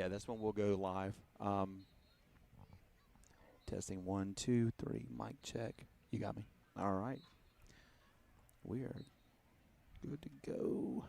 Yeah, this one will go live. Testing 1, 2, 3. Mic check. You got me. All right. We are good to go.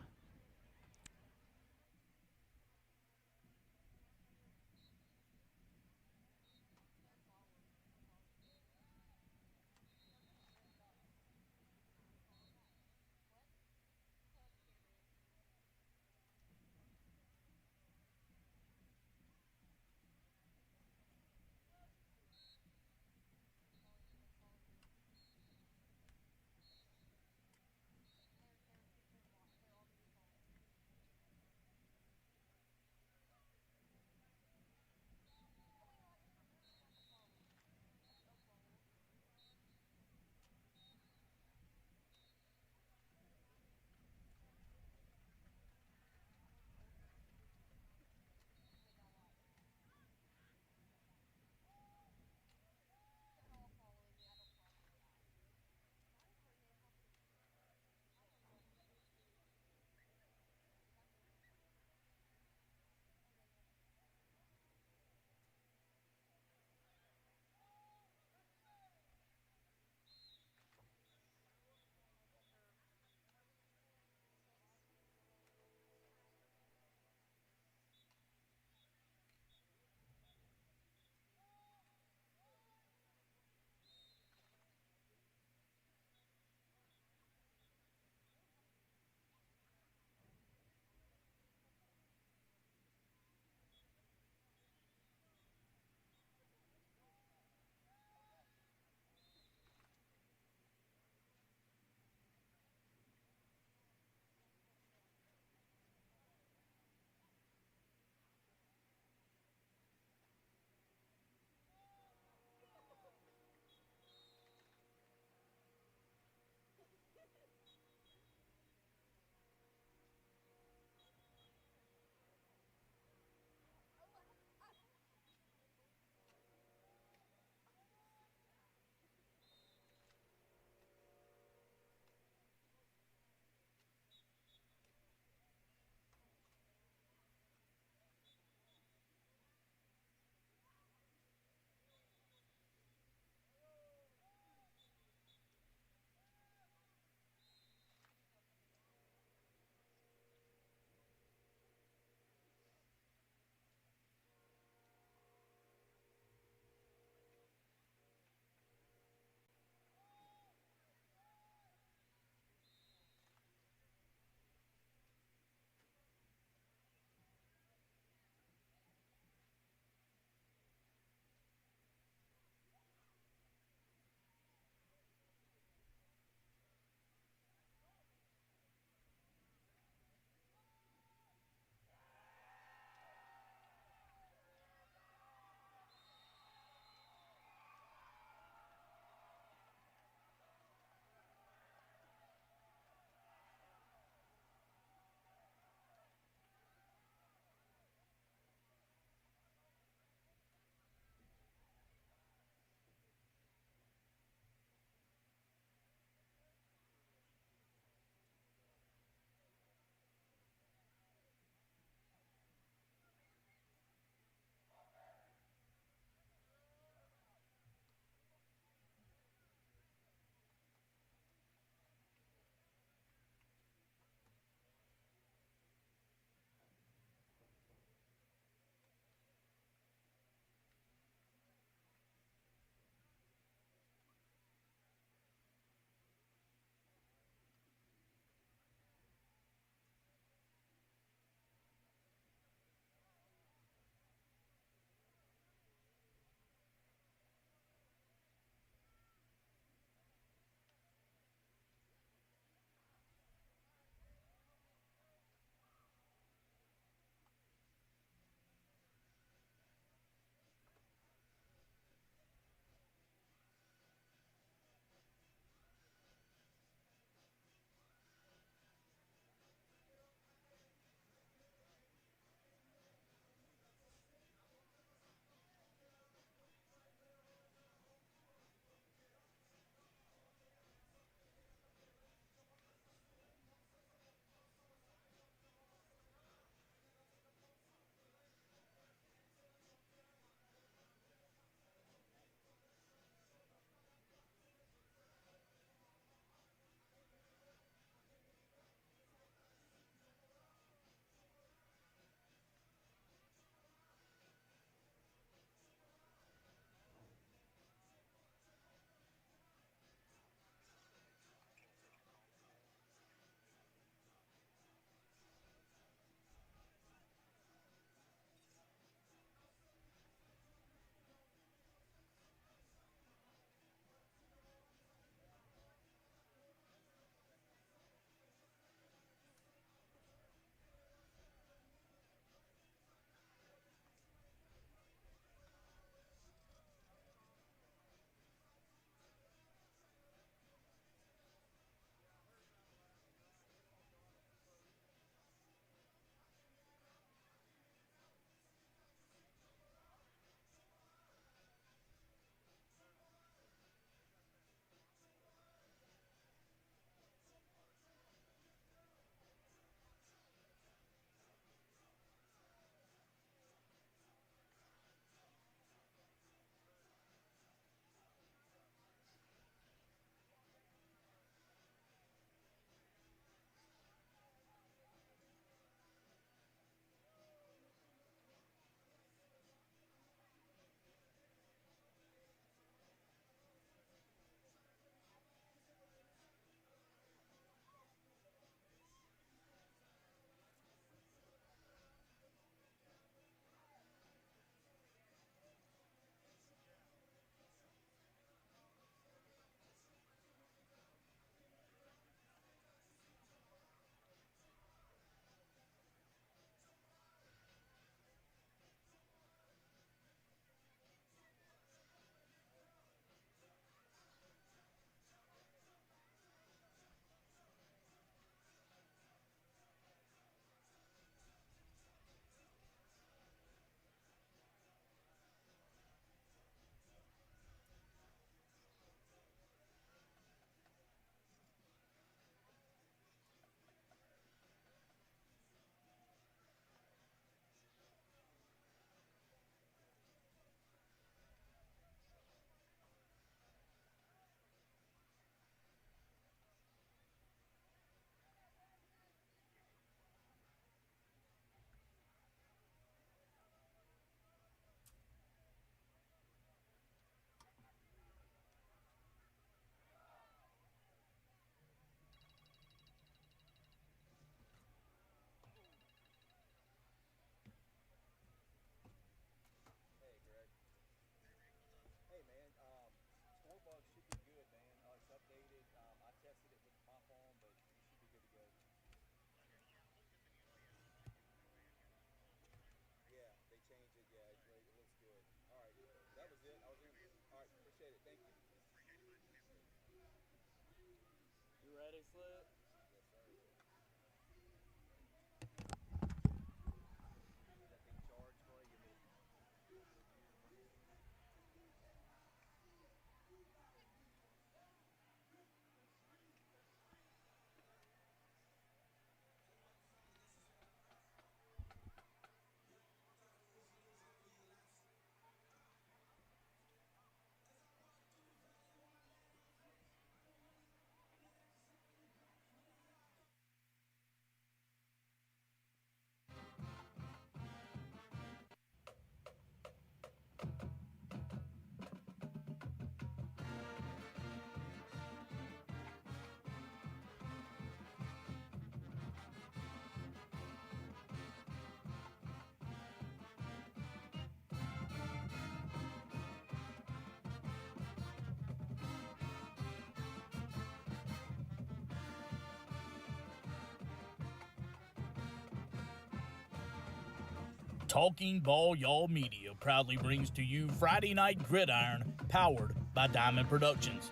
Talking Ball Y'all Media proudly brings to you Friday Night Gridiron, powered by Diamond Productions.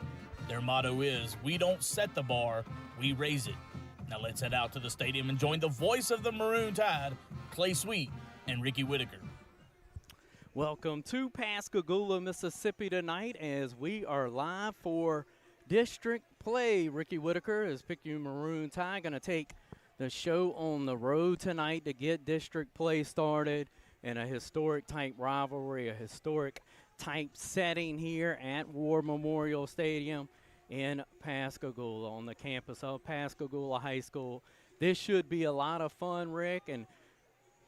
Their motto is, we don't set the bar, we raise it. Now let's head out to the stadium and join the voice of the Maroon Tide, Clay Sweet and Ricky Whitaker. Welcome to Pascagoula, Mississippi tonight as we are live for district play. Ricky Whitaker is Picayune Maroon Tide going to take the show on the road tonight to get district play started in a historic type rivalry, a historic type setting here at War Memorial Stadium in Pascagoula on the campus of Pascagoula High School. This should be a lot of fun, Rick, and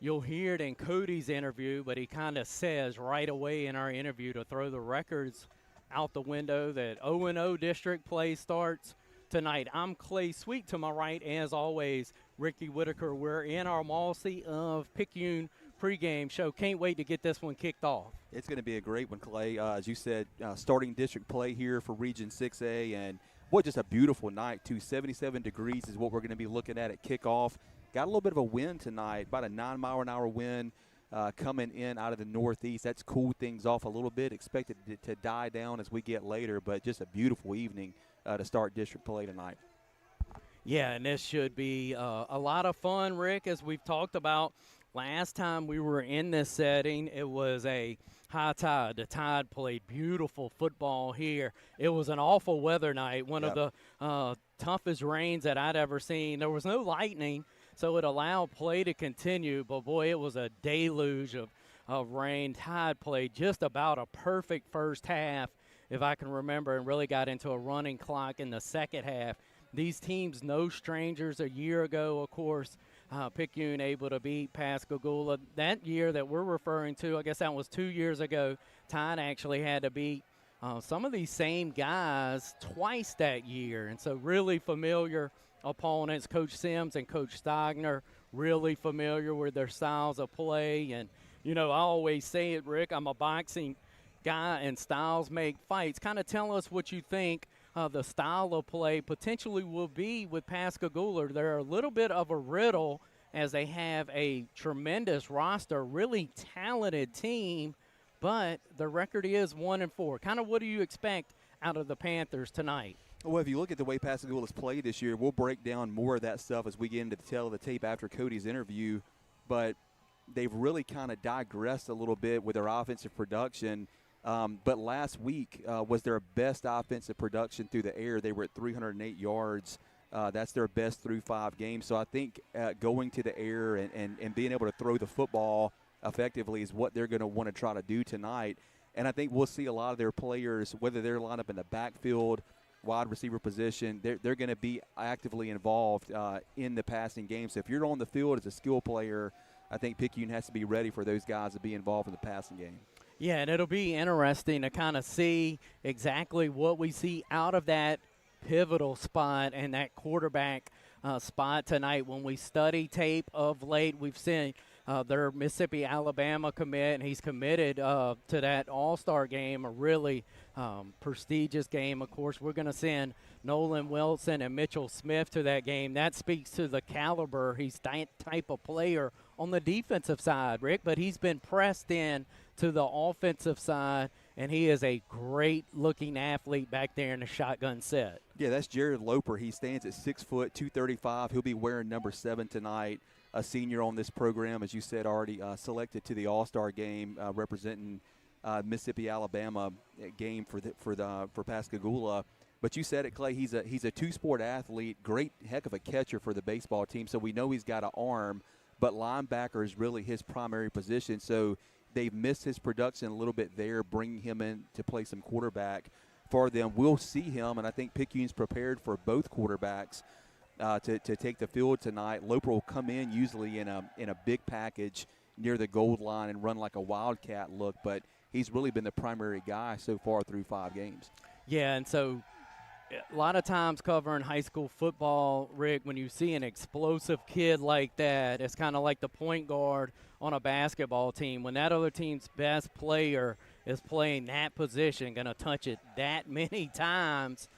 you'll hear it in Cody's interview, but he kind of says right away in our interview to throw the records out the window that 0-0 district play starts tonight. I'm Clay Sweet. To my right, as always, Ricky Whitaker. We're in our Malsey of Picayune pregame show. Can't wait to get this one kicked off. It's going to be a great one, Clay. As you said, starting district play here for Region 6A, and what just a beautiful night, too. 77 degrees is what we're going to be looking at kickoff. Got a little bit of a wind tonight, about a 9-mile-an-hour wind coming in out of the northeast. That's cooled things off a little bit. Expected to die down as we get later, but just a beautiful evening to start district play tonight. Yeah, and this should be a lot of fun, Rick, as we've talked about. Last time we were in this setting, it was a high tide. The Tide played beautiful football here. It was an awful weather night, one of the toughest rains that I'd ever seen. There was no lightning, so it allowed play to continue, but, boy, it was a deluge of rain. Tide played just about a perfect first half, if I can remember, and really got into a running clock in the second half. These teams, no strangers. A year ago, of course, Picayune able to beat Pascagoula. That year that we're referring to, I guess that was 2 years ago, Tide actually had to beat some of these same guys twice that year. And so really familiar opponents. Coach Sims and Coach Stogner really familiar with their styles of play. And, you know, I always say it, Rick, I'm a boxing guy, and styles make fights. Kind of tell us what you think the style of play potentially will be with Pascagoula. They're a little bit of a riddle as they have a tremendous roster, really talented team, but the record is 1-4. Kind of what do you expect out of the Panthers tonight? Well, if you look at the way Pascagoula's played this year, we'll break down more of that stuff as we get into the tail of the tape after Cody's interview, but they've really kind of digressed a little bit with their offensive production. But last week was their best offensive production through the air. They were at 308 yards. That's their best through 5 games. So I think going to the air and being able to throw the football effectively is what they're going to want to try to do tonight. And I think we'll see a lot of their players, whether they're lined up in the backfield, wide receiver position, they're going to be actively involved in the passing game. So if you're on the field as a skill player, I think Picayune has to be ready for those guys to be involved in the passing game. Yeah, and it'll be interesting to kind of see exactly what we see out of that pivotal spot and that quarterback spot tonight. When we study tape of late, we've seen their Mississippi-Alabama commit, and he's committed to that All-Star game, a really prestigious game. Of course, we're going to send Nolan Wilson and Mitchell Smith to that game. That speaks to the caliber. He's that type of player on the defensive side, Rick, but he's been pressed in to the offensive side and he is a great-looking athlete back there in the shotgun set. Yeah, that's Jared Loper. He stands at 6 foot, 235. He'll be wearing number 7 tonight. A senior on this program, as you said, already selected to the All-Star game, representing Mississippi Alabama game for Pascagoula. But you said it, Clay. He's a two-sport athlete, great heck of a catcher for the baseball team. So we know he's got an arm, but linebacker is really his primary position. So they've missed his production a little bit there, bringing him in to play some quarterback for them. We'll see him, and I think Picayune's prepared for both quarterbacks to take the field tonight. Loper will come in usually in a big package near the goal line and run like a wildcat look, but he's really been the primary guy so far through 5 games. Yeah, and so a lot of times covering high school football, Rick, when you see an explosive kid like that, it's kind of like the point guard on a basketball team. When that other team's best player is playing that position, going to touch it that many times,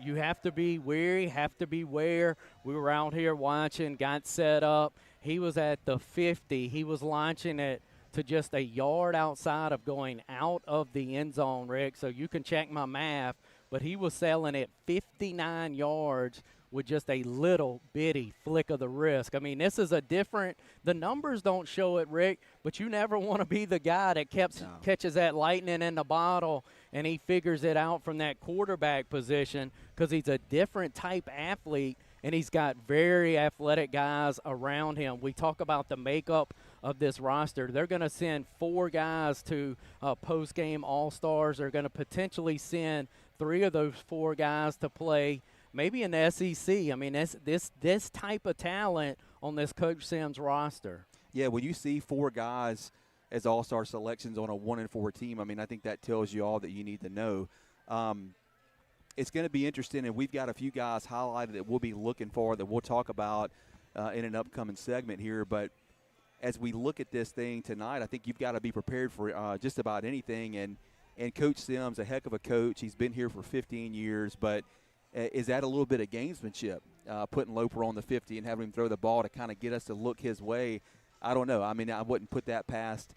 you have to be wary, have to beware. We were out here watching, got set up. He was at the 50. He was launching it to just a yard outside of going out of the end zone, Rick. So you can check my math, but he was selling it 59 yards with just a little bitty flick of the wrist. I mean, this is a different – the numbers don't show it, Rick, but you never want to be the guy that catches that lightning in the bottle and he figures it out from that quarterback position, because he's a different type athlete and he's got very athletic guys around him. We talk about the makeup of this roster. They're going to send 4 guys to post-game All-Stars. They're going to potentially send 3 of those 4 guys to play maybe in the SEC. I mean, this type of talent on this Coach Sims roster. Yeah, when you see 4 guys as all-star selections on a 1-4 team, I mean, I think that tells you all that you need to know. It's going to be interesting, and we've got a few guys highlighted that we'll be looking for that we'll talk about in an upcoming segment here. But as we look at this thing tonight, I think you've got to be prepared for just about anything. And Coach Sims, a heck of a coach. He's been here for 15 years, but is that a little bit of gamesmanship, putting Loper on the 50 and having him throw the ball to kind of get us to look his way? I don't know. I mean, I wouldn't put that past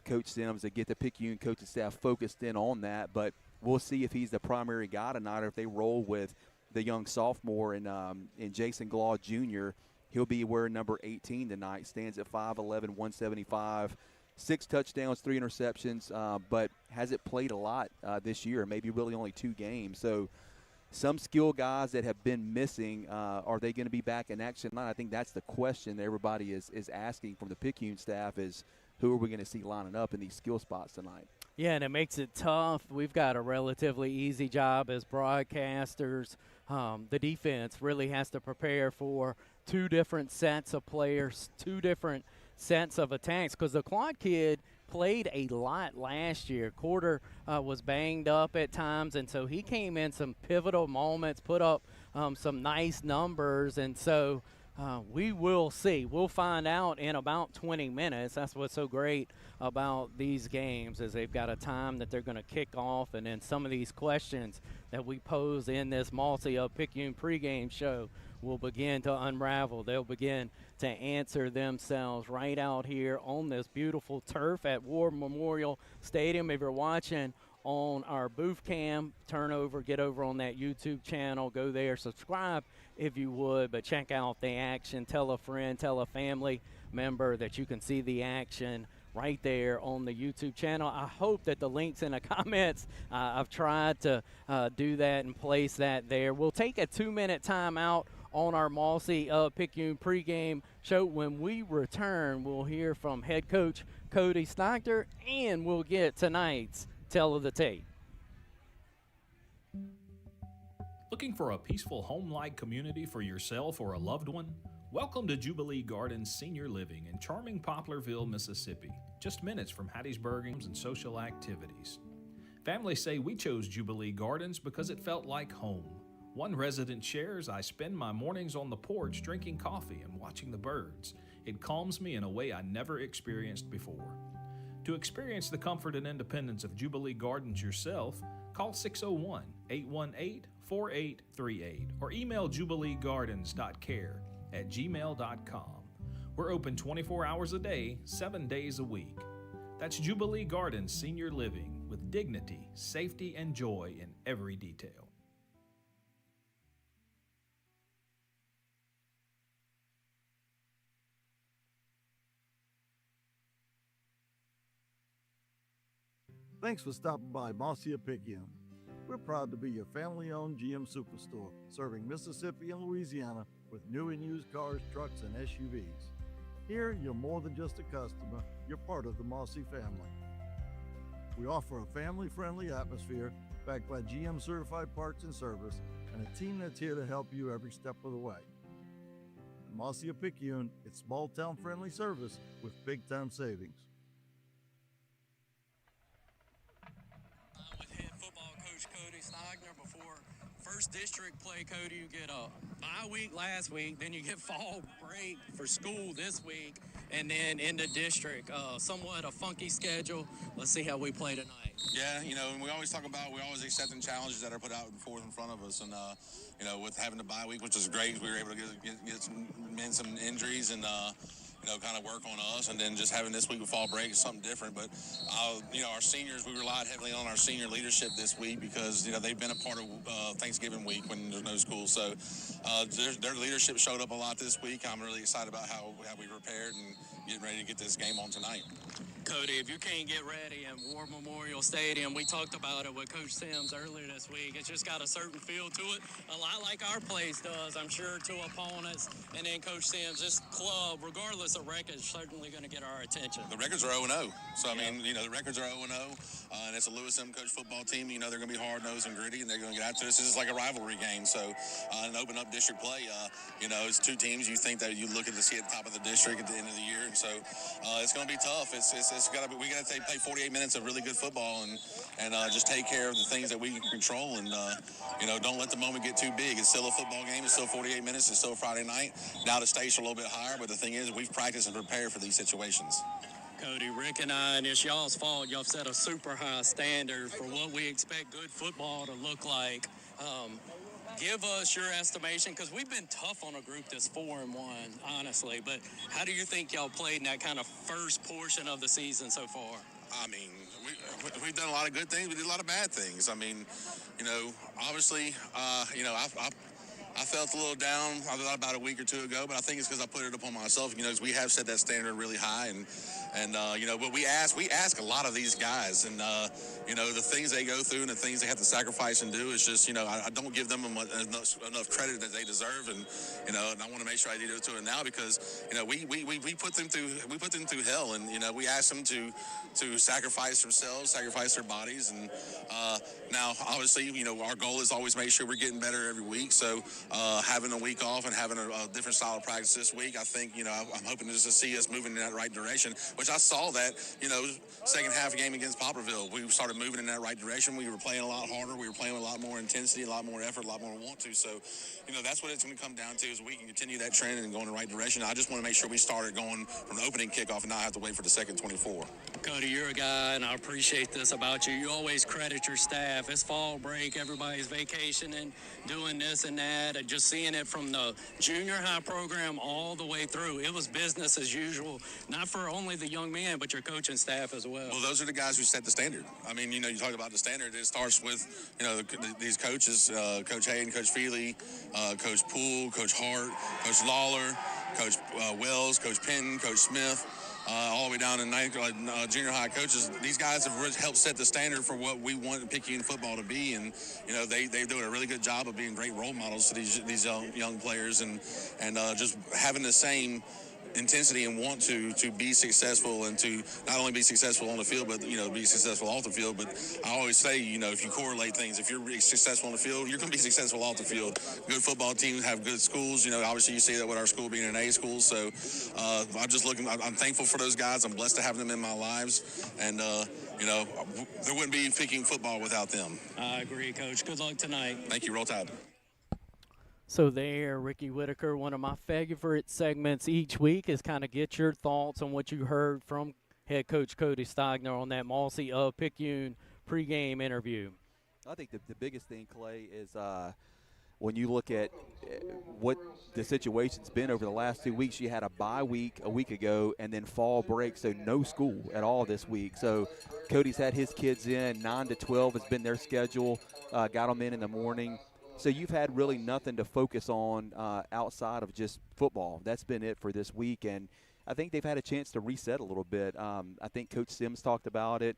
Coach Sims to get the Picayune coaching staff focused in on that, but we'll see if he's the primary guy tonight or if they roll with the young sophomore in Jason Glaw Jr. He'll be wearing number 18 tonight, stands at 5'11", 175, 6 touchdowns, 3 interceptions, but hasn't played a lot this year, maybe really only 2 games. So some skill guys that have been missing, are they going to be back in action tonight? I think that's the question that everybody is asking from the Picayune staff is who are we going to see lining up in these skill spots tonight? Yeah, and it makes it tough. We've got a relatively easy job as broadcasters. The defense really has to prepare for 2 different sets of players, 2 different sets of attacks, because the Claude kid played a lot last year. Quarter was banged up at times, and so he came in some pivotal moments, put up some nice numbers, and so we will see. We'll find out in about 20 minutes. That's what's so great about these games is they've got a time that they're going to kick off, and then some of these questions that we pose in this Picayune pregame show will begin to unravel. They'll begin to answer themselves right out here on this beautiful turf at War Memorial Stadium. If you're watching on our booth cam, get over on that YouTube channel, go there, subscribe if you would, but check out the action. Tell a friend, tell a family member that you can see the action right there on the YouTube channel. I hope that the link's in the comments. I've tried to do that and place that there. We'll take a 2-minute timeout on our Picayune pregame show. When we return, we'll hear from head coach Cody Stockter, and we'll get tonight's Tell of the Tape. Looking for a peaceful home-like community for yourself or a loved one? Welcome to Jubilee Gardens Senior Living in charming Poplarville, Mississippi, just minutes from Hattiesburg and social activities. Families say we chose Jubilee Gardens because it felt like home. One resident shares, "I spend my mornings on the porch drinking coffee and watching the birds. It calms me in a way I never experienced before." To experience the comfort and independence of Jubilee Gardens yourself, call 601-818-4838 or email jubileegardens.care@gmail.com. We're open 24 hours a day, 7 days a week. That's Jubilee Gardens Senior Living, with dignity, safety, and joy in every detail. Thanks for stopping by Marcia Picayune. We're proud to be your family-owned GM Superstore, serving Mississippi and Louisiana with new and used cars, trucks, and SUVs. Here, you're more than just a customer, you're part of the Marcy family. We offer a family-friendly atmosphere backed by GM-certified parts and service and a team that's here to help you every step of the way. At Marcia Picayune, it's small-town friendly service with big-time savings. With head football coach Cody Steigner before first district play. Cody, you get a bye week last week, then you get fall break for school this week, and then into district. Somewhat a funky schedule. Let's see how we play tonight. Yeah, you know, and we always accepting challenges that are put out in front of us, and you know, with having the bye week, which is great, we were able to get some injuries and kind of work on us, and then just having this week with fall break is something different. But you know, our seniors, we relied heavily on our senior leadership this week because they've been a part of Thanksgiving week when there's no school. So their leadership showed up a lot this week. I'm really excited about how we prepared and getting ready to get this game on tonight. Cody, if you can't get ready in War Memorial Stadium, we talked about it with Coach Sims earlier this week. It's just got a certain feel to it, a lot like our place does, I'm sure, to opponents. And then Coach Sims, this club, regardless of record, is certainly going to get our attention. The records are 0-0. So, I mean, the records are 0-0, and it's a Lewis M. coach football team. They're going to be hard-nosed and gritty, and they're going to get after this. This is like a rivalry game. So, an open-up district play, it's two teams you think that you look at to see at the top of the district at the end of the year. And so, it's going to be tough. We got to play 48 minutes of really good football and just take care of the things that we can control and don't let the moment get too big. It's still a football game. It's still 48 minutes. It's still Friday night. Now the stakes are a little bit higher, but the thing is we've practiced and prepared for these situations. Cody, Rick and I, and it's y'all's fault. Y'all set a super high standard for what we expect good football to look like. Give us your estimation, because we've been tough on a group that's 4-1, honestly. But how do you think y'all played in that kind of first portion of the season so far? I mean, we've done a lot of good things. We did a lot of bad things. I mean, obviously, I felt a little down about a week or two ago, but I think it's because I put it upon myself, because we have set that standard really high, and but we ask a lot of these guys, and the things they go through and the things they have to sacrifice and do is just, I don't give them enough credit that they deserve, and I want to make sure I do it now because, we put them through hell, and we ask them to sacrifice themselves, sacrifice their bodies, and now obviously, our goal is always make sure we're getting better every week. So having a week off and having a different style of practice this week, I think, I'm hoping just to see us moving in that right direction, which I saw that, second half game against Poplarville. We started moving in that right direction. We were playing a lot harder. We were playing with a lot more intensity, a lot more effort, a lot more want to. So, that's what it's going to come down to is we can continue that trend and go in the right direction. I just want to make sure we started going from the opening kickoff and not have to wait for the second 24. Cody, you're a guy, and I appreciate this about you. You always credit your staff. It's fall break. Everybody's vacationing, doing this and that, and just seeing it from the junior high program all the way through. It was business as usual, not for only the young men, but your coaching staff as well. Well, those are the guys who set the standard. I mean, you talk about the standard. It starts with, these coaches, Coach Hayden, Coach Feely, Coach Poole, Coach Hart, Coach Lawler, Coach Wells, Coach Penton, Coach Smith, all the way down to junior high coaches. These guys have really helped set the standard for what we want Picayune football to be, and they do a really good job of being great role models to these young players, and just having the same intensity and want to be successful and to not only be successful on the field, but be successful off the field. But I always say, if you correlate things, if you're really successful on the field, you're going to be successful off the field. Good football teams have good schools. Obviously you see that with our school being an A school. So I'm thankful for those guys. I'm blessed to have them in my lives, and there wouldn't be Picayune football without them. I agree, Coach. Good luck tonight. Thank you. Roll Tide. So there, Ricky Whitaker, one of my favorite segments each week is kind of get your thoughts on what you heard from head coach Cody Steigner on that Marcy of Picayune pregame interview. I think the biggest thing, Clay, is when you look at what the situation's been over the last 2 weeks, you had a bye week a week ago and then fall break, so no school at all this week. So Cody's had his kids in. 9 to 12 has been their schedule, got them in the morning. So you've had really nothing to focus on outside of just football. That's been it for this week, and I think they've had a chance to reset a little bit. I think Coach Sims talked about it.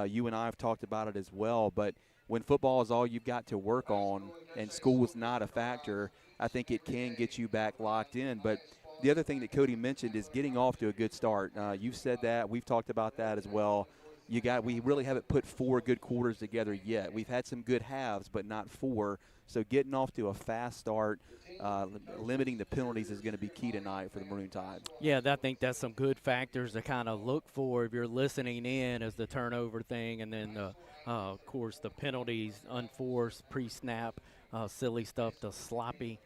You and I have talked about it as well. But when football is all you've got to work on and school is not a factor, I think it can get you back locked in. But the other thing that Cody mentioned is getting off to a good start. You've said that. We've talked about that as well. We really haven't put 4 good quarters together yet. We've had some good halves, but not 4. So getting off to a fast start, limiting the penalties is going to be key tonight for the Maroon Tide. Yeah, I think that's some good factors to kind of look for if you're listening in, as the turnover thing, and then, of course, the penalties, unforced, pre-snap, silly stuff, the sloppy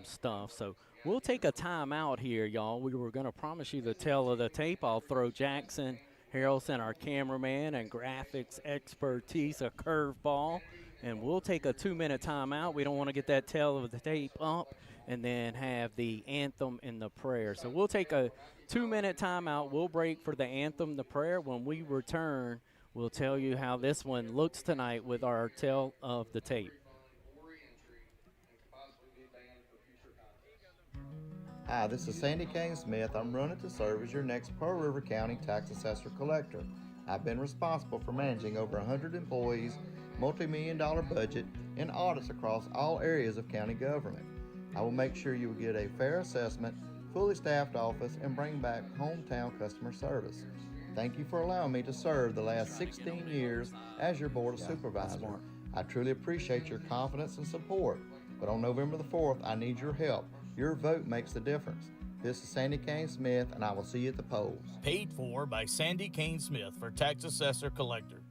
stuff. So we'll take a timeout here, y'all. We were going to promise you the tail of the tape. I'll throw Jackson Harrelson, our cameraman and graphics expertise, a curveball. And we'll take a 2-minute timeout. We don't want to get that tail of the tape up and then have the anthem and the prayer. So we'll take a 2-minute timeout. We'll break for the anthem, the prayer. When we return, we'll tell you how this one looks tonight with our tail of the tape. Hi, this is Sandy Kane Smith. I'm running to serve as your next Pearl River County Tax Assessor Collector. I've been responsible for managing over 100 employees, multi-million-dollar budget, and audits across all areas of county government. I will make sure you will get a fair assessment, fully staffed office, and bring back hometown customer service. Thank you for allowing me to serve the last 16 years as your Board of Supervisors. I truly appreciate your confidence and support, but on November the 4th, I need your help. Your vote makes the difference. This is Sandy Kane Smith, and I will see you at the polls. Paid for by Sandy Kane Smith for Tax Assessor Collector.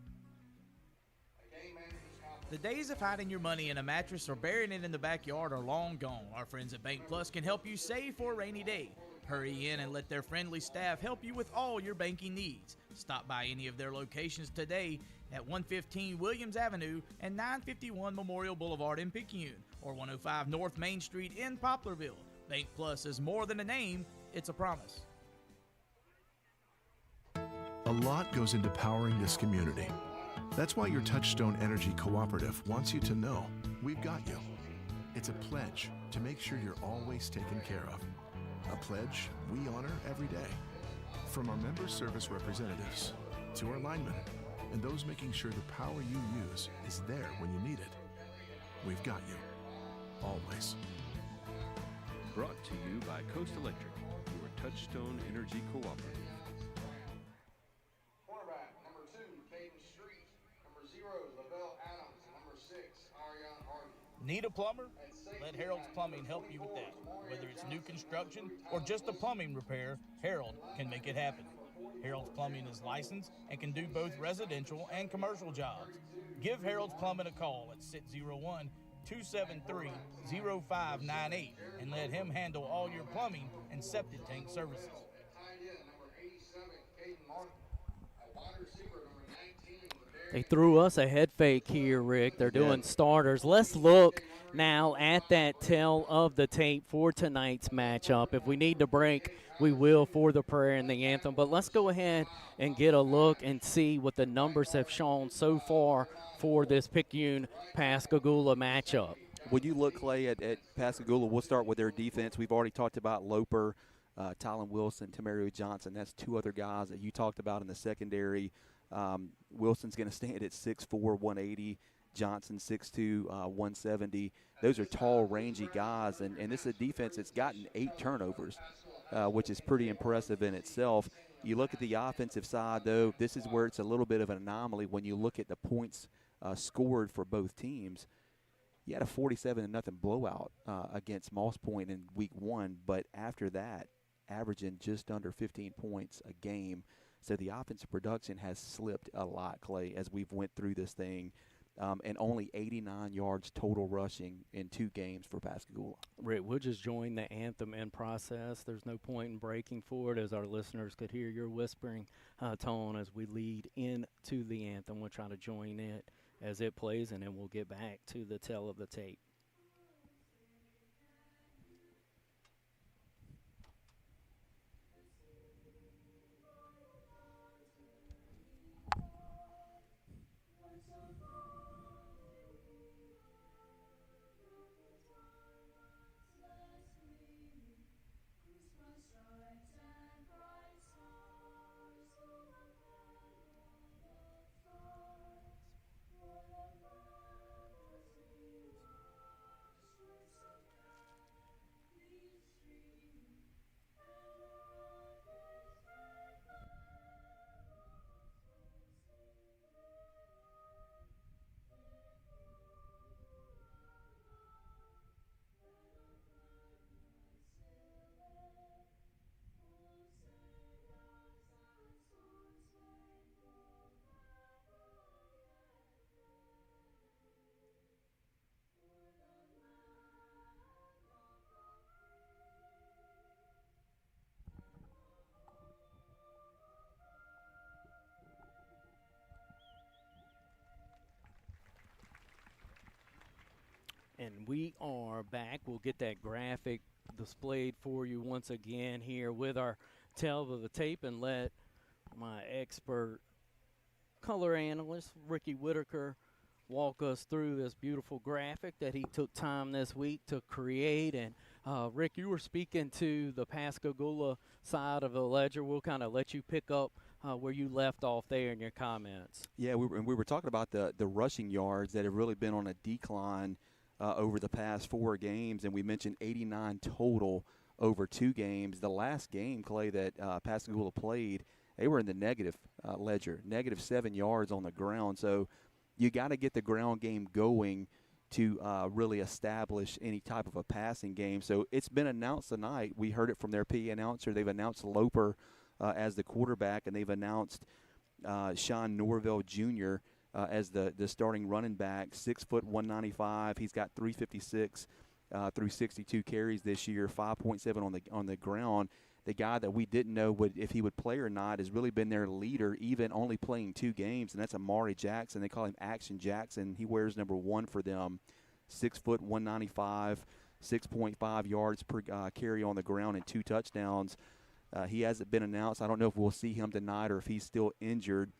The days of hiding your money in a mattress or burying it in the backyard are long gone. Our friends at Bank Plus can help you save for a rainy day. Hurry in and let their friendly staff help you with all your banking needs. Stop by any of their locations today at 115 Williams Avenue and 951 Memorial Boulevard in Picayune, or 105 North Main Street in Poplarville. Bank Plus is more than a name, it's a promise. A lot goes into powering this community. That's why your Touchstone Energy Cooperative wants you to know we've got you. It's a pledge to make sure you're always taken care of. A pledge we honor every day. From our member service representatives to our linemen and those making sure the power you use is there when you need it. We've got you. Always. Brought to you by Coast Electric, your Touchstone Energy Cooperative. Cornerback, number 2, Caden Street. Number 0, Lavelle Adams. Number 6, Ariane Hardy. Need a plumber? Let Harold's Plumbing help you with that. Whether it's new construction or just a plumbing repair, Harold can make it happen. Harold's Plumbing is licensed and can do both residential and commercial jobs. Give Harold's Plumbing a call at 601-273-0598 and let him handle all your plumbing and septic tank services. They threw us a head fake here, Rick. They're doing starters. Let's look now at that tail of the tape for tonight's matchup. If we need to break, we will for the prayer and the anthem. But let's go ahead and get a look and see what the numbers have shown so far for this Picayune-Pascagoula matchup. When you look, Clay, at Pascagoula, we'll start with their defense. We've already talked about Loper, Tylen Wilson, Tamario Johnson. That's 2 other guys that you talked about in the secondary. Wilson's going to stand at 6'4", 180. Johnson, 6'2", 170. Those are tall, rangy guys, and this is a defense that's gotten 8 turnovers, which is pretty impressive in itself. You look at the offensive side, though, this is where it's a little bit of an anomaly when you look at the points scored for both teams. You had a 47-0 blowout against Moss Point in week 1, but after that, averaging just under 15 points a game. So the offensive production has slipped a lot, Clay, as we've went through this thing. And only 89 yards total rushing in 2 games for Pascagoula. Rick, we'll just join the anthem in process. There's no point in breaking for it, as our listeners could hear your whispering tone as we lead into the anthem. We'll try to join it as it plays, and then we'll get back to the tail of the tape. And we are back. We'll get that graphic displayed for you once again here with our tail of the tape and let my expert color analyst, Ricky Whitaker, walk us through this beautiful graphic that he took time this week to create. And, Rick, you were speaking to the Pascagoula side of the ledger. We'll kind of let you pick up where you left off there in your comments. Yeah, we were talking about the rushing yards that have really been on a decline over the past 4 games, and we mentioned 89 total over 2 games. The last game, Clay, that Pascagoula played, they were in the negative ledger, -7 yards on the ground. So you got to get the ground game going to really establish any type of a passing game. So it's been announced tonight. We heard it from their PA announcer. They've announced Loper as the quarterback, and they've announced Sean Norvell Jr. As the starting running back, 6 foot 195. He's got 356 through 62 carries this year, 5.7 on the ground. The guy that we didn't know if he would play or not has really been their leader, even only playing 2 games, and that's Amari Jackson. They call him Action Jackson. He wears number 1 for them, 6 foot 195, 6.5 yards per carry on the ground and 2 touchdowns. He hasn't been announced. I don't know if we'll see him tonight or if he's still injured.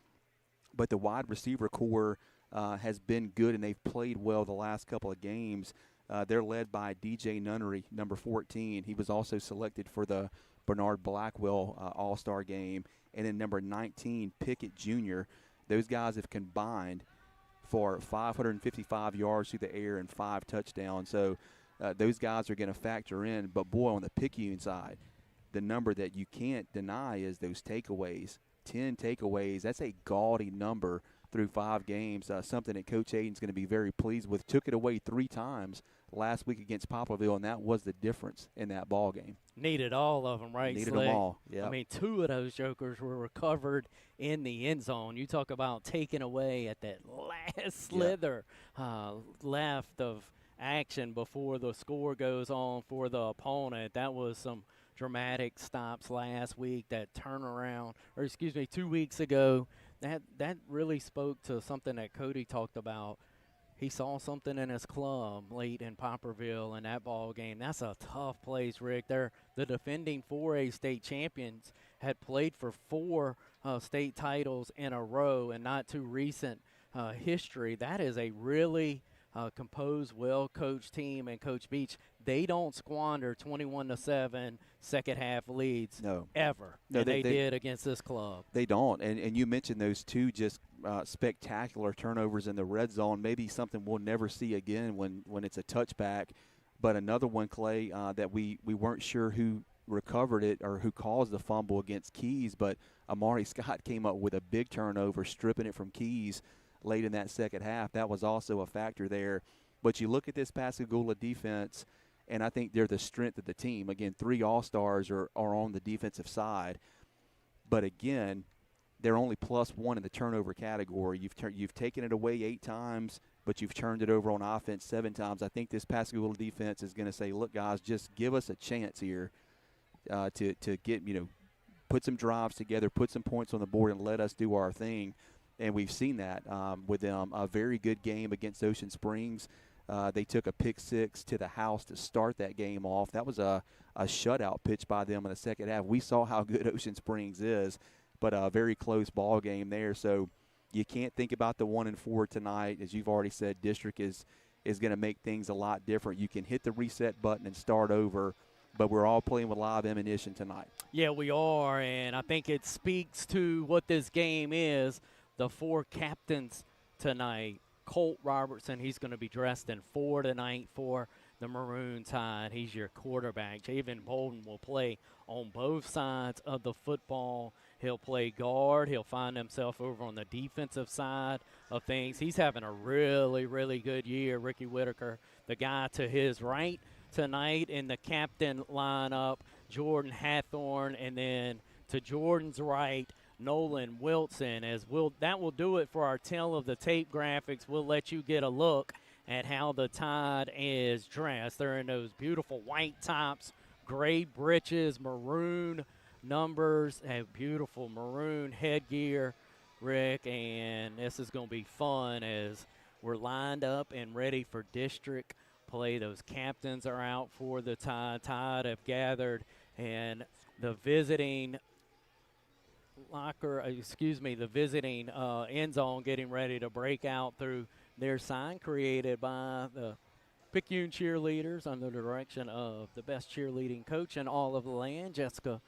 But the wide receiver core has been good, and they've played well the last couple of games. They're led by DJ Nunnery, number 14. He was also selected for the Bernard Blackwell All-Star game. And then number 19, Pickett Jr. Those guys have combined for 555 yards through the air and 5 touchdowns. So those guys are going to factor in. But, boy, on the Picayune side, the number that you can't deny is those takeaways. 10 takeaways, that's a gaudy number through 5 games, something that Coach Hayden's going to be very pleased with. Took it away 3 times last week against Poplarville, and that was the difference in that ball game. Needed all of them, right? Needed Slick? them all, yeah. I mean, 2 of those jokers were recovered in the end zone. You talk about taking away at that last slither left of action before the score goes on for the opponent. That was some dramatic stops last week, that turnaround, 2 weeks ago. That really spoke to something that Cody talked about. He saw something in his club late in Poplarville in that ball game. That's a tough place, Rick. They're the defending 4A state champions, had played for 4 state titles in a row and not too recent history. That is a really composed, well-coached team, and Coach Beach, they don't squander 21-7 second-half leads ever. No, they did against this club. They don't, and you mentioned those 2 just spectacular turnovers in the red zone, maybe something we'll never see again when it's a touchback. But another one, Clay, that we weren't sure who recovered it or who caused the fumble against Keys, but Amari Scott came up with a big turnover, stripping it from Keys late in that second half. That was also a factor there. But you look at this Pascagoula defense, and I think they're the strength of the team. Again, 3 All-Stars are on the defensive side. But, again, they're only +1 in the turnover category. You've taken it away 8 times, but you've turned it over on offense 7 times. I think this Pascagoula defense is going to say, look, guys, just give us a chance here to get, put some drives together, put some points on the board, and let us do our thing. And we've seen that with them. A very good game against Ocean Springs. They took a pick 6 to the house to start that game off. That was a shutout pitch by them in the second half. We saw how good Ocean Springs is, but a very close ball game there. So you can't think about the 1-4 tonight. As you've already said, District is going to make things a lot different. You can hit the reset button and start over, but we're all playing with live ammunition tonight. Yeah, we are, and I think it speaks to what this game is. The 4 captains tonight. Colt Robertson, he's going to be dressed in 4 tonight for the Maroon Tide. He's your quarterback. Javen Bolden will play on both sides of the football. He'll play guard. He'll find himself over on the defensive side of things. He's having a really, really good year, Ricky Whitaker. The guy to his right tonight in the captain lineup, Jordan Hathorn, and then to Jordan's right, Nolan Wilson. That will do it for our tail of the tape graphics. We'll let you get a look at how the Tide is dressed. They're in those beautiful white tops, gray breeches, maroon numbers, and beautiful maroon headgear, Rick. And this is going to be fun as we're lined up and ready for district play. Those captains are out for the Tide. Tide have gathered, and the visiting end zone getting ready to break out through their sign created by the Picayune cheerleaders under the direction of the best cheerleading coach in all of the land, Jessica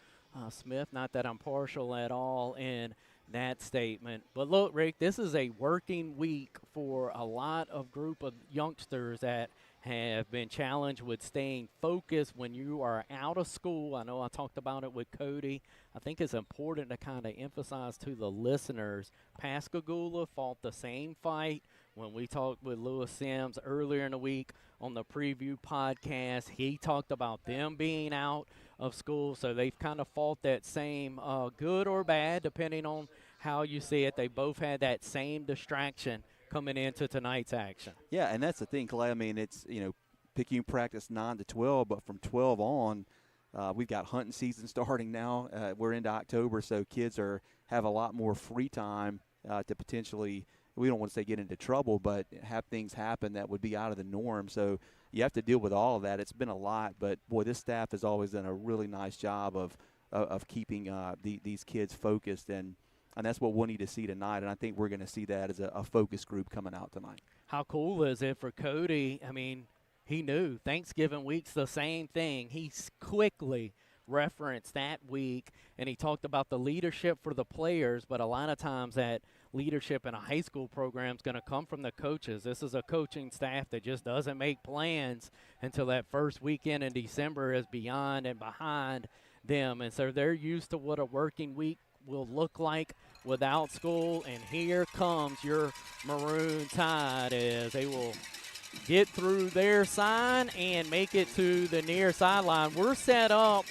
Smith. Not that I'm partial at all in that statement. But look, Rick, this is a working week for a lot of group of youngsters that have been challenged with staying focused when you are out of school. I know I talked about it with Cody. I think it's important to kind of emphasize to the listeners, Pascagoula fought the same fight when we talked with Lewis Sims earlier in the week on the preview podcast. He talked about them being out of school, so they've kind of fought that same good or bad, depending on how you see it. They both had that same distraction coming into tonight's action. Yeah, and that's the thing, Clay. I mean, it's, Picayune practice 9 to 12, but from 12 on, we've got hunting season starting now. We're into October, so kids have a lot more free time to potentially, we don't want to say get into trouble, but have things happen that would be out of the norm. So you have to deal with all of that. It's been a lot, but, boy, this staff has always done a really nice job of keeping these kids focused, and that's what we'll need to see tonight, and I think we're going to see that as a focus group coming out tonight. How cool is it for Cody? I mean, he knew Thanksgiving week's the same thing. He quickly referenced that week, and he talked about the leadership for the players, but a lot of times that leadership in a high school program is going to come from the coaches. This is a coaching staff that just doesn't make plans until that first weekend in December is beyond and behind them, and so they're used to what a working week will look like without school, and here comes your Maroon Tide as they will get through their sign and make it to the near sideline. We're set up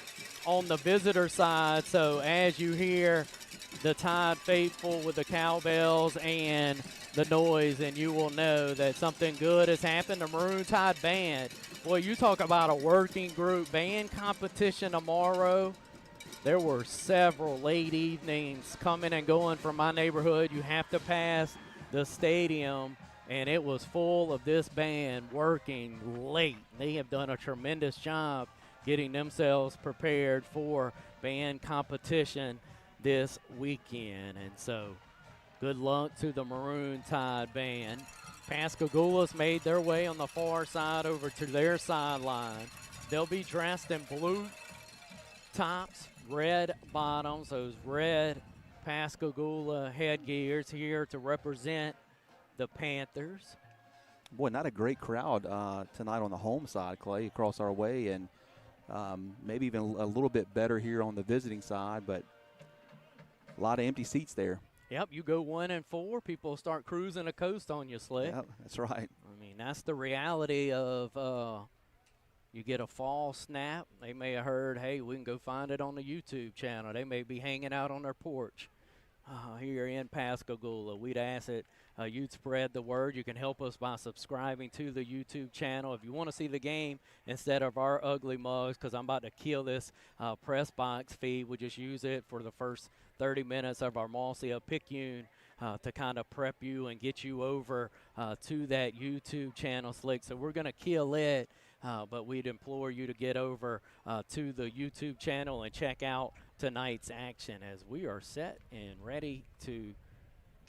on the visitor side, so as you hear the Tide faithful with the cowbells and the noise, and you will know that something good has happened. The Maroon Tide band, boy, you talk about a working group band competition tomorrow. There were several late evenings coming and going from my neighborhood. You have to pass the stadium, and it was full of this band working late. They have done a tremendous job getting themselves prepared for band competition this weekend. And so good luck to the Maroon Tide band. Pascagoula's made their way on the far side over to their sideline. They'll be dressed in blue tops, red bottoms, those red Pascagoula headgears here to represent the Panthers. Boy, not a great crowd tonight on the home side, Clay, across our way, and maybe even a little bit better here on the visiting side, but a lot of empty seats there. Yep, you go 1 and 4, people start cruising the coast on you, Slick. Yep, that's right. I mean, that's the reality of you get a fall snap. They may have heard, hey, we can go find it on the YouTube channel. They may be hanging out on their porch here in Pascagoula. We'd ask that you'd spread the word. You can help us by subscribing to the YouTube channel. If you want to see the game instead of our ugly mugs, because I'm about to kill this press box feed, we just use it for the first 30 minutes of our Marcia Picayune to kind of prep you and get you over to that YouTube channel, Slick. So we're going to kill it. But we'd implore you to get over to the YouTube channel and check out tonight's action as we are set and ready to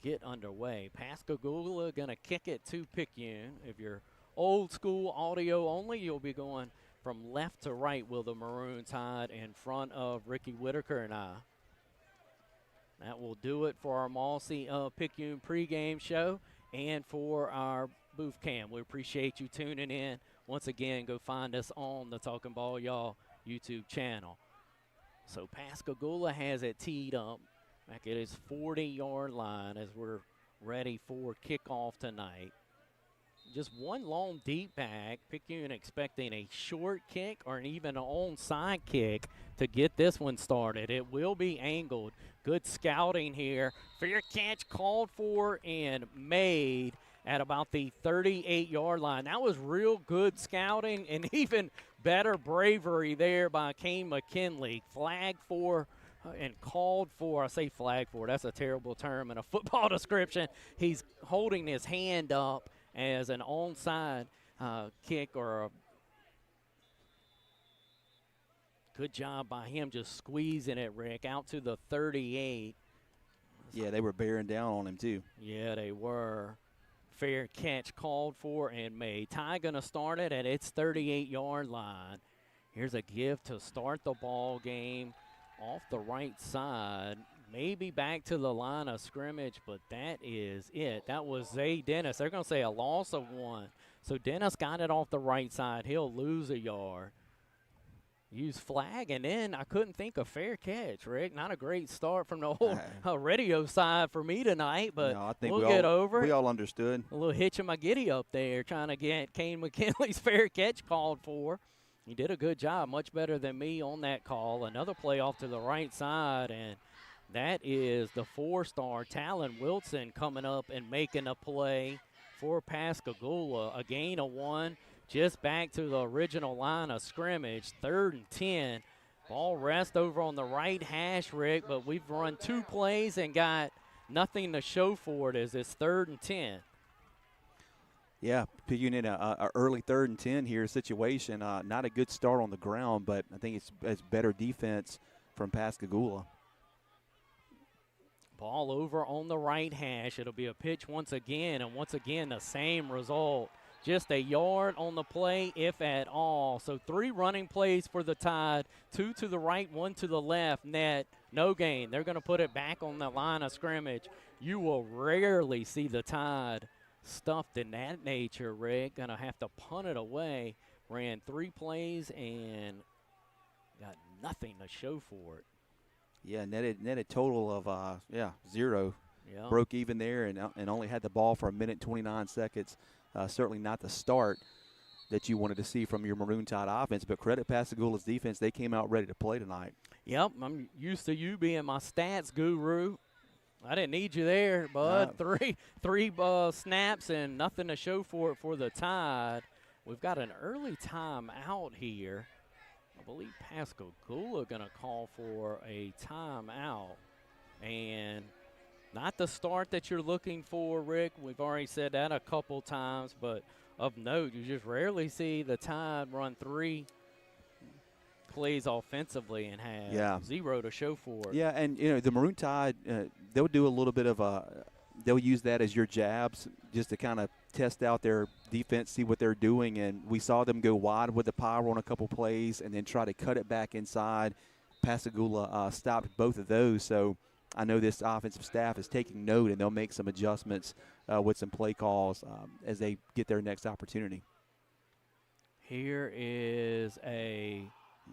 get underway. Pascagoula going to kick it to Picayune. If you're old school audio only, you'll be going from left to right with the Maroon Tide in front of Ricky Whitaker and I. That will do it for our Marcia Picayune pregame show and for our booth cam. We appreciate you tuning in. Once again, go find us on the Talking Ball Y'all YouTube channel. So Pascagoula has it teed up back at his 40-yard line as we're ready for kickoff tonight. Just one long deep back. Picayune expecting a short kick or even an onside kick to get this one started. It will be angled. Good scouting here. Fair catch called for and made at about the 38-yard line. That was real good scouting and even better bravery there by Kane McKinley. Flag for and called for. I say flag for. That's a terrible term in a football description. He's holding his hand up as an onside kick or a good job by him just squeezing it, Rick, out to the 38. Yeah, they were bearing down on him, too. Yeah, they were. Fair catch called for and made. Tide going to start it at its 38-yard line. Here's a give to start the ball game off the right side. Maybe back to the line of scrimmage, but that is it. That was Zay Dennis. They're going to say a loss of 1. So Dennis got it off the right side. He'll lose a yard. Use flag, and then I couldn't think of fair catch, Rick. Not a great start from the whole radio side for me tonight, but no, I think we'll get over it. We all understood. A little hitch in my giddy up there trying to get Kane McKinley's fair catch called for. He did a good job, much better than me on that call. Another play off to the right side, and that is the 4-star Talon Wilson coming up and making a play for Pascagoula. A gain of 1. Just back to the original line of scrimmage, 3rd and 10. Ball rest over on the right hash, Rick, but we've run 2 plays and got nothing to show for it as it's 3rd and 10. Yeah, Picayune in a early 3rd and 10 here situation. Not a good start on the ground, but I think it's better defense from Pascagoula. Ball over on the right hash. It'll be a pitch once again, and once again the same result. Just a yard on the play, if at all. So 3 running plays for the Tide, 2 to the right, 1 to the left. Net, no gain. They're going to put it back on the line of scrimmage. You will rarely see the Tide stuffed in that nature, Rick. Going to have to punt it away. Ran 3 plays and got nothing to show for it. Yeah, netted total of 0. Yeah. Broke even there and only had the ball for 1:29. Certainly not the start that you wanted to see from your Maroon Tide offense, but credit Pascagoula's defense. They came out ready to play tonight. Yep, I'm used to you being my stats guru. I didn't need you there, bud. Three snaps and nothing to show for it for the Tide. We've got an early time out here. I believe Pascagoula going to call for a timeout. And not the start that you're looking for, Rick. We've already said that a couple times, but of note, you just rarely see the Tide run 3 plays offensively and have 0 to show for it. Yeah, and, the Maroon Tide, they'll do a little bit of they'll use that as your jabs just to kind of test out their defense, see what they're doing. And we saw them go wide with the power on a couple plays and then try to cut it back inside. Pascagoula stopped both of those, so I know this offensive staff is taking note, and they'll make some adjustments with some play calls as they get their next opportunity. Here is a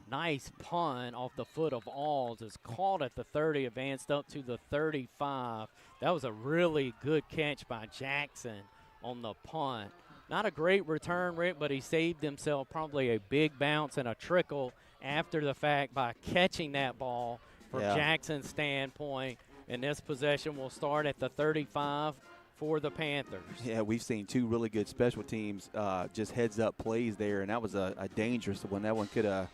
nice punt off the foot of Alls. It's caught at the 30, advanced up to the 35. That was a really good catch by Jackson on the punt. Not a great return, Rick, but he saved himself probably a big bounce and a trickle after the fact by catching that ball. From Jackson's standpoint, and this possession will start at the 35 for the Panthers. Yeah, we've seen 2 really good special teams just heads-up plays there, and that was a dangerous one. That one could have,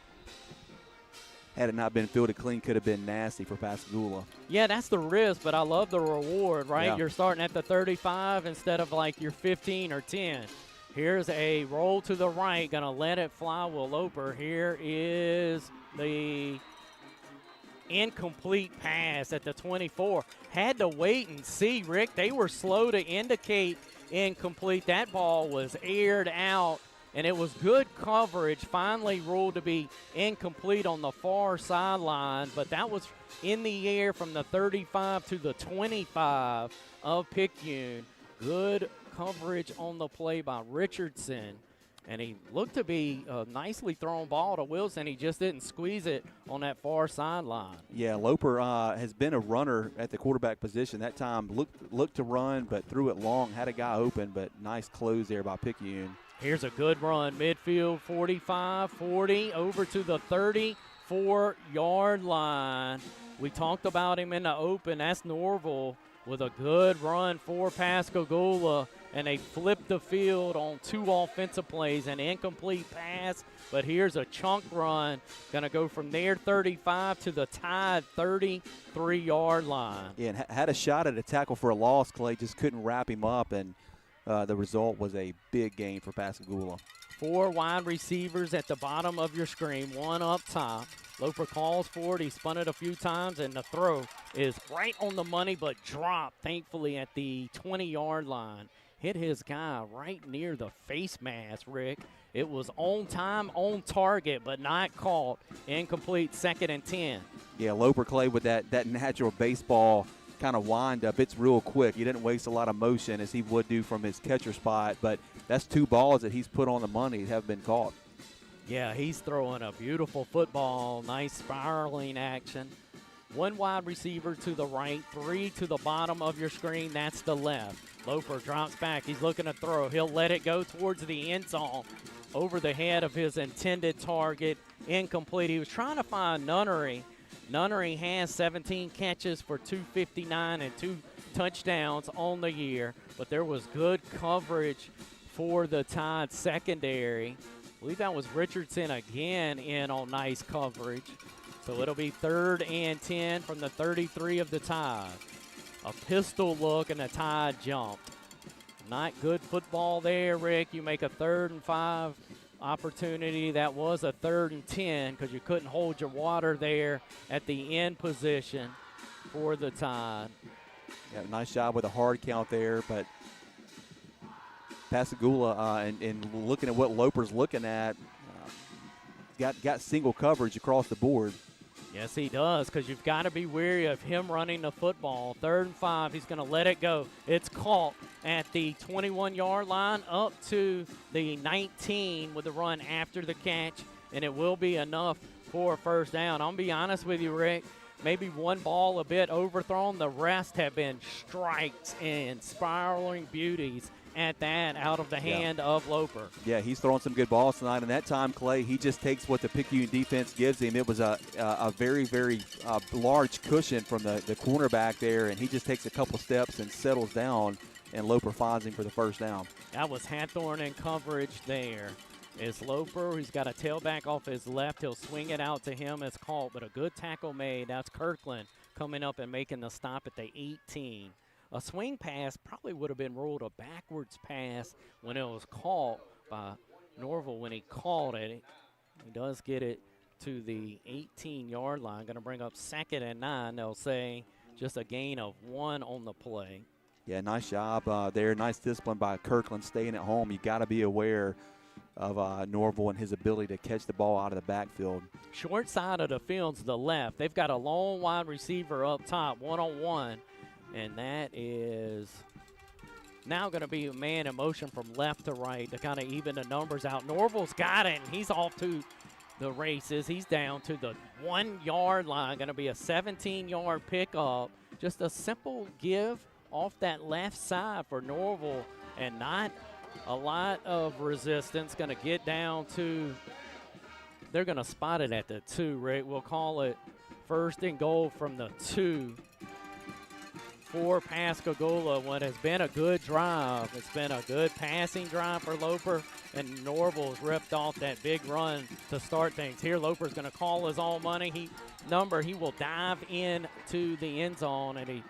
had it not been fielded clean, could have been nasty for Pascagoula. Yeah, that's the risk, but I love the reward, right? Yeah. You're starting at the 35 instead of like your 15 or 10. Here's a roll to the right, going to let it fly, Will Loper. Here is the incomplete pass at the 24. Had to wait and see, Rick. They were slow to indicate incomplete. That ball was aired out, and it was good coverage. Finally ruled to be incomplete on the far sideline, but that was in the air from the 35 to the 25 of Picayune. Good coverage on the play by Richardson. And he looked to be a nicely thrown ball to Wilson. He just didn't squeeze it on that far sideline. Yeah, Loper has been a runner at the quarterback position. That time looked to run, but threw it long, had a guy open, but nice close there by Picayune. Here's a good run, midfield, 45, 40, over to the 34-yard line. We talked about him in the open. That's Norville with a good run for Pascagoula. And they flipped the field on 2 offensive plays, an incomplete pass, but here's a chunk run. Going to go from their 35 to the Tide 33-yard line. Yeah, and had a shot at a tackle for a loss. Clay just couldn't wrap him up, and the result was a big gain for Pascagoula. 4 wide receivers at the bottom of your screen, 1 up top. Loper calls for it. He spun it a few times, and the throw is right on the money but dropped, thankfully, at the 20-yard line. Hit his guy right near the face mask, Rick. It was on time, on target, but not caught. Incomplete, 2nd and 10. Yeah, Loper Clay with that natural baseball kind of wind up. It's real quick. He didn't waste a lot of motion as he would do from his catcher spot, but that's 2 balls that he's put on the money that have been caught. Yeah, he's throwing a beautiful football, nice spiraling action. 1 wide receiver to the right, 3 to the bottom of your screen. That's the left. Loper drops back. He's looking to throw. He'll let it go towards the end zone over the head of his intended target. Incomplete. He was trying to find Nunnery. Nunnery has 17 catches for 259 and 2 touchdowns on the year, but there was good coverage for the Tide secondary. I believe that was Richardson again in on nice coverage. So it'll be 3rd and 10 from the 33 of the Tide. A pistol look and the Tide jumped. Not good football there, Rick. You make a 3rd and 5 opportunity. That was a 3rd and 10 because you couldn't hold your water there at the end position for the Tide. Yeah, nice job with a hard count there, but Pascagoula, and looking at what Loper's looking at, got single coverage across the board. Yes, he does, because you've got to be wary of him running the football. 3rd and 5, he's going to let it go. It's caught at the 21-yard line up to the 19 with the run after the catch, and it will be enough for a 1st down. I'm going to be honest with you, Rick. Maybe 1 ball a bit overthrown. The rest have been strikes and spiraling beauties at that out of the hand of Loper. Yeah, he's throwing some good balls tonight, and that time, Clay, he just takes what the Picayune defense gives him. It was a very, very large cushion from the cornerback there, and he just takes a couple steps and settles down, and Loper finds him for the 1st down. That was Hathorn in coverage there. It's Loper. He's got a tailback off his left. He'll swing it out to him as caught, but a good tackle made. That's Kirkland coming up and making the stop at the 18. A swing pass probably would have been ruled a backwards pass when it was caught by Norville when he caught it. He does get it to the 18-yard line. Going to bring up 2nd and 9. They'll say just a gain of 1 on the play. Yeah, nice job there. Nice discipline by Kirkland staying at home. You got to be aware of Norville and his ability to catch the ball out of the backfield. Short side of the field to the left. They've got a long wide receiver up top, one-on-one. And that is now going to be a man in motion from left to right to kind of even the numbers out. Norville's got it, and he's off to the races. He's down to the 1-yard line. Going to be a 17-yard pickup. Just a simple give off that left side for Norville, and not a lot of resistance. Going to get down to, they're going to spot it at the 2, Rick. We'll call it 1st and goal from the 2. For Pascagoula, what has been a good drive. It's been a good passing drive for Loper, and Norville's ripped off that big run to start things. Here, Loper's going to call his own money. He will dive in to the end zone, and he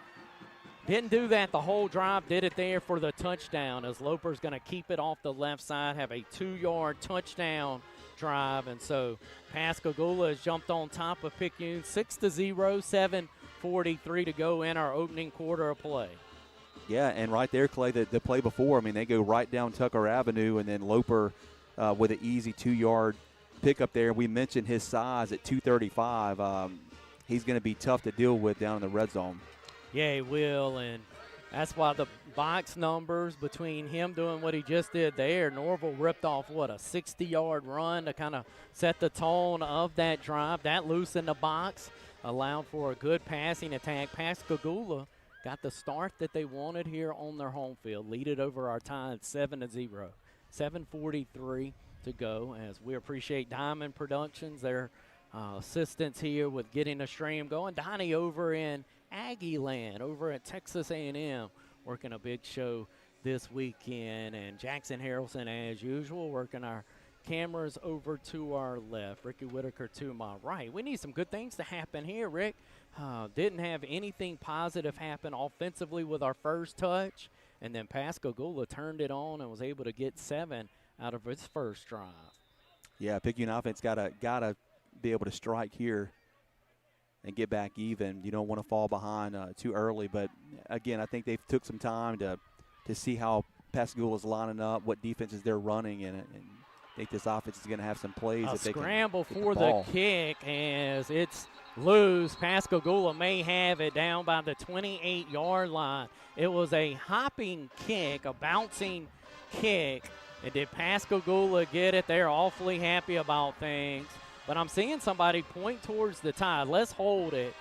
didn't do that the whole drive, did it there for the touchdown, as Loper's going to keep it off the left side, have a 2-yard touchdown drive, and so Pascagoula has jumped on top of Picayune 6-0, 7:43 to go in our opening quarter of play. Yeah, and right there, Clay, the play before, I mean, they go right down Tucker Avenue, and then Loper with an easy 2-yard pickup there. We mentioned his size at 235. He's going to be tough to deal with down in the red zone. Yeah, he will, and that's why the box numbers between him doing what he just did there, Norville ripped off, a 60-yard run to kind of set the tone of that drive. That loosened the box, allowed for a good passing attack. Pascagoula got the start that they wanted here on their home field. Lead it over our Tide 7-0. 7:43 to go, as we appreciate Diamond Productions, their assistance here with getting the stream going. Donnie over in Aggie Land, over at Texas A&M, working a big show this weekend. And Jackson Harrelson, as usual, working our cameras over to our left. Ricky Whitaker to my right. We need some good things to happen here, Rick. Didn't have anything positive happen offensively with our first touch. and then Pascagoula turned it on and was able to get 7 out of its first drive. Yeah, Picayune offense gotta be able to strike here and get back even. You don't want to fall behind too early, but again, I think they've took some time to see how Pascagoula's lining up, what defenses they're running, and I think this offense is going to have some plays. A if they scramble can for the kick as it's loose. Pascagoula may have it down by the 28-yard line. It was a hopping kick, a bouncing kick. And did Pascagoula get it? They're awfully happy about things. But I'm seeing somebody point towards the Tide. Let's hold it.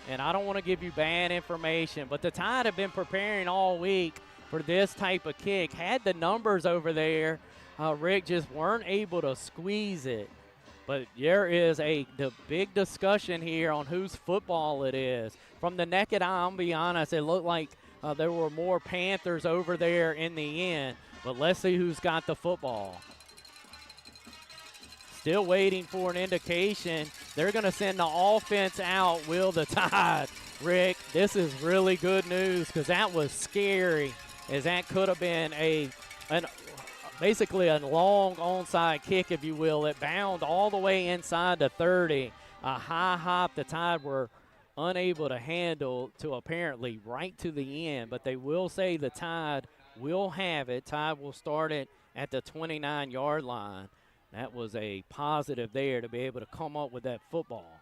And I don't want to give you bad information, but the Tide have been preparing all week for this type of kick. Had the numbers over there. Rick, just weren't able to squeeze it. But there is the big discussion here on whose football it is. From the naked eye, I'll be honest, it looked like there were more Panthers over there in the end. But let's see who's got the football. Still waiting for an indication. They're going to send the offense out. Will the Tide? Rick, this is really good news because that was scary, as that could have been basically a long onside kick, if you will. It bound all the way inside the 30. A high hop the Tide were unable to handle to apparently right to the end. But they will say the Tide will have it. Tide will start it at the 29-yard line. That was a positive there to be able to come up with that football.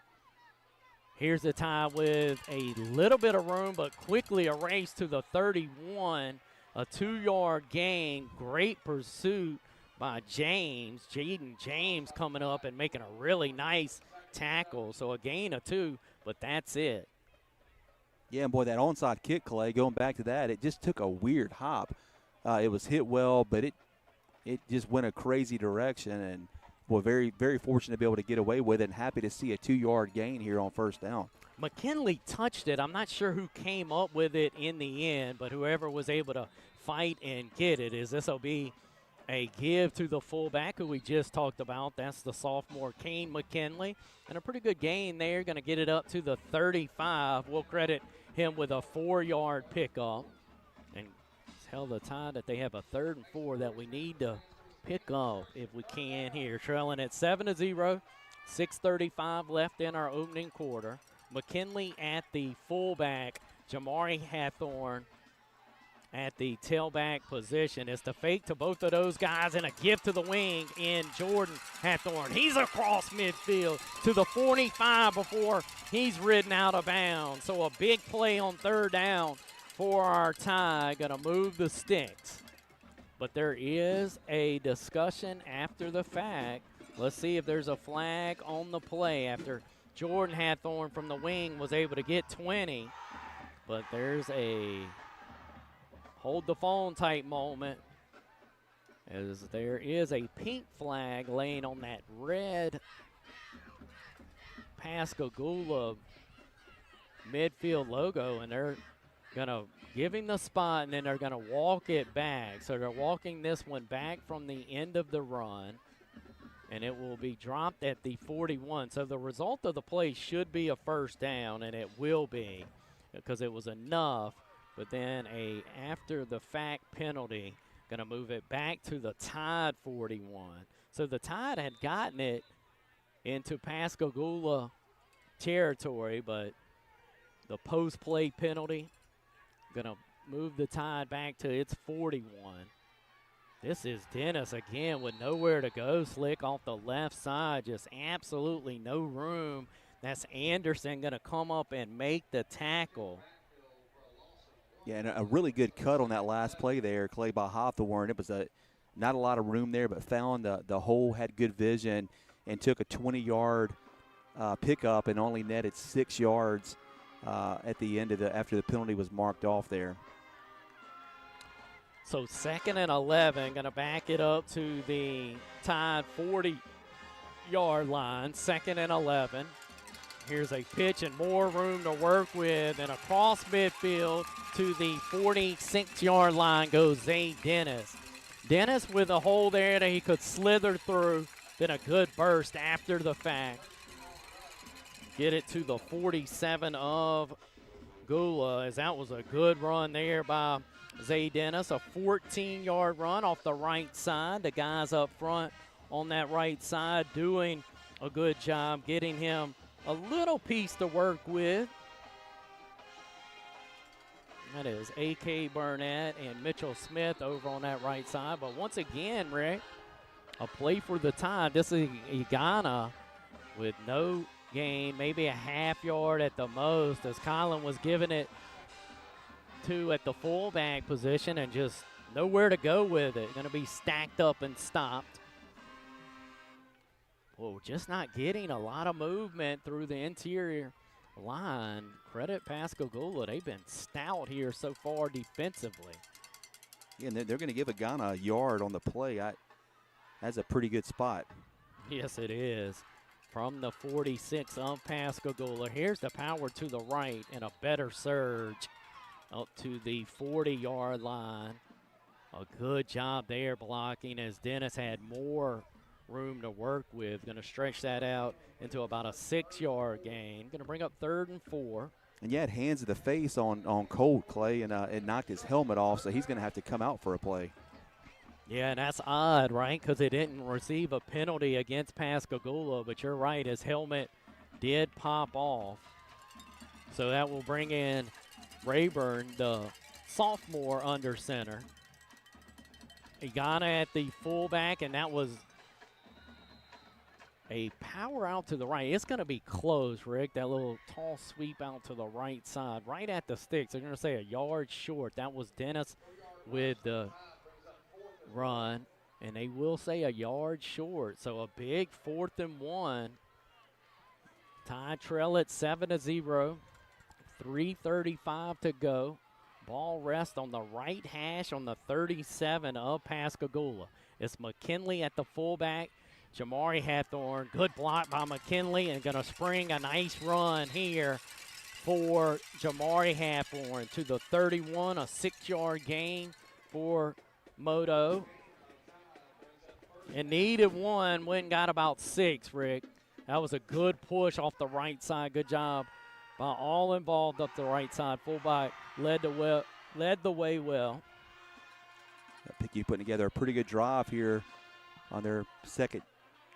Here's the Tide with a little bit of room, but quickly a race to the 31. A 2-yard gain. Great pursuit by James. Jaden James coming up and making a really nice tackle. So a gain of 2, but that's it. Yeah, and boy, that onside kick, Clay, going back to that, it just took a weird hop. It was hit well, but it just went a crazy direction. And, boy, very, very fortunate to be able to get away with it, and happy to see a 2-yard gain here on first down. McKinley touched it. I'm not sure who came up with it in the end, but whoever was able to fight and get it. This will be a give to the fullback who we just talked about. That's the sophomore Kane McKinley. And a pretty good gain there. Going to get it up to the 35. We'll credit him with a 4-yard pickup. And tell the Tide that they have a 3rd and 4 that we need to pick up if we can here. Trailing at 7-0. 6:35 left in our opening quarter. McKinley at the fullback. Jamari Hathorn at the tailback position. It's the fake to both of those guys and a gift to the wing in Jordan Hathorn. He's across midfield to the 45 before he's ridden out of bounds. So a big play on 3rd down for our Tide. Going to move the sticks. But there is a discussion after the fact. Let's see if there's a flag on the play after Jordan Hathorn from the wing was able to get 20. But there's a hold the phone type moment, as there is a pink flag laying on that red Pascagoula midfield logo, and they're going to give him the spot, and then they're going to walk it back. So they're walking this one back from the end of the run, and it will be dropped at the 41. So the result of the play should be a first down, and it will be because it was enough. But then a after-the-fact penalty, going to move it back to the Tide 41. So the Tide had gotten it into Pascagoula territory, but the post-play penalty going to move the Tide back to its 41. This is Dennis again with nowhere to go. Slick off the left side, just absolutely no room. That's Anderson going to come up and make the tackle. Yeah, and a really good cut on that last play there, Clay, by Hawthorne. It was not a lot of room there, but found the hole, had good vision, and took a 20-yard pickup and only netted 6 yards at the end of after the penalty was marked off there. So 2nd and 11, going to back it up to the Tide 40-yard line. 2nd and 11. Here's a pitch and more room to work with, and across midfield to the 46-yard line goes Zay Dennis. Dennis with a hole there that he could slither through, then a good burst after the fact. Get it to the 47 of Pascagoula, as that was a good run there by Zay Dennis. A 14-yard run off the right side. The guys up front on that right side doing a good job getting him a little piece to work with. That is A.K. Burnett and Mitchell Smith over on that right side. But once again, Rick, a play for the Tide. This is Igana with no gain, maybe a half yard at the most, as Colin was giving it to at the fullback position and just nowhere to go with it. Going to be stacked up and stopped. Whoa, just not getting a lot of movement through the interior line. Credit Pascagoula. They've been stout here so far defensively. Yeah, and they're going to give Agana a yard on the play. That's a pretty good spot. Yes, it is. From the 46 of Pascagoula. Here's the power to the right and a better surge up to the 40-yard line. A good job there blocking as Dennis had more room to work with. Going to stretch that out into about a 6-yard gain. Going to bring up 3rd and 4. And you had hands to the face on Colt, Clay, and it knocked his helmet off, so he's going to have to come out for a play. Yeah, and that's odd, right? Because they didn't receive a penalty against Pascagoula, but you're right, his helmet did pop off. So that will bring in Rayburn, the sophomore under center. Igana at the fullback, and that was a power out to the right. It's going to be close, Rick. That little tall sweep out to the right side, right at the sticks. They're going to say a yard short. That was Dennis with the run, and they will say a yard short. So a big 4th and 1. Tide trail at 7-0. 3:35 to go. Ball rest on the right hash on the 37 of Pascagoula. It's McKinley at the fullback. Jamari Hathorn, good block by McKinley, and going to spring a nice run here for Jamari Hathorn to the 31, a 6-yard gain for Moto. And needed one, went and got about 6, Rick. That was a good push off the right side. Good job by all involved up the right side. Fullback led the way well. Picayune putting together a pretty good drive here on their second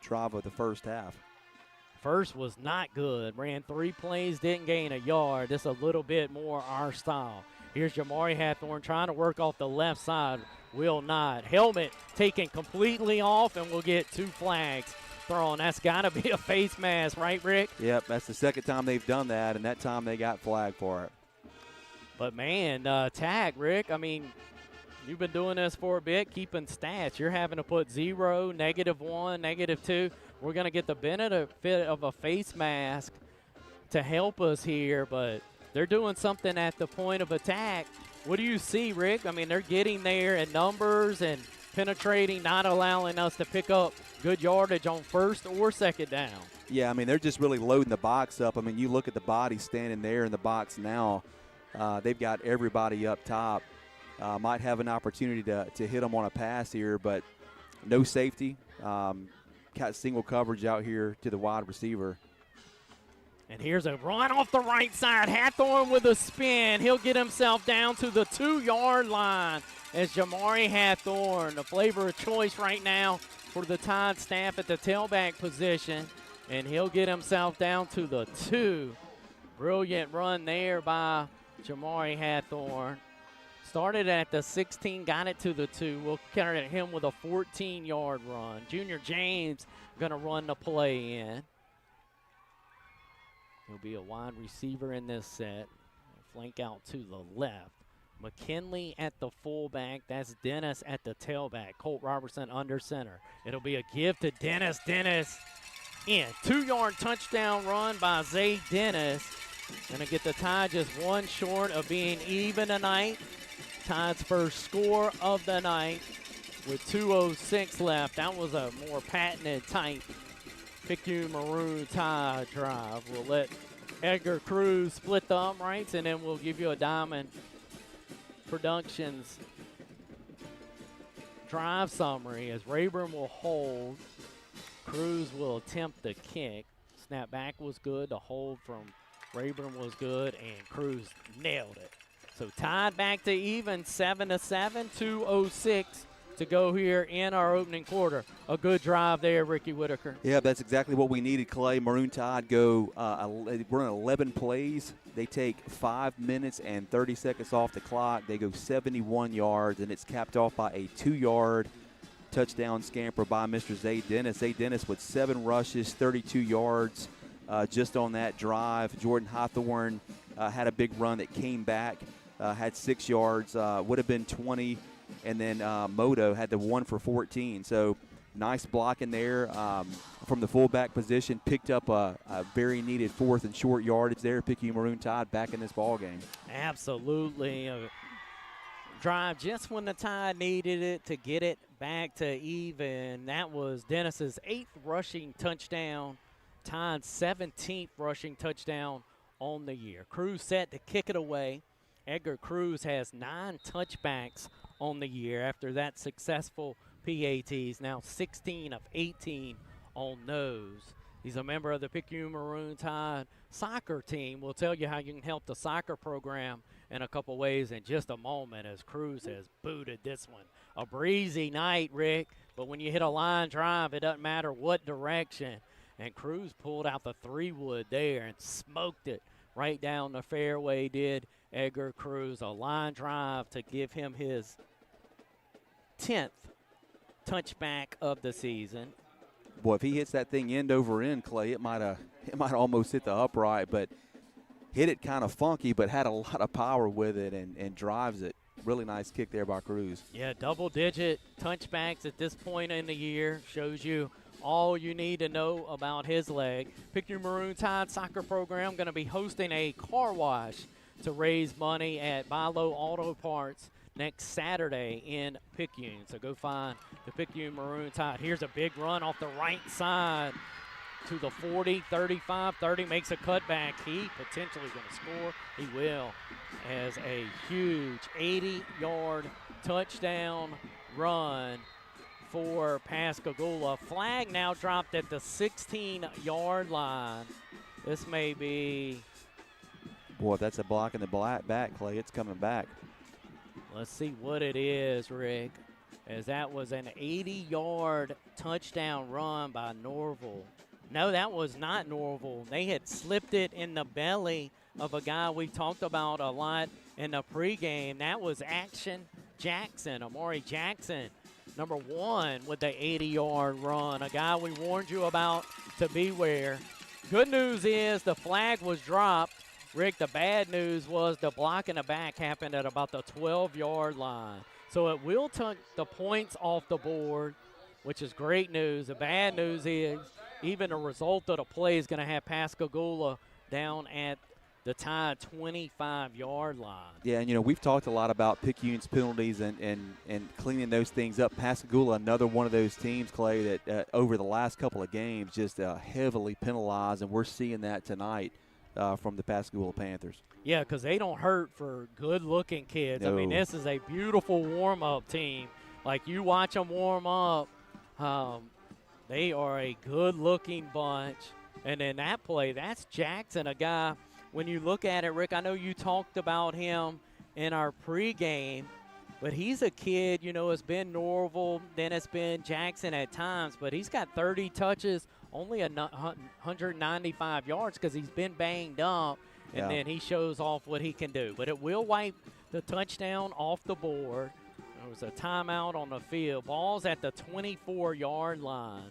drive of the first half. First was not good. Ran 3 plays, didn't gain a yard. Just a little bit more our style. Here's Jamari Hathorn trying to work off the left side. Will not. Helmet taken completely off, and we'll get 2 flags thrown. That's got to be a face mask, right, Rick? Yep, that's the second time they've done that, and that time they got flagged for it. But, man, tag, Rick, I mean, you've been doing this for a bit, keeping stats. You're having to put 0, -1, -2. We're going to get the benefit of a face mask to help us here, but they're doing something at the point of attack. What do you see, Rick? I mean, they're getting there in numbers and penetrating, not allowing us to pick up good yardage on 1st or 2nd down. Yeah, I mean, they're just really loading the box up. I mean, you look at the body standing there in the box now. They've got everybody up top. Might have an opportunity to hit them on a pass here, but no safety. Got single coverage out here to the wide receiver. And here's a run off the right side. Hathorn with a spin. He'll get himself down to the 2-yard line as Jamari Hathorn, the flavor of choice right now for the Tide staff at the tailback position. And he'll get himself down to the 2. Brilliant run there by Jamari Hathorn. Started at the 16, got it to the 2. We'll carry him with a 14-yard run. Junior James going to run the play in. He'll be a wide receiver in this set. Flank out to the left. McKinley at the fullback. That's Dennis at the tailback. Colt Robertson under center. It'll be a give to Dennis. Dennis in. 2-yard touchdown run by Zay Dennis. Gonna get the Tide just 1 short of being even tonight. Tide's first score of the night with 2:06 left. That was a more patented type Picayune Maroon Tide drive. We'll let Edgar Cruz split the uprights, and then we'll give you a Diamond Productions drive summary as Rayburn will hold. Cruz will attempt the kick. Snap back was good. The hold from Rayburn was good, and Cruz nailed it. So tied back to even, 7-7, 2:06 to go here in our opening quarter. A good drive there, Ricky Whitaker. Yeah, that's exactly what we needed, Clay. Maroon Tide go run 11 plays. They take 5 minutes and 30 seconds off the clock. They go 71 yards, and it's capped off by a 2-yard touchdown scamper by Mr. Zay Dennis. Zay Dennis with 7 rushes, 32 yards just on that drive. Jordan Hawthorne had a big run that came back, had 6 yards, would have been 20. And then Moto had the 1 for 14. So nice block in there from the fullback position. Picked up a very needed 4th and short yardage there. Picayune Maroon Tide back in this ball game. Absolutely. A drive just when the Tide needed it to get it back to even. That was Dennis's 8th rushing touchdown. Tide's 17th rushing touchdown on the year. Cruz set to kick it away. Edgar Cruz has 9 touchbacks on the year after that successful PATs, now 16 of 18 on those. He's a member of the Picayune Maroon Tide soccer team. We'll tell you how you can help the soccer program in a couple ways in just a moment as Cruz has booted this one. A breezy night, Rick, but when you hit a line drive, it doesn't matter what direction. And Cruz pulled out the 3-wood there and smoked it right down the fairway, did Edgar Cruz. A line drive to give him his 10th touchback of the season. Boy, if he hits that thing end over end, Clay, it might almost hit the upright, but hit it kind of funky, but had a lot of power with it and drives it. Really nice kick there by Cruz. Yeah, double-digit touchbacks at this point in the year. Shows you all you need to know about his leg. Picayune Maroon Tide soccer program going to be hosting a car wash to raise money at Buy Low Auto Parts next Saturday in Picayune. So go find the Picayune Maroon Tide. Here's a big run off the right side to the 40, 35, 30, makes a cutback. He potentially going to score. He will, as a huge 80-yard touchdown run for Pascagoula. Flag now dropped at the 16-yard line. This may be... Boy, if that's a block in the back, Clay, it's coming back. Let's see what it is, Rick, as that was an 80-yard touchdown run by Norval. No, that was not Norval. They had slipped it in the belly of a guy we talked about a lot in the pregame. That was Action Jackson, Amari Jackson, number 1 with the 80-yard run, a guy we warned you about to beware. Good news is the flag was dropped. Rick, the bad news was the block in the back happened at about the 12-yard line. So it will take the points off the board, which is great news. The bad news is even the result of the play is going to have Pascagoula down at the Tide 25-yard line. Yeah, and, we've talked a lot about Picayune's penalties and cleaning those things up. Pascagoula, another one of those teams, Clay, that over the last couple of games just heavily penalized, and we're seeing that tonight from the Pascagoula Panthers. Yeah, because they don't hurt for good-looking kids. No. I mean, this is a beautiful warm-up team. Like, you watch them warm up, they are a good-looking bunch. And then that play, that's Jackson, a guy, when you look at it, Rick, I know you talked about him in our pregame, but he's a kid, it's been Norval, then it's been Jackson at times, but he's got 30 touches, only 195 yards because he's been banged up, and then he shows off what he can do. But it will wipe the touchdown off the board. There was a timeout on the field. Ball's at the 24-yard line.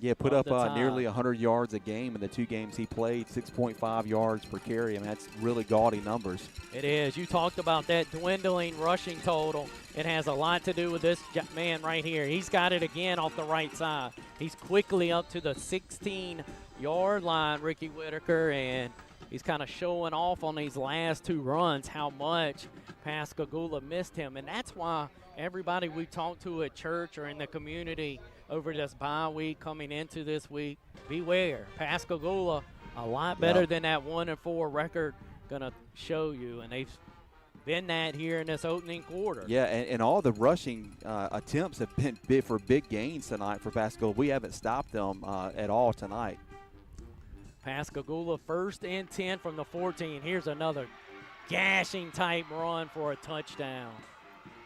Yeah, put up nearly 100 yards a game in the 2 games he played, 6.5 yards per carry. I mean, that's really gaudy numbers. It is. You talked about that dwindling rushing total. It has a lot to do with this man right here. He's got it again off the right side. He's quickly up to the 16-yard line, Ricky Whitaker, and he's kind of showing off on these last 2 runs how much Pascagoula missed him. And that's why everybody we talked to at church or in the community over this bye week coming into this week, beware. Pascagoula, a lot better than that 1-4 record going to show you, and they've been that here in this opening quarter. Yeah, and all the rushing attempts have been for big gains tonight for Pascagoula. We haven't stopped them at all tonight. Pascagoula 1st and 10 from the 14. Here's another gashing type run for a touchdown.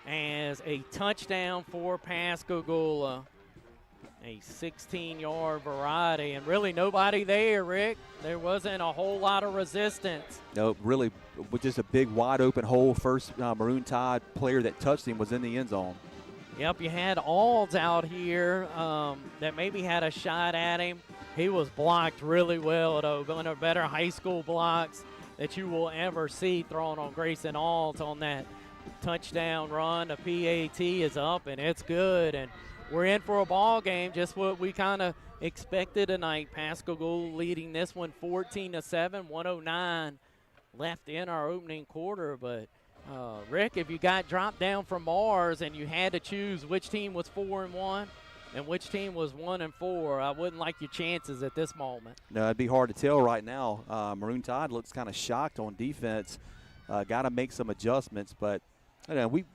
As a touchdown for Pascagoula. A 16-yard variety, and really nobody there, Rick. There wasn't a whole lot of resistance. No, really, with just a big wide open hole. First Maroon Tide player that touched him was in the end zone. Yep, you had Alds out here that maybe had a shot at him. He was blocked really well, though. One of the better high school blocks that you will ever see thrown on Grayson Alds on that touchdown run. The PAT is up, and it's good. And we're in for a ball game, just what we kind of expected tonight. Pascagoula leading this one 14-7, 1:09 left in our opening quarter. But, Rick, if you got dropped down from Mars and you had to choose which team was 4-1 and which team was 1-4, I wouldn't like your chances at this moment. No, it'd be hard to tell right now. Maroon Tide looks kind of shocked on defense. Got to make some adjustments, but you know, we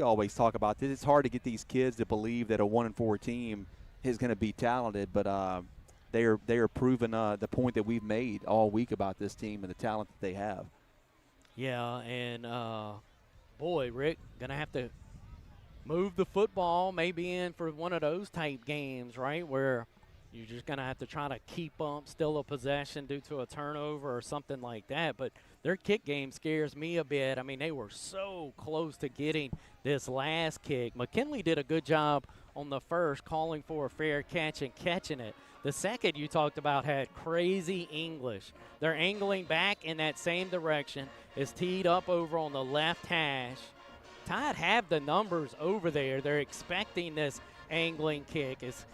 always talk about this. It's hard to get these kids to believe that a 1-4 team is going to be talented, but they are proving the point that we've made all week about this team and the talent that they have. Yeah, and boy, Rick, gonna have to move the football maybe in for one of those type games, right, where you're just gonna have to try to keep up still a possession due to a turnover or something like that. But their kick game scares me a bit. I mean, they were so close to getting this last kick. McKinley did a good job on the first, calling for a fair catch and catching it. The second you talked about had crazy English. They're angling back in that same direction. It's teed up over on the left hash. Tide have the numbers over there. They're expecting this angling kick. It's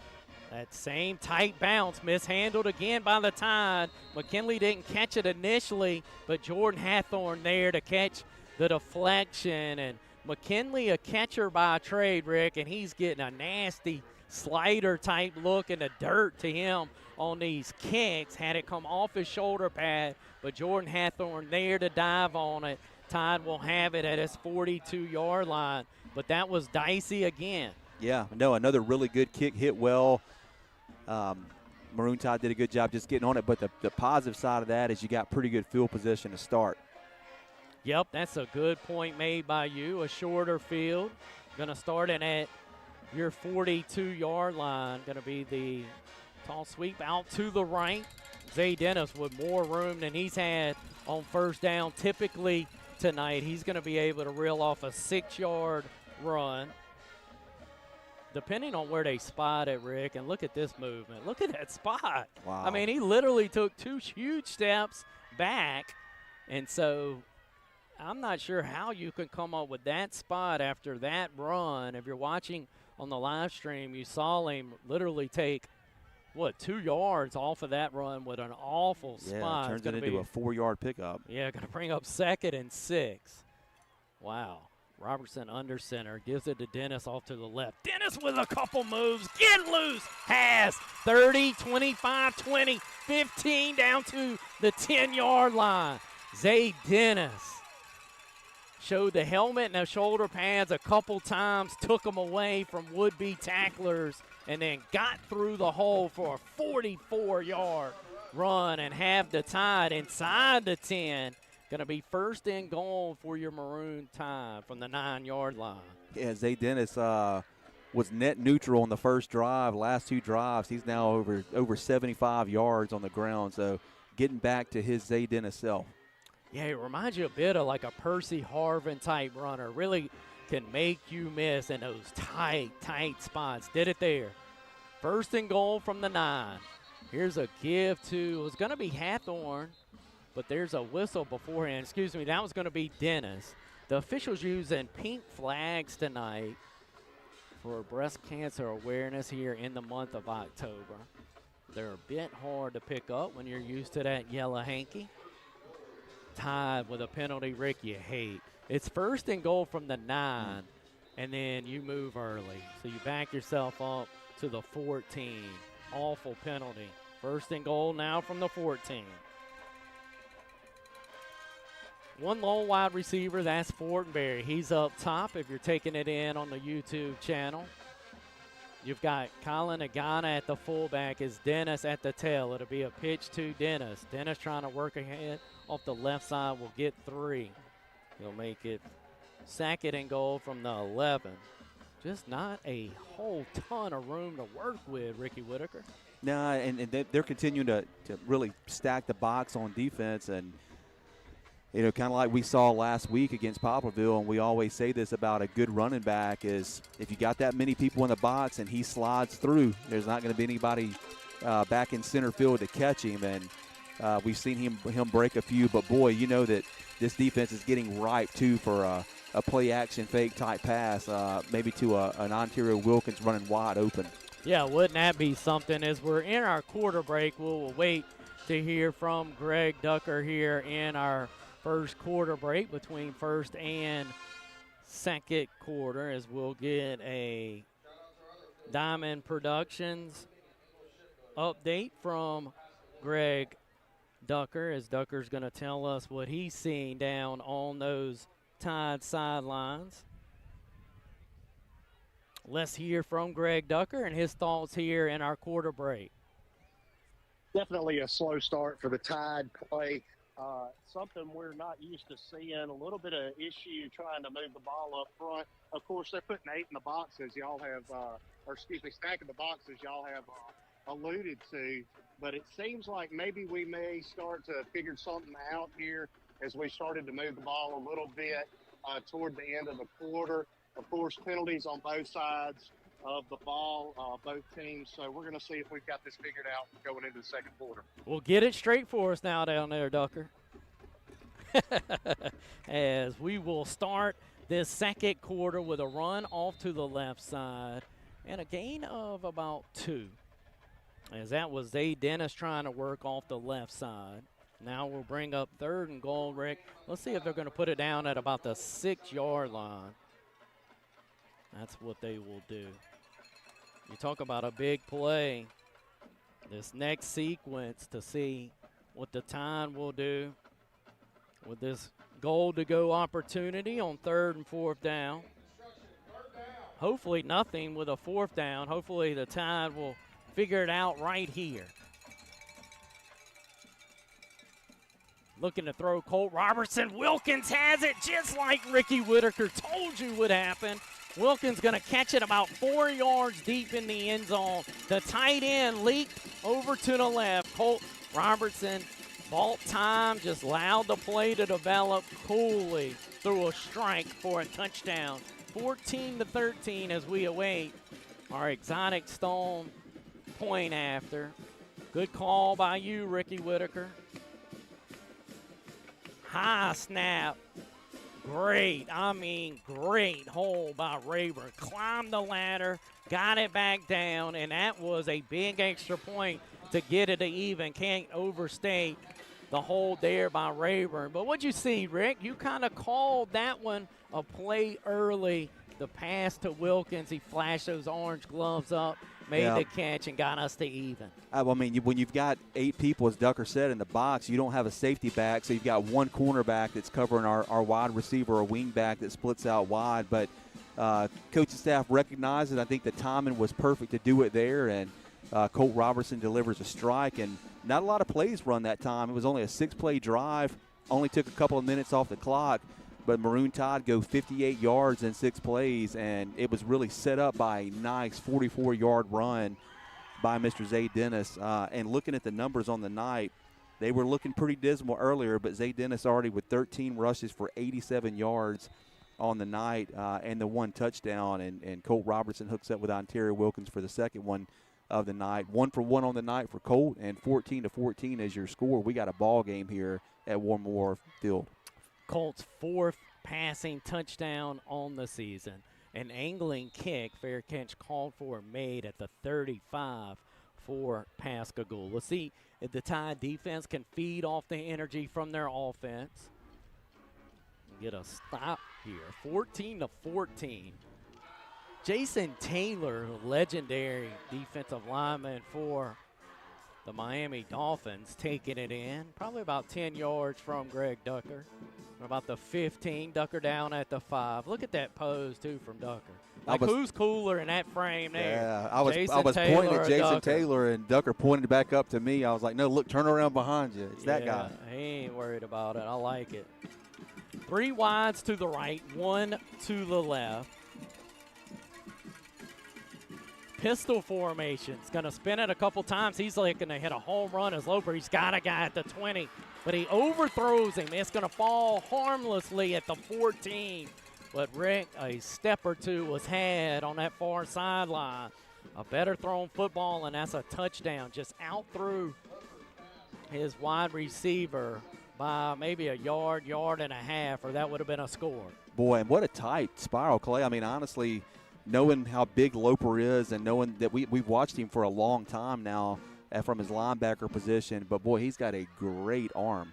that same tight bounce, mishandled again by the Tide. McKinley didn't catch it initially, but Jordan Hathorn there to catch the deflection. And McKinley a catcher by trade, Rick, and he's getting a nasty slider-type look in the dirt to him on these kicks. Had it come off his shoulder pad, but Jordan Hathorn there to dive on it. Tide will have it at his 42-yard line, but that was dicey again. Yeah, no, another really good kick, hit well. Maroon Tide did a good job just getting on it, but the positive side of that is you got pretty good field position to start. Yep, that's a good point made by you. A shorter field. Going to start in at your 42-yard line. Going to be the tall sweep out to the right. Zay Dennis with more room than he's had on first down typically tonight. He's going to be able to reel off a 6-yard run. Depending on where they spot it, Rick, and look at this movement. Look at that spot. Wow. I mean, he literally took 2 huge steps back, and so I'm not sure how you can come up with that spot after that run. If you're watching on the live stream, you saw him literally take, 2 yards off of that run with an awful spot. Yeah, turns it into a 4-yard pickup. Yeah, going to bring up 2nd and 6. Wow. Robertson under center, gives it to Dennis off to the left. Dennis with a couple moves, getting loose, has 30, 25, 20, 15 down to the 10-yard line. Zay Dennis showed the helmet and the shoulder pads a couple times, took them away from would-be tacklers, and then got through the hole for a 44-yard run and have the Tide inside the 10. Going to be 1st and goal for your Maroon Tide from the 9-yard line. Yeah, Zay Dennis was net neutral on the first drive. Last 2 drives, he's now over 75 yards on the ground. So getting back to his Zay Dennis self. Yeah, it reminds you a bit of like a Percy Harvin type runner. Really can make you miss in those tight spots. Did it there. 1st and goal from the 9. Here's a give to, it was going to be Hathorn, but there's a whistle beforehand. Excuse me, that was going to be Dennis. The officials using pink flags tonight for breast cancer awareness here in the month of October. They're a bit hard to pick up when you're used to that yellow hanky. Tide with a penalty, Rick, you hate. It's 1st and goal from the 9, and then you move early. So you back yourself up to the 14. Awful penalty. 1st and goal now from the 14. One lone wide receiver, that's Fortenberry. He's up top if you're taking it in on the YouTube channel. You've got Colin Agana at the fullback. Is Dennis at the tail? It'll be a pitch to Dennis. Dennis trying to work ahead off the left side will get 3. He'll make it second and goal from the 11. Just not a whole ton of room to work with, Ricky Whitaker. No, and they're continuing to really stack the box on defense. And, you know, kind of like we saw last week against Poplarville, and we always say this about a good running back is if you got that many people in the box and he slides through, there's not going to be anybody back in center field to catch him. And we've seen him break a few. But, boy, you know that this defense is getting ripe, too, for a play-action fake type pass, maybe to an Ontario Wilkins running wide open. Yeah, wouldn't that be something? As we're in our quarter break, we'll wait to hear from Greg Ducker here in our first quarter break between first and second quarter, as we'll get a Diamond Productions update from Greg Ducker, as Ducker's going to tell us what he's seeing down on those Tide sidelines. Let's hear from Greg Ducker and his thoughts here in our quarter break. Definitely a slow start for the Tide play. Something we're not used to seeing. A little bit of issue trying to move the ball up front. Of course, they're putting 8 in the boxes. Y'all have, stacking the boxes. Y'all have alluded to. But it seems like maybe we may start to figure something out here as we started to move the ball a little bit toward the end of the quarter. Of course, penalties on both sides of the ball, both teams. So we're going to see if we've got this figured out going into the second quarter. We'll get it straight for us now down there, Ducker. As we will start this second quarter with a run off to the left side and a gain of about 2. As that was Zay Dennis trying to work off the left side. Now we'll bring up third and goal, Rick. Let's see if they're going to put it down at about the 6-yard line. That's what they will do. You talk about a big play. This next sequence to see what the Tide will do with this goal-to-go opportunity on 3rd and 4th down. Hopefully nothing with a 4th down. Hopefully the Tide will figure it out right here. Looking to throw Colt Robertson. Wilkins has it just like Ricky Whitaker told you would happen. Wilkins going to catch it about 4 yards deep in the end zone. The tight end leaked over to the left. Colt Robertson, bought time, just allowed the play to develop coolly. Threw a strike for a touchdown. 14-13 as we await our Exotic Stone point after. Good call by you, Ricky Whitaker. High snap. Great hole by Rayburn. Climbed the ladder, got it back down, and that was a big extra point to get it to even. Can't overstate the hold there by Rayburn. But what'd you see, Rick? You kind of called that one a play early. The pass to Wilkins, he flashed those orange gloves up, made the catch, and got us to even. I mean, when you've got 8 people, as Ducker said, in the box, you don't have a safety back, so you've got one cornerback that's covering our wide receiver, a wing back that splits out wide. But coaching staff recognized it. I think the timing was perfect to do it there, and Colt Robertson delivers a strike. And not a lot of plays run that time. It was only a 6-play drive, only took a couple of minutes off the clock. But Maroon Tide go 58 yards in 6 plays, and it was really set up by a nice 44-yard run by Mr. Zay Dennis. And looking at the numbers on the night, they were looking pretty dismal earlier, but Zay Dennis already with 13 rushes for 87 yards on the night and the 1 touchdown. And Colt Robertson hooks up with Ontario Wilkins for the second one of the night. 1 for 1 on the night for Colt, and 14-14 as your score. We got a ball game here at Warren Moore Field. Colts' 4th passing touchdown on the season. An angling kick, fair catch called for, made at the 35 for Pascagoula. Let's see if the Tide defense can feed off the energy from their offense. Get a stop here, 14-14. Jason Taylor, legendary defensive lineman for the Miami Dolphins, taking it in, probably about 10 yards from Greg Ducker. About the 15, Ducker down at the 5. Look at that pose, too, from Ducker. Who's cooler in that frame there? Yeah, I was Taylor pointing at Jason Ducker? Taylor, and Ducker pointed back up to me. I was like, no, look, turn around behind you. It's that guy. He ain't worried about it. I like it. 3 wides to the right, 1 to the left. Pistol formation. He's going to spin it a couple times. He's like going to hit a home run as Loper. He's got a guy at the 20, but he overthrows him. It's going to fall harmlessly at the 14. But Rick, a step or two was had on that far sideline. A better thrown football, and that's a touchdown. Just out through his wide receiver by maybe a yard, yard and a half, or that would have been a score. Boy, and what a tight spiral, Clay. I mean, honestly, knowing how big Loper is and knowing that we've watched him for a long time now from his linebacker position, but, boy, he's got a great arm.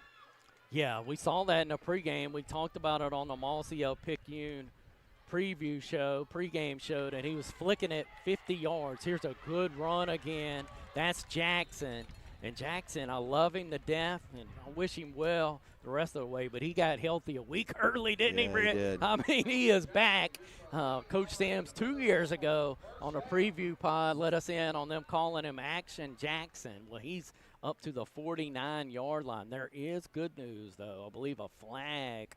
Yeah, we saw that in the pregame. We talked about it on the Mossy Picayune pregame show, that he was flicking it 50 yards. Here's a good run again. That's Jackson. And Jackson, I love him to death, and I wish him well the rest of the way, but he got healthy a week early, didn't he, Rick? He did. I mean, he is back. Coach Sims 2 years ago on a preview pod let us in on them calling him Action Jackson. Well, he's up to the 49-yard line. There is good news, though. I believe a flag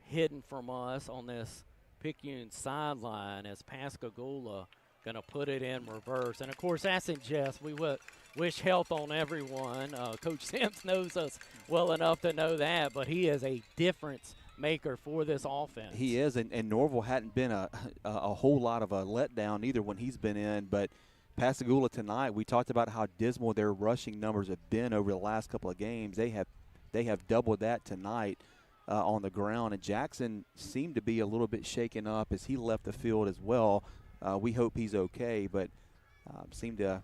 hidden from us on this Picayune sideline as Pascagoula going to put it in reverse. And, of course, that's in jest. We would wish health on everyone. Coach Sims knows us well enough to know that, but he is a difference maker for this offense. He is, and Norville hadn't been a whole lot of a letdown either when he's been in, but Pascagoula tonight, we talked about how dismal their rushing numbers have been over the last couple of games. They have doubled that tonight on the ground, and Jackson seemed to be a little bit shaken up as he left the field as well. We hope he's okay, but seemed to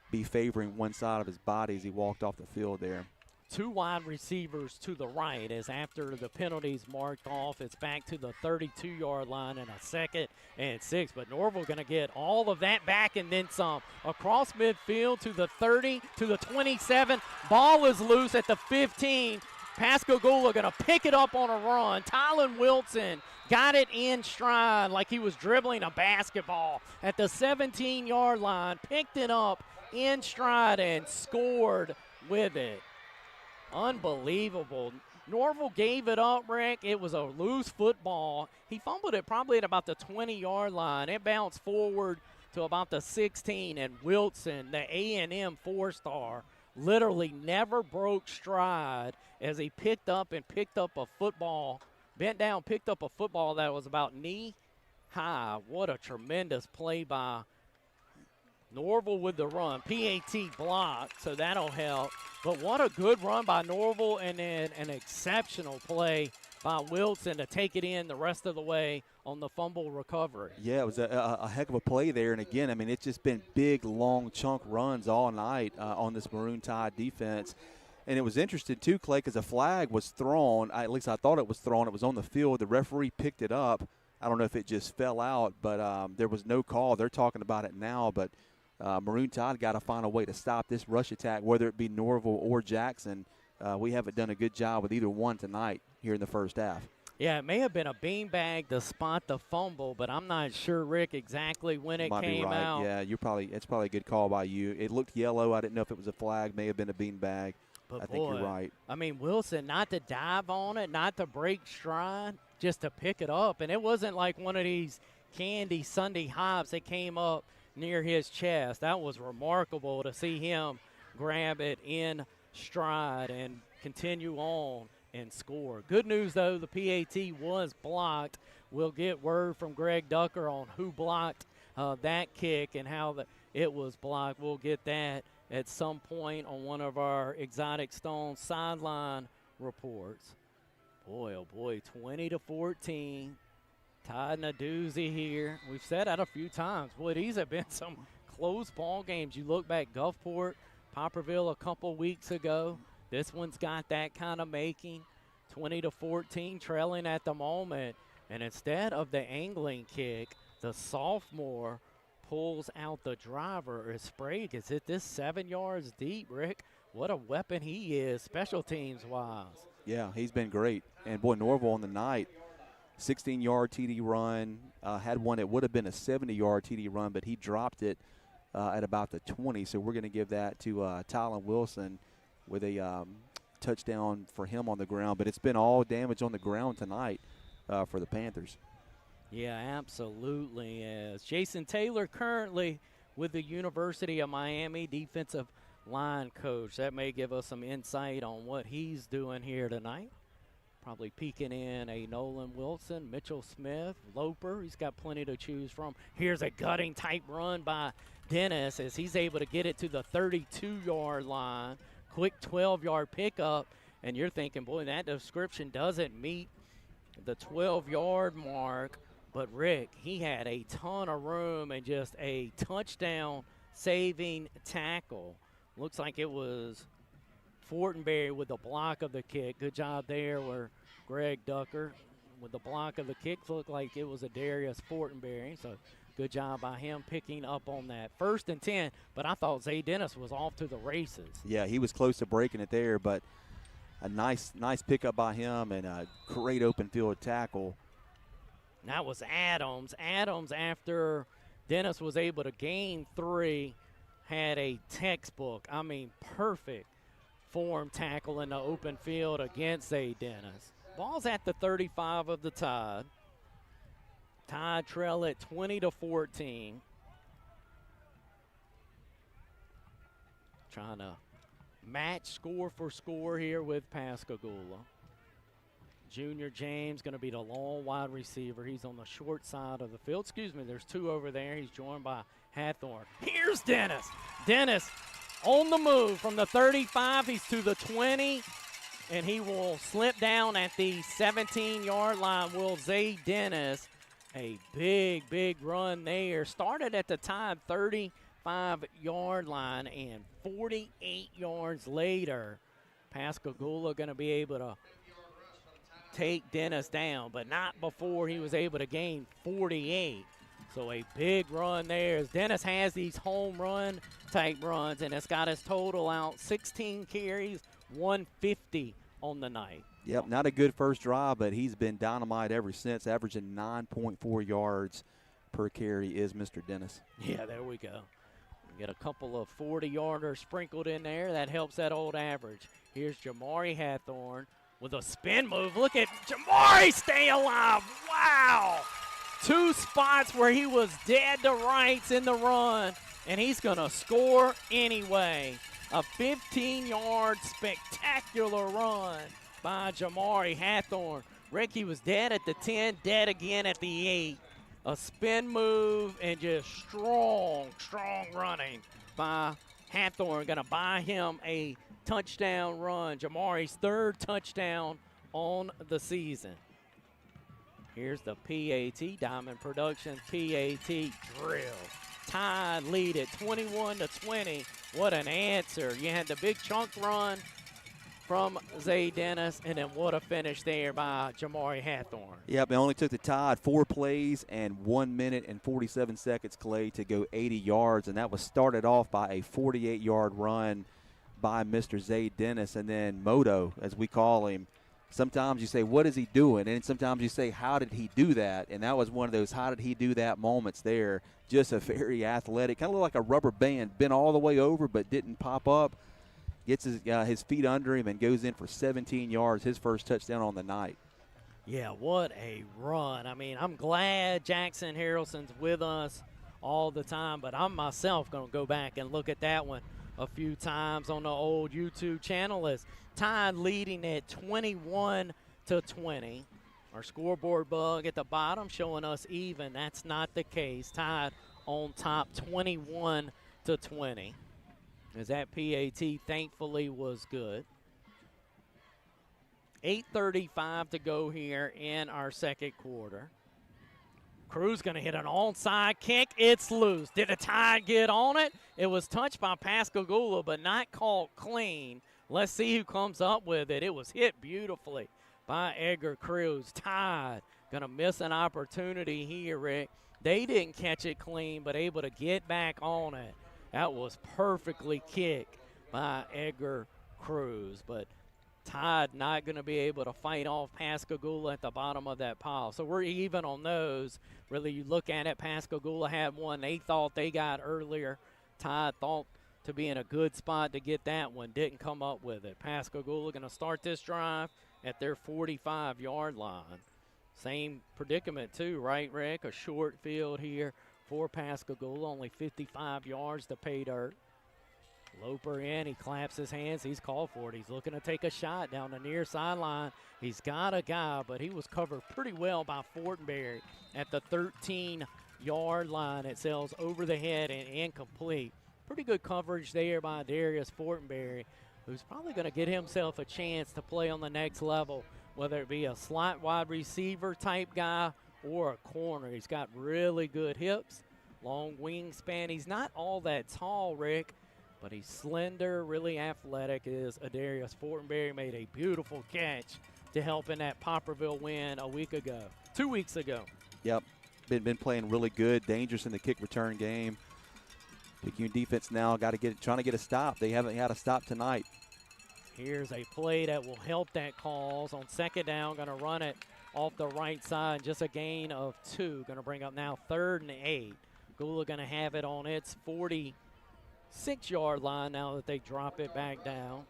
be favoring one side of his body as he walked off the field there. 2 wide receivers to the right as after the penalties marked off, it's back to the 32-yard line and a 2nd and 6. But Norville going to get all of that back and then some. Across midfield to the 30, to the 27. Ball is loose at the 15. Pascagoula going to pick it up on a run. Tylen Wilson got it in stride like he was dribbling a basketball at the 17-yard line. Picked it up in stride and scored with it. Unbelievable. Norville gave it up, Rick. It was a loose football. He fumbled it probably at about the 20-yard line. It bounced forward to about the 16, and Wilson, the A&M 4-star, literally never broke stride as he picked up a football, bent down, picked up a football that was about knee high. What a tremendous play by Norville with the run. PAT blocked, so that'll help. But what a good run by Norville, and then an exceptional play by Wilson to take it in the rest of the way on the fumble recovery. Yeah, it was a heck of a play there. And, again, I mean, it's just been big, long chunk runs all night on this Maroon Tide defense. And it was interesting, too, Clay, because a flag was thrown. At least I thought it was thrown. It was on the field. The referee picked it up. I don't know if it just fell out, but there was no call. They're talking about it now, but Maroon Tide got to find a way to stop this rush attack, whether it be Norville or Jackson. We haven't done a good job with either one tonight here in the first half. Yeah, it may have been a beanbag to spot the fumble, but I'm not sure, Rick, exactly when it came out. Yeah, it's probably a good call by you. It looked yellow. I didn't know if it was a flag. May have been a beanbag. But I think you're right. I mean, Wilson, not to dive on it, not to break stride, just to pick it up. And it wasn't like one of these candy Sunday hops that came up near his chest. That was remarkable to see him grab it in stride and continue on and score. Good news, though, the PAT was blocked. We'll get word from Greg Ducker on who blocked that kick and how it was blocked. We'll get that at some point on one of our Exotic Stone sideline reports. Boy, oh boy, 20-14. Tide in a doozy here. We've said that a few times. Boy, these have been some close ball games. You look back, Gulfport, Popperville a couple weeks ago. This one's got that kind of making. 20-14, trailing at the moment. And instead of the angling kick, the sophomore pulls out the driver. Sprague is this 7 yards deep, Rick. What a weapon he is, special teams-wise. Yeah, he's been great. And, boy, Norval on the night, 16-yard TD run, had one that would have been a 70-yard TD run, but he dropped it at about the 20. So we're going to give that to Tylen Wilson with a touchdown for him on the ground. But it's been all damage on the ground tonight for the Panthers. Yeah, absolutely. As Jason Taylor currently with the University of Miami defensive line coach. That may give us some insight on what he's doing here tonight. Probably peeking in a Nolan Wilson, Mitchell Smith, Loper. He's got plenty to choose from. Here's a gutting type run by Dennis as he's able to get it to the 32-yard line. Quick 12-yard pickup. And you're thinking, boy, that description doesn't meet the 12-yard mark. But, Rick, he had a ton of room and just a touchdown-saving tackle. Looks like it was Fortenberry with the block of the kick. Good job there where Greg Ducker with the block of the kick. Looked like it was a Darius Fortenberry. So, good job by him picking up on that. 1st and 10, but I thought Zay Dennis was off to the races. Yeah, he was close to breaking it there, but a nice pickup by him and a great open field tackle. That was Adams. Adams, after Dennis was able to gain 3, had a textbook, perfect form tackle in the open field against Zay Dennis. Ball's at the 35 of the Tide. Tide trail at 20-14. Trying to match score for score here with Pascagoula. Junior James going to be the long wide receiver. He's on the short side of the field. Excuse me, there's 2 over there. He's joined by Hathorn. Here's Dennis. Dennis on the move from the 35. He's to the 20, and he will slip down at the 17-yard line. Will Zay Dennis, a big run there. Started at the Tide 35-yard line, and 48 yards later, Pascagoula going to be able to take Dennis down, but not before he was able to gain 48. So a big run there as Dennis has these home run type runs, and it's got his total out 16 carries, 150 on the night. Yep, not a good first drive, but he's been dynamite ever since, averaging 9.4 yards per carry is Mr. Dennis. Yeah, there we go. We get a couple of 40-yarders sprinkled in there. That helps that old average. Here's Jamari Hathorn with a spin move. Look at Jamari stay alive. Wow. 2 spots where he was dead to rights in the run, and he's going to score anyway. A 15-yard spectacular run by Jamari Hathorn. Rick, he was dead at the 10, dead again at the 8. A spin move and just strong running by Hathorn. Going to buy him a touchdown run. Jamari's 3rd touchdown on the season. Here's the PAT, Diamond Productions PAT drill. Tide lead at 21-20. What an answer. You had the big chunk run from Zay Dennis, and then what a finish there by Jamari Hathorn. Yep, it only took the Tide 4 plays and 1 minute and 47 seconds, Clay, to go 80 yards, and that was started off by a 48-yard run by Mr. Zay Dennis. And then Moto, as we call him, sometimes you say, what is he doing? And sometimes you say, how did he do that? And that was one of those how did he do that moments there. Just a very athletic, kind of like a rubber band, bent all the way over but didn't pop up. Gets his feet under him and goes in for 17 yards, his first touchdown on the night. Yeah, what a run. I'm glad Jackson Harrelson's with us all the time, but I'm myself going to go back and look at that one a few times on the old YouTube channel. As Tide leading at 21-20. Our scoreboard bug at the bottom showing us even. That's not the case. Tide on top 21-20. As that PAT thankfully was good. 8:35 to go here in our second quarter. Cruz going to hit an onside kick. It's loose. Did the Tide get on it? It was touched by Pascagoula, but not called clean. Let's see who comes up with it. It was hit beautifully by Edgar Cruz. Tide going to miss an opportunity here, Rick. They didn't catch it clean, but able to get back on it. That was perfectly kicked by Edgar Cruz. But Tide not going to be able to fight off Pascagoula at the bottom of that pile. So we're even on those. Really, you look at it, Pascagoula had one they thought they got earlier. Tide thought to be in a good spot to get that one, didn't come up with it. Pascagoula going to start this drive at their 45-yard line. Same predicament too, right, Rick? A short field here for Pascagoula, only 55 yards to pay dirt. Loper in, he claps his hands, he's called for it. He's looking to take a shot down the near sideline. He's got a guy, but he was covered pretty well by Fortenberry at the 13-yard line. It sails over the head and incomplete. Pretty good coverage there by Darius Fortenberry, who's probably going to get himself a chance to play on the next level, whether it be a slot wide receiver type guy or a corner. He's got really good hips, long wingspan. He's not all that tall, Rick, but he's slender, really athletic. Is Adarius Fortenberry made a beautiful catch to help in that Poplarville win 2 weeks ago. Yep, been playing really good, dangerous in the kick return game. Picayune defense now trying to get a stop. They haven't had a stop tonight. Here's a play that will help that cause. On second down, going to run it off the right side. Just a gain of 2. Going to bring up now 3rd and 8. Gula going to have it on its 46-yard line now that they drop it back down.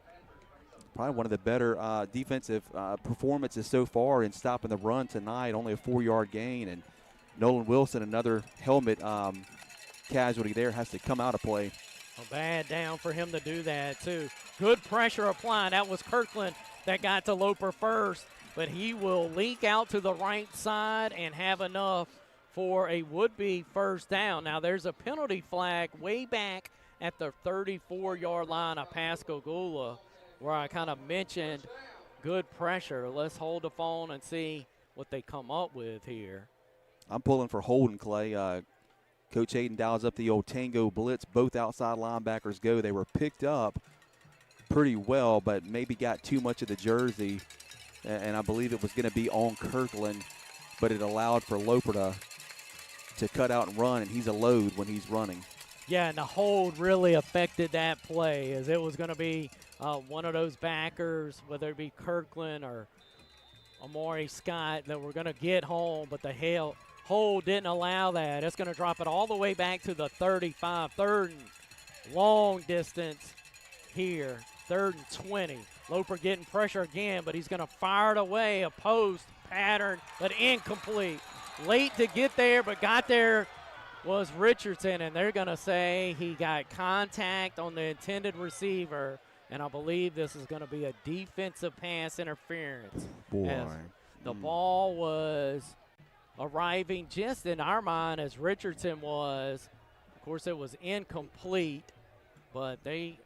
Probably one of the better defensive performances so far in stopping the run tonight. Only a 4-yard gain. And Nolan Wilson, another helmet casualty there, has to come out of play. A bad down for him to do that, too. Good pressure applied. That was Kirkland that got to Loper first, but he will leak out to the right side and have enough for a would-be first down. Now, there's a penalty flag way back at the 34-yard line of Pascagoula where I kind of mentioned good pressure. Let's hold the phone and see what they come up with here. I'm pulling for holding, Clay. Coach Hayden dials up the old tango blitz. Both outside linebackers go. They were picked up pretty well, but maybe got too much of the jersey, and I believe it was going to be on Kirkland, but it allowed for Loper to cut out and run, and he's a load when he's running. Yeah, and the hold really affected that play, as it was going to be one of those backers, whether it be Kirkland or Amari Scott, that were going to get home, but the hold didn't allow that. It's going to drop it all the way back to the 35, 3rd and long distance here, 3rd and 20. Loper getting pressure again, but he's going to fire it away, a post pattern, but incomplete. Late to get there, but got there was Richardson, and they're going to say he got contact on the intended receiver, and I believe this is going to be a defensive pass interference. Boy. As the ball was arriving just in our mind as Richardson was. Of course, it was incomplete, but they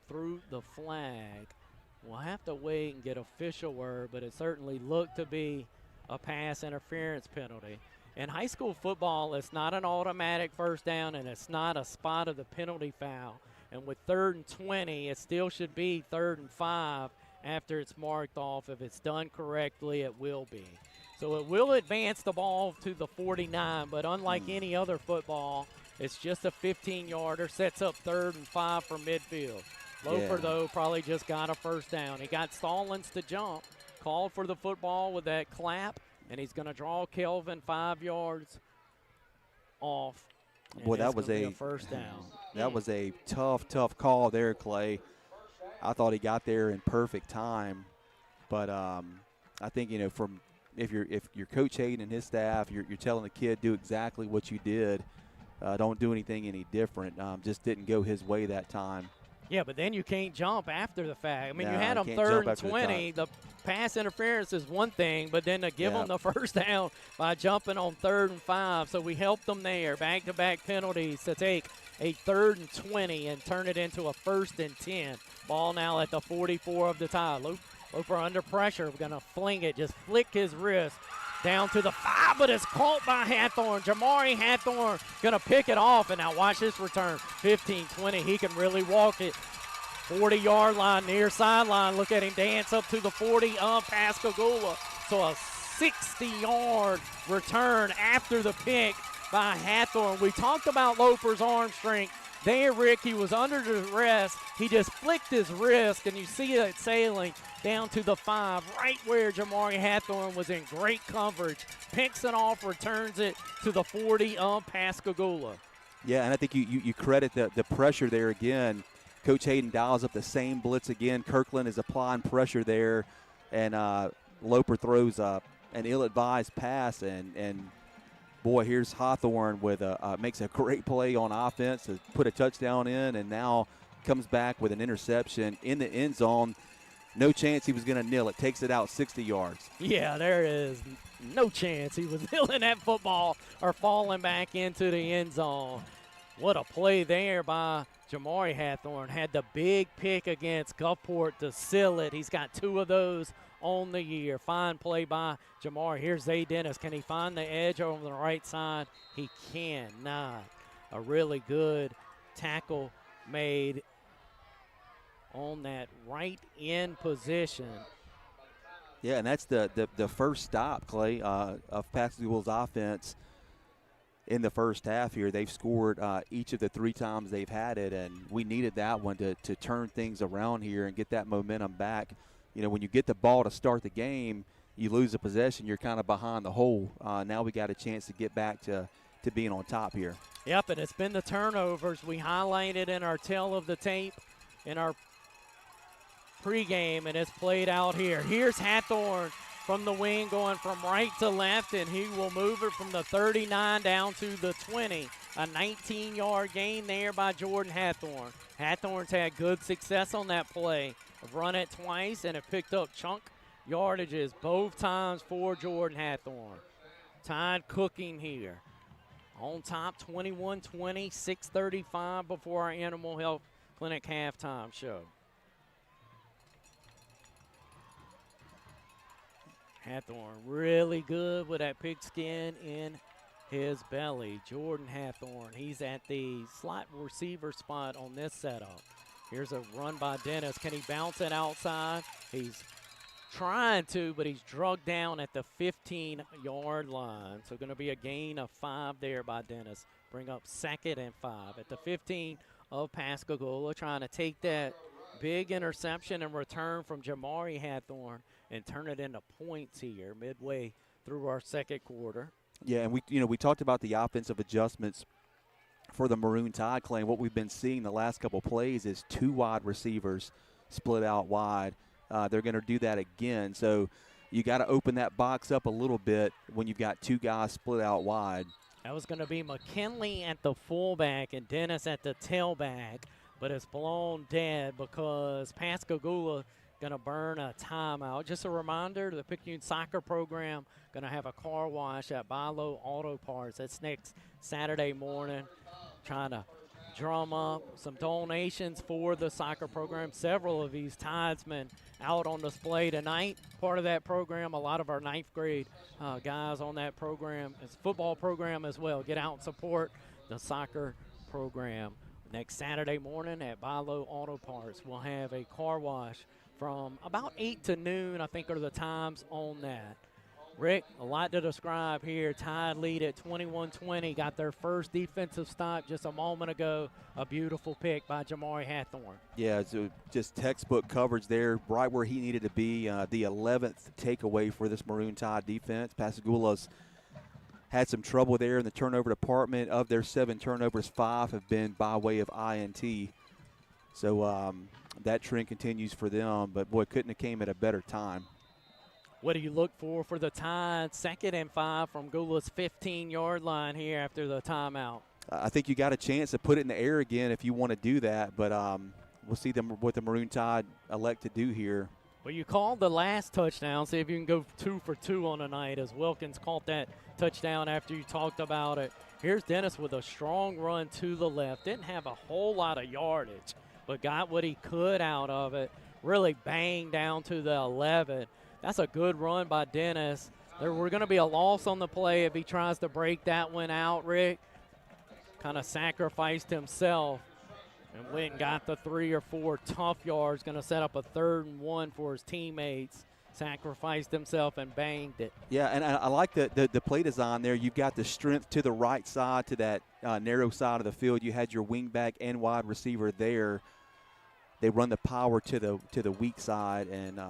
threw the flag. We'll have to wait and get official word, but it certainly looked to be a pass interference penalty. In high school football, it's not an automatic first down, and it's not a spot of the penalty foul. And with 3rd and 20, it still should be 3rd and 5 after it's marked off. If it's done correctly, it will be. So it will advance the ball to the 49, but unlike any other football, it's just a 15-yarder, sets up 3rd and 5 for midfield. Loper, though, probably just got a first down. He got Stallings to jump, called for the football with that clap, and he's going to draw Kelvin 5 yards off. Boy, that was a first down. That was a tough call there, Clay. I thought he got there in perfect time, but I think, you know, from if you're Coach Hayden and his staff, you're telling the kid do exactly what you did. Don't do anything any different. Just didn't go his way that time. Yeah, but then you can't jump after the fact. I mean, you had them 3rd and 20. The pass interference is one thing, but then to give them the first down by jumping on 3rd and 5. So we helped them there. Back-to-back penalties to take a 3rd and 20 and turn it into a 1st and 10. Ball now at the 44 of the Tide. Loper under pressure. We're going to fling it, just flick his wrist down to the 5, but it's caught by Hathorn. Jamari Hathorn going to pick it off, and now watch this return. 15-20, he can really walk it. 40-yard line, near sideline. Look at him dance up to the 40 of Pascagoula. So a 60-yard return after the pick by Hathorn. We talked about Loper's arm strength there, Rick, he was under duress. He just flicked his wrist, and you see it sailing down to the 5, right where Jamari Hathorn was in great coverage. Picks it off, returns it to the 40 of Pascagoula. Yeah, and I think you credit the pressure there again. Coach Hayden dials up the same blitz again. Kirkland is applying pressure there, and Loper throws an ill-advised pass, and boy, here's Hawthorne with makes a great play on offense to put a touchdown in, and now comes back with an interception in the end zone. No chance he was going to nil it. Takes it out 60 yards. Yeah, there is no chance he was nailing that football or falling back into the end zone. What a play there by Jamari Hathorn. Had the big pick against Gulfport to seal it. He's got 2 of those on the year. Fine play by Jamari. Here's Zay Dennis. Can he find the edge over the right side? He cannot. A really good tackle made on that right end position. Yeah, and that's the first stop, Clay, of Pascagoula's offense in the first half here. They've scored each of the 3 times they've had it, and we needed that one to turn things around here and get that momentum back. You know, when you get the ball to start the game, you lose a possession, you're kind of behind the hole. Now we got a chance to get back to being on top here. Yep, and it's been the turnovers. We highlighted in our tail of the tape in our pregame, and it's played out here. Here's Hathorn from the wing going from right to left, and he will move it from the 39 down to the 20. A 19-yard gain there by Jordan Hathorn. Hathorn's had good success on that play. Run it twice, and it picked up chunk yardages both times for Jordan Hathorn. Tide cooking here. On top, 21-20, 6:35 before our Animal Health Clinic halftime show. Hathorn really good with that pigskin in his belly. Jordan Hathorn, he's at the slot receiver spot on this setup. Here's a run by Dennis. Can he bounce it outside? He's trying to, but he's drugged down at the 15-yard line. So going to be a gain of 5 there by Dennis. Bring up 2nd and 5 at the 15 of Pascagoula, trying to take that big interception and return from Jamari Hathorn and turn it into points here midway through our second quarter. Yeah, and we talked about the offensive adjustments for the Maroon Tide, Clay. What we've been seeing the last couple plays is 2 wide receivers split out wide. They're going to do that again. So you got to open that box up a little bit when you've got 2 guys split out wide. That was going to be McKinley at the fullback and Dennis at the tailback, but it's blown dead because Pascagoula going to burn a timeout. Just a reminder, the Picayune soccer program going to have a car wash at Bilo Auto Parts. That's next Saturday morning. Trying to drum up some donations for the soccer program. Several of these Tidesmen out on display tonight. Part of that program, a lot of our 9th grade guys on that program. It's a football program as well. Get out and support the soccer program. Next Saturday morning at Bilo Auto Parts, we'll have a car wash from about 8 to noon, I think are the times on that. Rick, a lot to describe here. Tide lead at 21-20. Got their first defensive stop just a moment ago. A beautiful pick by Jamari Hathorn. Yeah, so just textbook coverage there, right where he needed to be. The 11th takeaway for this Maroon Tide defense. Pascagoula's had some trouble there in the turnover department. Of their 7 turnovers, 5 have been by way of INT. So that trend continues for them, but boy, couldn't have came at a better time. What do you look for the Tide? 2nd and 5 from Goula's 15-yard line here after the timeout. I think you got a chance to put it in the air again if you want to do that, but we'll see what the Maroon Tide elect to do here. Well, you called the last touchdown. See if you can go 2 for 2 on the night as Wilkins caught that touchdown after you talked about it. Here's Dennis with a strong run to the left. Didn't have a whole lot of yardage, but got what he could out of it. Really banged down to the 11. That's a good run by Dennis. There were going to be a loss on the play if he tries to break that one out, Rick. Kind of sacrificed himself and went and got the 3 or 4 tough yards. Going to set up a 3rd and 1 for his teammates sacrificed himself and banged it. Yeah, and I like the play design there. You've got the strength to the right side, to that narrow side of the field. You had your wing back and wide receiver there. They run the power to the weak side and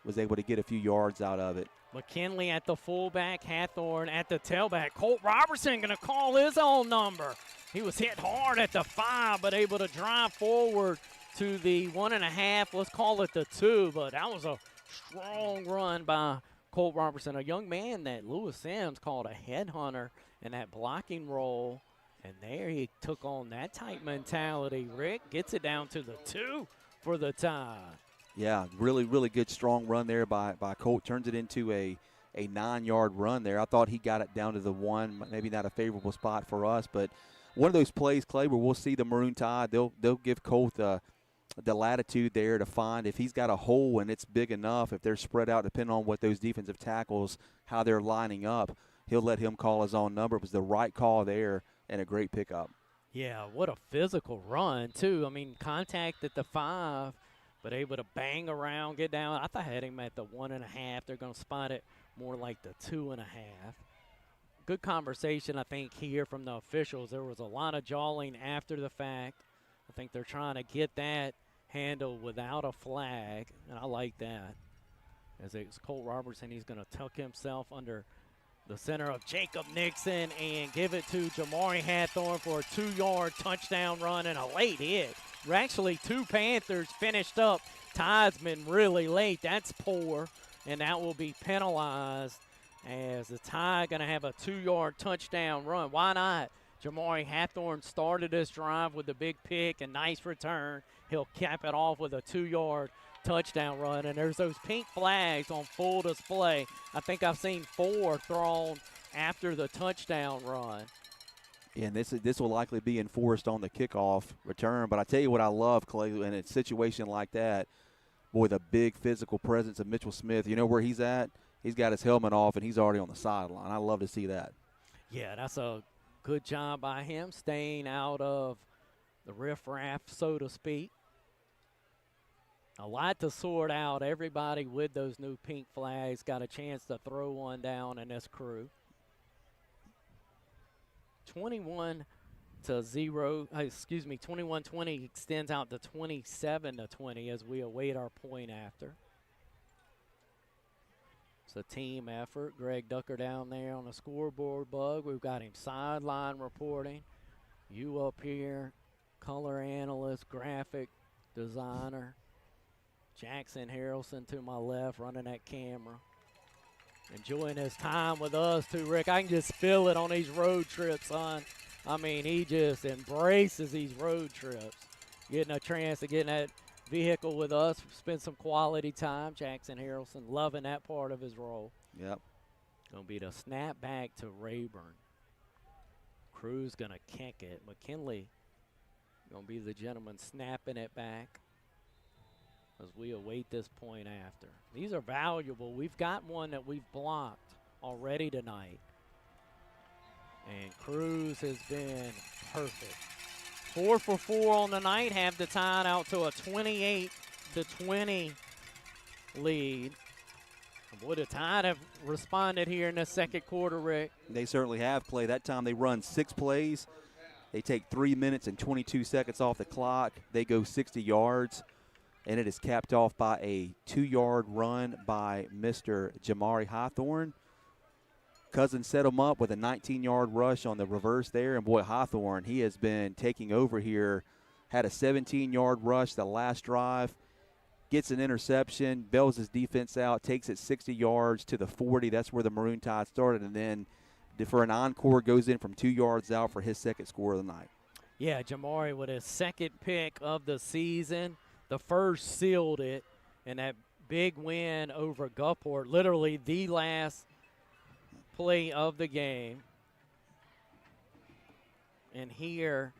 was able to get a few yards out of it. McKinley at the fullback, Hathorn at the tailback. Colt Robertson going to call his own number. He was hit hard at the 5, but able to drive forward to the 1.5. Let's call it the 2, but that was a strong run by Colt Robertson, a young man that Lewis Sims called a headhunter in that blocking role. And there he took on that tight mentality. Rick gets it down to the 2 for the tie. Yeah, really, really good strong run there by Colt. Turns it into a 9-yard run there. I thought he got it down to the 1, maybe not a favorable spot for us, but one of those plays, Clay, where we'll see the Maroon Tide, they'll give Colt the latitude there to find if he's got a hole and it's big enough, if they're spread out, depending on what those defensive tackles, how they're lining up, he'll let him call his own number. It was the right call there and a great pickup. Yeah, what a physical run, too. I mean, contact at the 5, but able to bang around, get down. I had him at the 1.5. They're going to spot it more like the 2.5. Good conversation, I think, here from the officials. There was a lot of jawing after the fact. I think they're trying to get that handled without a flag, and I like that. As it's Colt Robertson, he's going to tuck himself under the center of Jacob Nixon and give it to Jamari Hathorn for a 2-yard touchdown run and a late hit. Actually, 2 Panthers finished up Tide's really late. That's poor, and that will be penalized as the Tide going to have a 2-yard touchdown run. Why not? Jamari Hathorn started this drive with a big pick and nice return. He'll cap it off with a 2-yard touchdown run, and there's those pink flags on full display. I think I've seen 4 thrown after the touchdown run. Yeah, and this will likely be enforced on the kickoff return. But I tell you what I love, Clay, in a situation like that, boy, the big physical presence of Mitchell Smith. You know where he's at? He's got his helmet off, and he's already on the sideline. I love to see that. Yeah, that's a good job by him, staying out of the riffraff, so to speak. A lot to sort out. Everybody with those new pink flags got a chance to throw one down in this crew. 21-20 extends out to 27-20 as we await our point after. It's a team effort. Greg Ducker down there on the scoreboard bug. We've got him sideline reporting. You up here, color analyst, graphic designer. Jackson Harrelson to my left running that camera. Enjoying his time with us too, Rick. I can just feel it on these road trips, son. I mean, he just embraces these road trips. Getting a chance to get in that vehicle with us, spend some quality time. Jackson Harrelson loving that part of his role. Yep. Going to be the snap back to Rayburn. Cruz going to kick it. McKinley going to be the gentleman snapping it back as we await this point after. These are valuable. We've got one that we've blocked already tonight. And Cruz has been perfect. 4 for 4 on the night, have the Tide out to a 28-20 lead. And boy, the Tide have responded here in the second quarter, Rick. They certainly have, Clay. That time they run 6 plays. They take 3 minutes and 22 seconds off the clock. They go 60 yards. And it is capped off by a 2-yard run by Mr. Jamari Hawthorne. Cousins set him up with a 19-yard rush on the reverse there. And, boy, Hawthorne, he has been taking over here. Had a 17-yard rush the last drive. Gets an interception, bails his defense out, takes it 60 yards to the 40. That's where the Maroon Tide started. And then for an encore, goes in from 2 yards out for his second score of the night. Yeah, Jamari with his second pick of the season. The first sealed it, and that big win over Gulfport, literally the last play of the game. And here.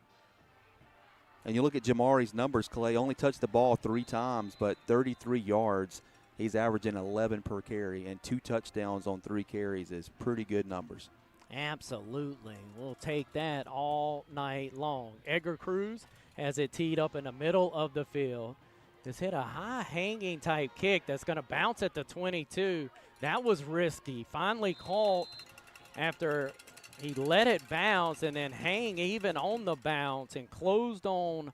And you look at Jamari's numbers, Clay, only touched the ball 3 times, but 33 yards. He's averaging 11 per carry, and 2 touchdowns on 3 carries is pretty good numbers. Absolutely. We'll take that all night long. Edgar Cruz has it teed up in the middle of the field. has hit a high hanging type kick that's going to bounce at the 22. That was risky. Finally caught after he let it bounce and then hang even on the bounce and closed on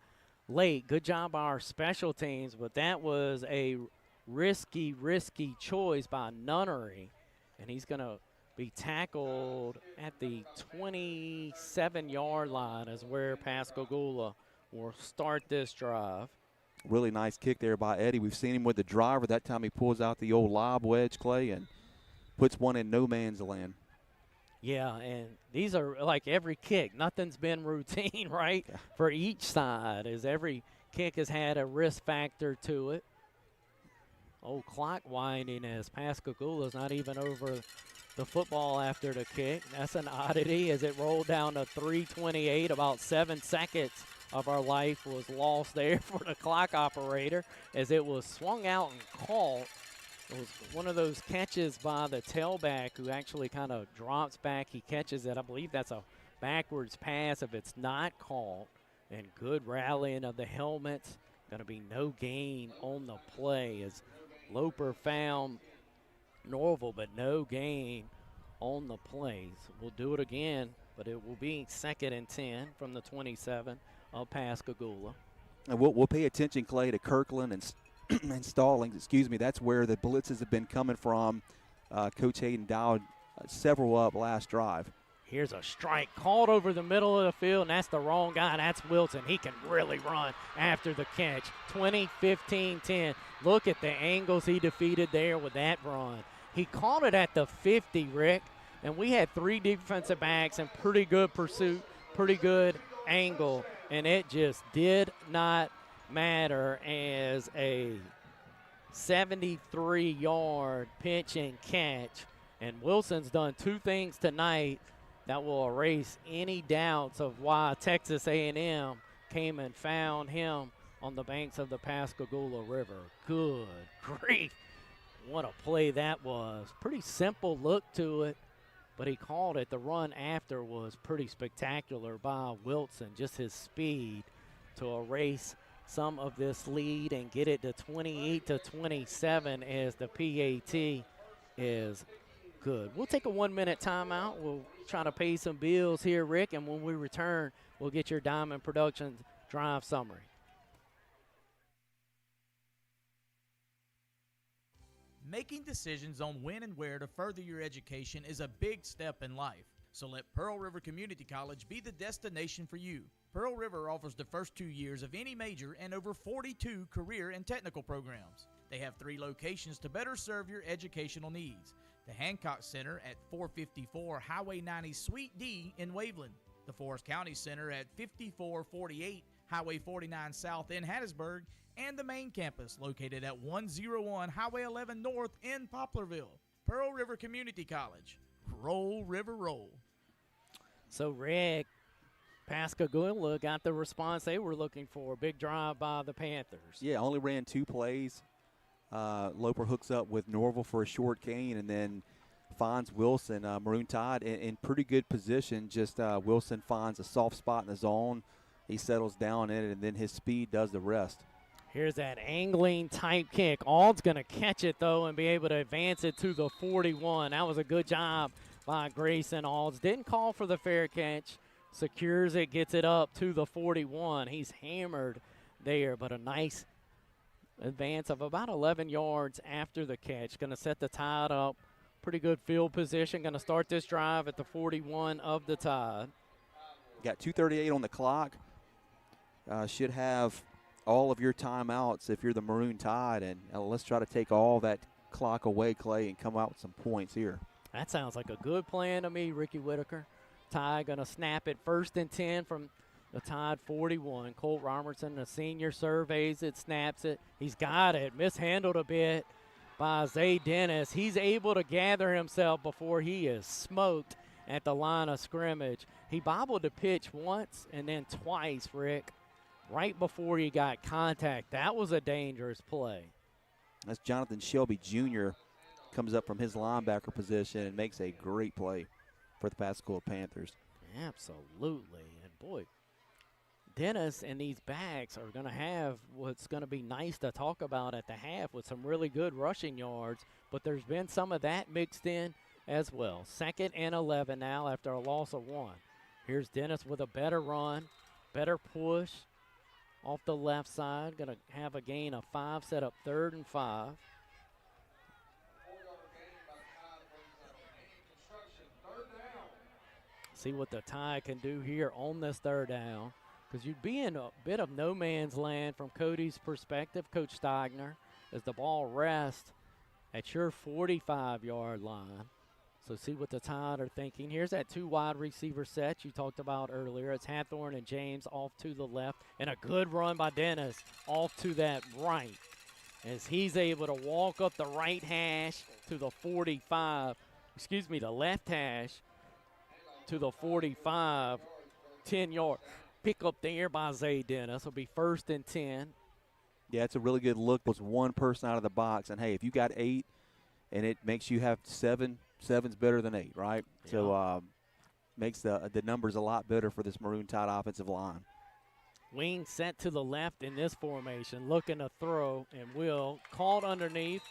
late. Good job by our special teams, but that was a risky choice by Nunnery. And he's going to be tackled at the 27-yard line is where Pascagoula will start this drive. Really nice kick there by Eddie. We've seen him with the driver. That time he pulls out the old lob wedge, Clay, and puts one in no man's land. Yeah, and these are like every kick. Nothing's been routine, right, for each side, as every kick has had a risk factor to it. Old clock winding as Pascagoula's not even over the football after the kick. That's an oddity as it rolled down to 3:28. About 7 seconds of our life was lost there for the clock operator as it was swung out and caught. It was one of those catches by the tailback who actually kind of drops back. He catches it. I believe that's a backwards pass if it's not caught. And good rallying of the helmets. Going to be no gain on the play as Loper found Norval, but no gain on the plays. We'll do it again, but it will be 2nd and 10 from the 27 of Pascagoula. And we'll pay attention, Clay, to Kirkland and Stallings. Excuse me. That's where the blitzes have been coming from. Coach Hayden dialed several up last drive. Here's a strike called over the middle of the field, and that's the wrong guy. That's Wilson. He can really run after the catch. 20, 15, 10. Look at the angles he defeated there with that run. He caught it at the 50, Rick, and we had 3 defensive backs and pretty good pursuit, pretty good angle, and it just did not matter as a 73-yard pitch and catch. And Wilson's done 2 things tonight that will erase any doubts of why Texas A&M came and found him on the banks of the Pascagoula River. Good grief. What a play that was. Pretty simple look to it, but he called it. The run after was pretty spectacular by Wilson. Just his speed to erase some of this lead and get it to 28-27 as the PAT is good. We'll take a 1-minute timeout. We'll try to pay some bills here, Rick, and when we return, we'll get your Diamond Productions drive summary. Making decisions on when and where to further your education is a big step in life. So let Pearl River Community College be the destination for you. Pearl River offers the first 2 years of any major and over 42 career and technical programs. They have 3 locations to better serve your educational needs. The Hancock Center at 454 Highway 90 Suite D in Waveland. The Forest County Center at 5448 Highway 49 South in Hattiesburg. And the main campus located at 101 Highway 11 North in Poplarville. Pearl River Community College. Roll, River, roll. So, Rick, Pascagoula got the response they were looking for. Big drive by the Panthers. Yeah, only ran 2 plays. Loper hooks up with Norval for a short gain and then finds Wilson. Maroon Tide in pretty good position. Just Wilson finds a soft spot in the zone. He settles down in it, and then his speed does the rest. Here's that angling type kick. Ald's going to catch it, though, and be able to advance it to the 41. That was a good job by Grayson Alds. Didn't call for the fair catch. Secures it, gets it up to the 41. He's hammered there, but a nice advance of about 11 yards after the catch. Going to set the Tide up. Pretty good field position. Going to start this drive at the 41 of the Tide. Got 2:38 on the clock. Should have all of your timeouts if you're the Maroon Tide, and let's try to take all that clock away, Clay, and come out with some points here. That sounds like a good plan to me, Ricky Whitaker. Tide going to snap it 1st and 10 from the Tide 41. Colt Robertson, the senior, surveys it, snaps it. He's got it. Mishandled a bit by Zay Dennis. He's able to gather himself before he is smoked at the line of scrimmage. He bobbled the pitch once and then twice, Rick, right before he got contact. That was a dangerous play. That's Jonathan Shelby Jr. comes up from his linebacker position and makes a great play for the Pascagoula Panthers. Absolutely. And, boy, Dennis and these backs are going to have what's going to be nice to talk about at the half with some really good rushing yards, but there's been some of that mixed in as well. 2nd and 11 now after a loss of 1. Here's Dennis with a better run, better push off the left side. Going to have a gain of 5, set up 3rd and 5. See what the Tide can do here on this 3rd down, because you'd be in a bit of no man's land from Cody's perspective, Coach Steigner, as the ball rests at your 45-yard line. So see what the Tide are thinking. Here's that 2 wide receiver set you talked about earlier. It's Hathorn and James off to the left, and a good run by Dennis off to that right, as he's able to walk up the right hash to the 45, the left hash to the 45, 10-yard pick up there by Zay Dennis. Will be 1st and 10. Yeah, it's a really good look. Was one person out of the box, and hey, if you got 8 and it makes you have 7, 7's better than 8, right? Yeah. So makes the numbers a lot better for this Maroon Tide offensive line. Wing set to the left in this formation, looking to throw, and Will caught underneath.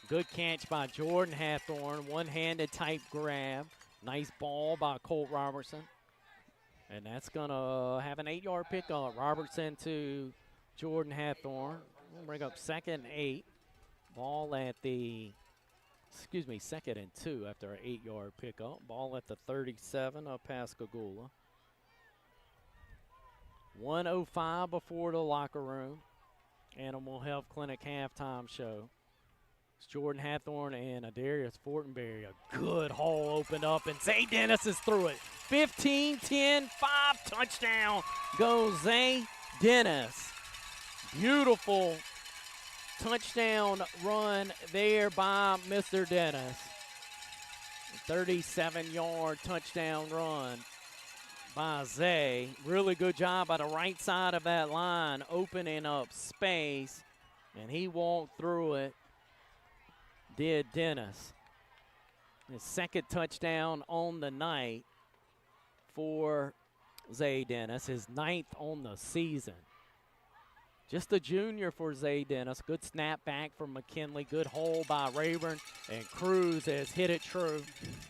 Good catch by Jordan Hathorn, one-handed type grab. Nice ball by Colt Robertson. And that's going to have an 8-yard pickup. Robertson to Jordan Hathorn. We'll bring up 2nd and 8. Ball at the, 2nd and 2 after an 8-yard pickup. Ball at the 37 of Pascagoula. 1:05 before the locker room. Animal Health Clinic halftime show. It's Jordan Hathorn and Adarius Fortenberry. A good hole opened up, and Zay Dennis is through it. 15, 10, 5, touchdown goes Zay Dennis. Beautiful touchdown run there by Mr. Dennis. 37-yard touchdown run by Zay. Really good job by the right side of that line, opening up space, and he walked through it. Did Dennis. His 2nd touchdown on the night for Zay Dennis, his 9th on the season. Just a junior for Zay Dennis. Good snap back from McKinley. Good hole by Rayburn, and Cruz has hit it true.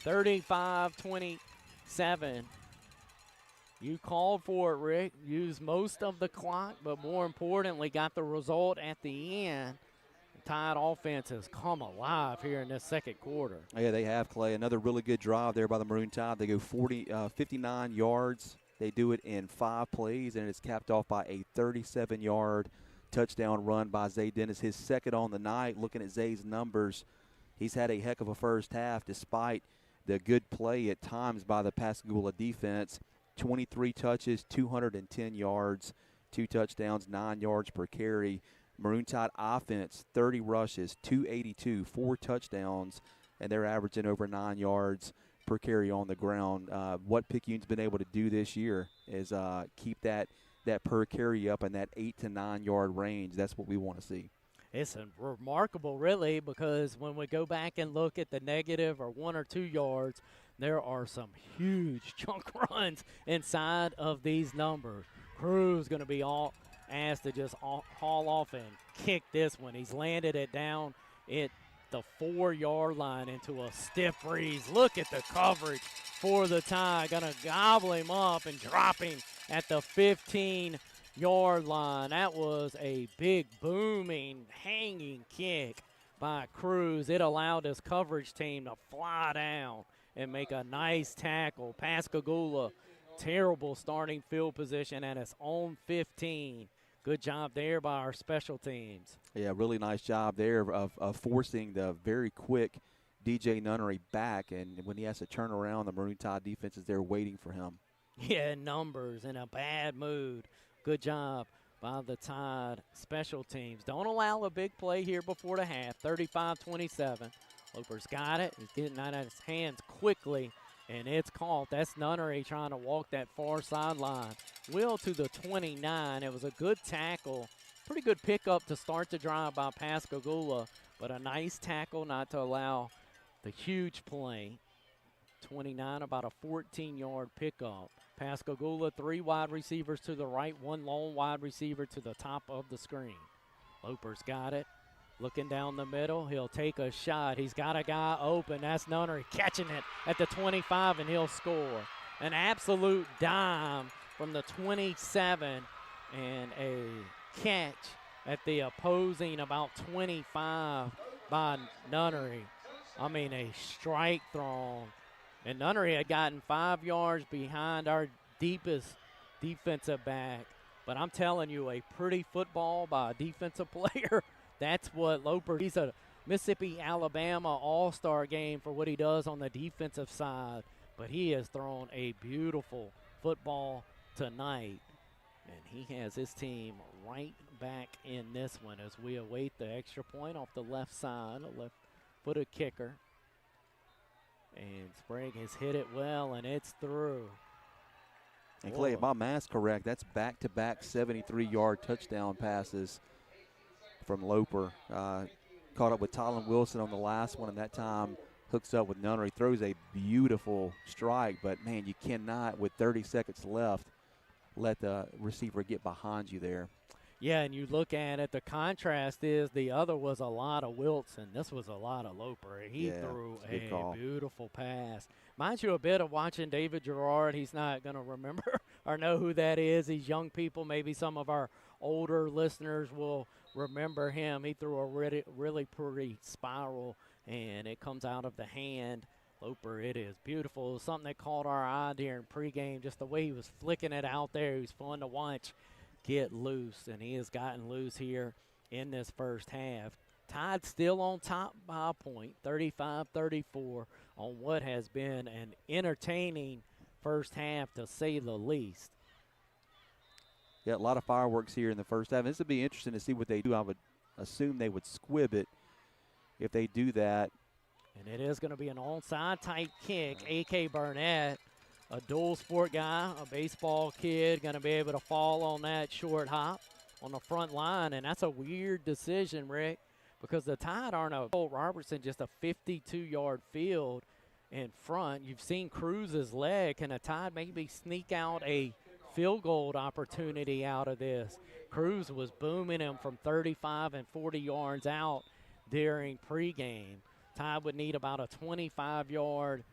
35-27. You called for it, Rick. Used most of the clock, but more importantly, got the result at the end. Tide offense has come alive here in this 2nd quarter. Yeah, they have, Clay. Another really good drive there by the Maroon Tide. They go 59 yards. They do it in 5 plays, and it's capped off by a 37-yard touchdown run by Zay Dennis, his 2nd on the night. Looking at Zay's numbers, he's had a heck of a first half despite the good play at times by the Pascagoula defense. 23 touches, 210 yards, 2 touchdowns, 9 yards per carry. Maroon Tide offense, 30 rushes, 282, 4 touchdowns, and they're averaging over 9 yards per carry on the ground. What Picayune's been able to do this year is keep that per carry up in that 8 to 9 yard range. That's what we want to see. It's remarkable, really, because when we go back and look at the negative or 1 or 2 yards, there are some huge chunk runs inside of these numbers. Cruz going to be all asked to just haul off and kick this one. He's landed it down at the 4-yard line into a stiff breeze. Look at the coverage for the Tide. Gonna gobble him up and drop him at the 15-yard line. That was a big, booming, hanging kick by Cruz. It allowed his coverage team to fly down and make a nice tackle. Pascagoula, terrible starting field position at its own 15. Good job there by our special teams. Yeah, really nice job there of forcing the very quick DJ Nunnery back, and when he has to turn around, the Maroon Tide defense is there waiting for him. Yeah, numbers in a bad mood. Good job by the Tide special teams. Don't allow a big play here before the half. 35-27. Loper's got it. He's getting out of his hands quickly, and it's caught. That's Nunnery trying to walk that far sideline. Will to the 29. It was a good tackle. Pretty good pickup to start the drive by Pascagoula, but a nice tackle not to allow the huge play. 29, about a 14-yard pickup. Pascagoula, 3 wide receivers to the right, 1 lone wide receiver to the top of the screen. Loper's got it. Looking down the middle, he'll take a shot. He's got a guy open. That's Nunnery catching it at the 25, and he'll score. An absolute dime from the 27 and a catch at the opposing about 25 by Nunnery. I mean, a strike thrown. And Nunnery had gotten 5 yards behind our deepest defensive back. But I'm telling you, a pretty football by a defensive player. That's what Loper, he's a Mississippi-Alabama all-star game for what he does on the defensive side. But he has thrown a beautiful football tonight. And he has his team right back in this one as we await the extra point off the left side, a left-footed kicker. And Sprague has hit it well, and it's through. And Clay, if my math's correct, that's back-to-back 73-yard touchdown passes from Loper. Caught up with Tylen Wilson on the last one, and that time hooks up with Nunnery. Throws a beautiful strike, but, man, you cannot, with 30 seconds left, let the receiver get behind you there. Yeah, and you look at it, the contrast is the other was a lot of Wilson. This was a lot of Loper. He threw a beautiful pass. Reminds you a bit of watching David Gerard. He's not going to remember or know who that is. These young people, maybe some of our older listeners will remember him. He threw a really pretty spiral, and it comes out of the hand. Loper, it is beautiful. It was something that caught our eye during pregame, just the way he was flicking it out there. He was fun to watch get loose, and he has gotten loose here in this first half. Tide still on top by a point, 35-34, on what has been an entertaining first half, to say the least. Yeah, a lot of fireworks here in the first half. This would be interesting to see what they do. I would assume they would squib it if they do that. And it is going to be an onside type kick. A.K. Burnett, a dual sport guy, a baseball kid, going to be able to fall on that short hop on the front line. And that's a weird decision, Rick, because the Tide aren't a Cole Robertson, just a 52-yard field in front. You've seen Cruz's leg. Can the Tide maybe sneak out a field goal opportunity out of this? Cruz was booming him from 35 and 40 yards out during pregame. Tide would need about a 25-yard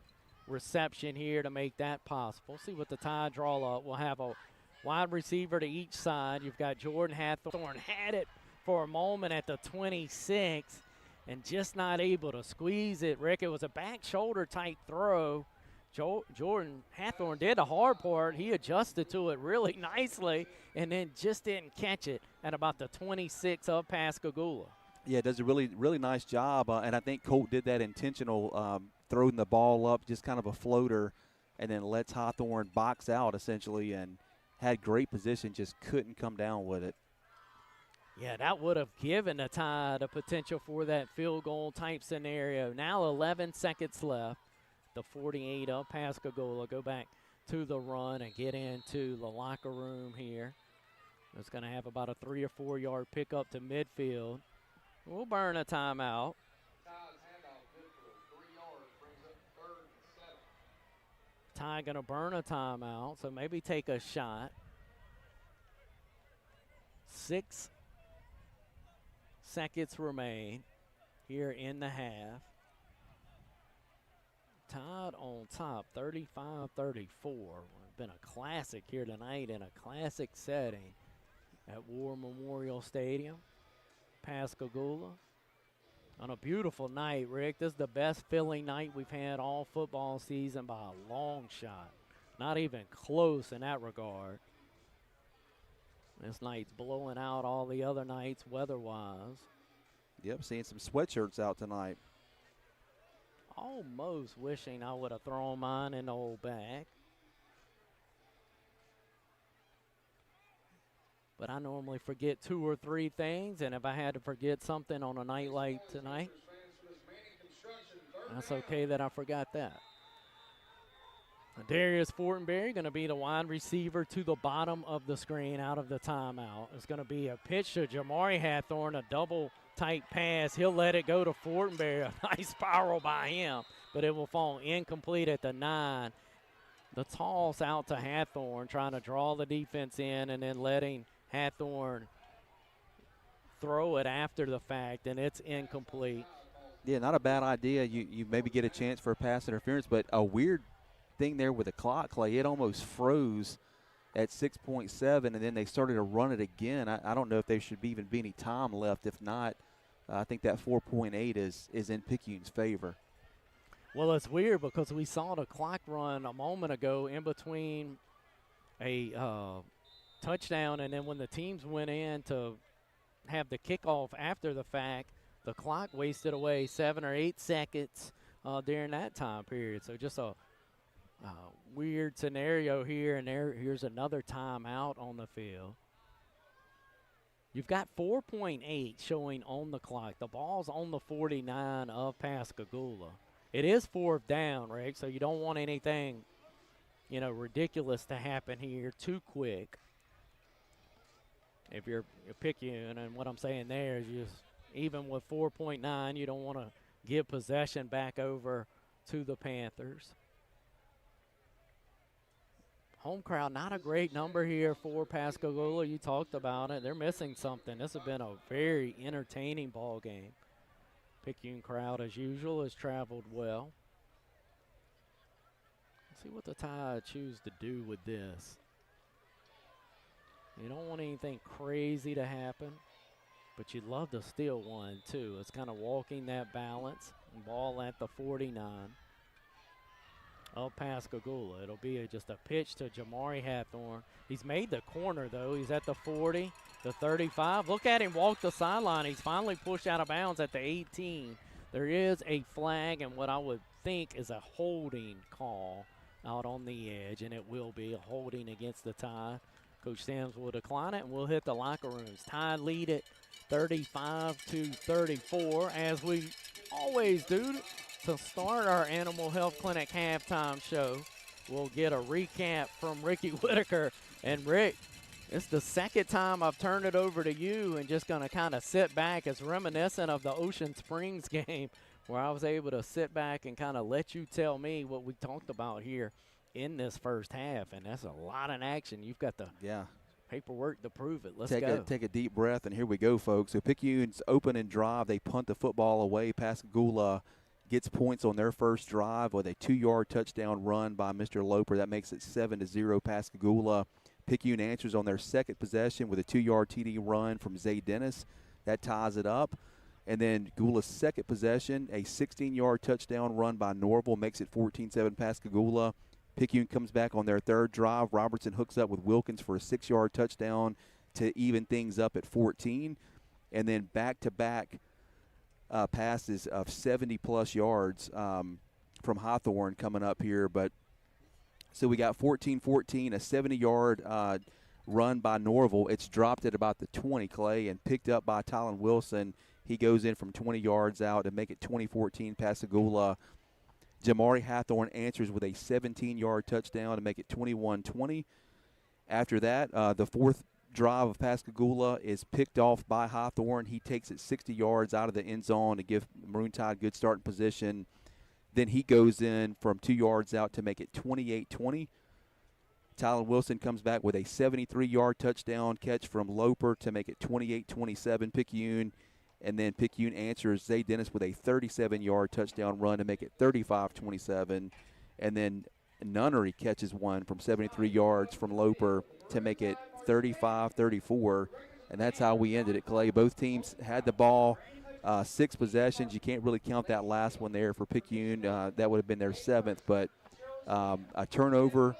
reception here to make that possible. See what the Tide draw up. We'll have a wide receiver to each side. You've got Jordan Hathorn, had it for a moment at the 26 and just not able to squeeze it. Rick, it was a back shoulder type throw. Jordan Hathorn did the hard part. He adjusted to it really nicely and then just didn't catch it at about the 26 of Pascagoula. Yeah, does a really, really nice job, and I think Colt did that intentional, throwing the ball up, just kind of a floater, and then lets Hawthorne box out essentially, and had great position, just couldn't come down with it. Yeah, that would have given the Tide a potential for that field goal type scenario. Now 11 seconds left. The 48 of Pascagoula go back to the run and get into the locker room here. It's going to have about a 3 or 4 yard pickup to midfield. We'll burn a timeout. Tide going to burn a timeout, so maybe take a shot. 6 seconds remain here in the half. Tide on top, 35-34. Been a classic here tonight in a classic setting at War Memorial Stadium. Pascagoula on a beautiful night, Rick. This is the best filling night we've had all football season by a long shot. Not even close in that regard. This night's blowing out all the other nights weather-wise. Yep, seeing some sweatshirts out tonight. Almost wishing I would have thrown mine in the old bag. But I normally forget 2 or 3 things, and if I had to forget something on a night like tonight, that's okay that I forgot that. Darius Fortenberry going to be the wide receiver to the bottom of the screen out of the timeout. It's going to be a pitch to Jamari Hathorn, a double-type pass. He'll let it go to Fortenberry. A nice spiral by him, but it will fall incomplete at the 9. the toss out to Hathorn, trying to draw the defense in and then letting Hathorn throw it after the fact, and it's incomplete. Yeah, not a bad idea. You maybe get a chance for a pass interference, but a weird thing there with the clock, Clay. It almost froze at 6.7, and then they started to run it again. I don't know if there should even be any time left. If not, I think that 4.8 is in Picayune's favor. Well, it's weird because we saw the clock run a moment ago in between a touchdown, and then when the teams went in to have the kickoff after the fact, the clock wasted away 7 or 8 seconds during that time period. So just a weird scenario here, and here's another timeout on the field. You've got 4.8 showing on the clock. The ball's on the 49 of Pascagoula. It is 4th down, Rick, so you don't want anything, ridiculous to happen here too quick. If you're Picayune, and what I'm saying there is even with 4.9, you don't want to give possession back over to the Panthers. Home crowd, not a great number here for Pascagoula. You talked about it. They're missing something. This has been a very entertaining ball game. Picayune crowd, as usual, has traveled well. Let's see what the Tide choose to do with this. You don't want anything crazy to happen, but you'd love to steal one, too. It's kind of walking that balance. Ball at the 49 of Pascagoula. It'll be just a pitch to Jamari Hathorn. He's made the corner, though. He's at the 40, the 35. Look at him walk the sideline. He's finally pushed out of bounds at the 18. There is a flag and what I would think is a holding call out on the edge, and it will be a holding against the Tide. Coach Sims will decline it, and we'll hit the locker rooms. Tide lead it 35-34, as we always do. To start our Animal Health Clinic halftime show, we'll get a recap from Ricky Whitaker. And Rick, it's the second time I've turned it over to you and just going to kind of sit back. It's reminiscent of the Ocean Springs game where I was able to sit back and kind of let you tell me what we talked about here in this first half. And that's a lot of action. You've got the paperwork to prove it. Let's go. Take a deep breath, and here we go, folks. So Picayune's open and drive. They punt the football away. Pascagoula gets points on their first drive with a 2-yard touchdown run by Mr. Loper. That makes it 7-0 Pascagoula. Picayune answers on their second possession with a 2-yard TD run from Zay Dennis. That ties it up. And then Goula's second possession, a 16-yard touchdown run by Norval, makes it 14-7 Pascagoula. Picayune comes back on their third drive. Robertson hooks up with Wilkins for a 6-yard touchdown to even things up at 14. And then back-to-back passes of 70-plus yards from Hawthorne coming up here. But so we got 14-14, a 70-yard run by Norval. It's dropped at about the 20, Clay, and picked up by Tylen Wilson. He goes in from 20 yards out to make it 20-14 Pascagoula. Jamari Hathorn answers with a 17-yard touchdown to make it 21-20. After that, the fourth drive of Pascagoula is picked off by Hawthorne. He takes it 60 yards out of the end zone to give Maroon Tide good starting position. Then he goes in from 2 yards out to make it 28-20. Tylen Wilson comes back with a 73-yard touchdown catch from Loper to make it 28-27 Picayune. And then Picayune answers Zay Dennis with a 37-yard touchdown run to make it 35-27. And then Nunnery catches one from 73 yards from Loper to make it 35-34. And that's how we ended it, Clay. Both teams had the ball, 6 possessions. You can't really count that last one there for Picayune. That would have been their 7th. But a turnover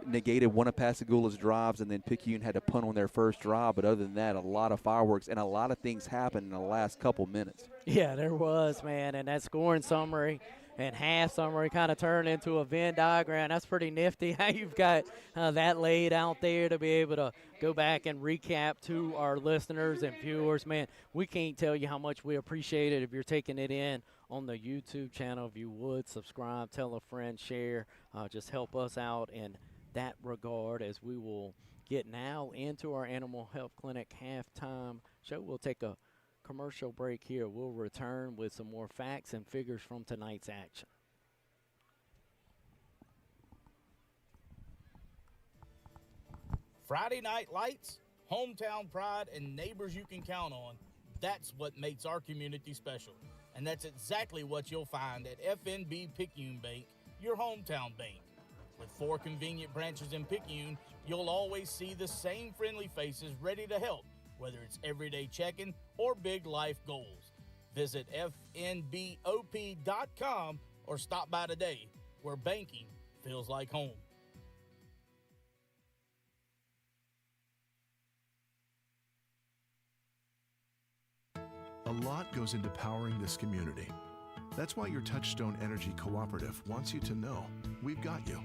negated one of Pascagoula's drives, and then Picayune had to punt on their first drive. But other than that, a lot of fireworks and a lot of things happened in the last couple minutes. Yeah, there was, man. And that scoring summary and half summary kind of turned into a Venn diagram. That's pretty nifty how you've got that laid out there to be able to go back and recap to our listeners and viewers. Man, we can't tell you how much we appreciate it if you're taking it in on the YouTube channel. If you would, subscribe, tell a friend, share. Just help us out in that regard as we will get now into our Animal Health Clinic halftime show. We'll take a commercial break here. We'll return with some more facts and figures from tonight's action. Friday night lights, hometown pride, and neighbors you can count on. That's what makes our community special. And that's exactly what you'll find at FNB Picayune Bank, your hometown bank. With 4 convenient branches in Picayune, you'll always see the same friendly faces ready to help, whether it's everyday checking or big life goals. Visit fnbop.com or stop by today, where banking feels like home. A lot goes into powering this community. That's why your Touchstone Energy Cooperative wants you to know we've got you.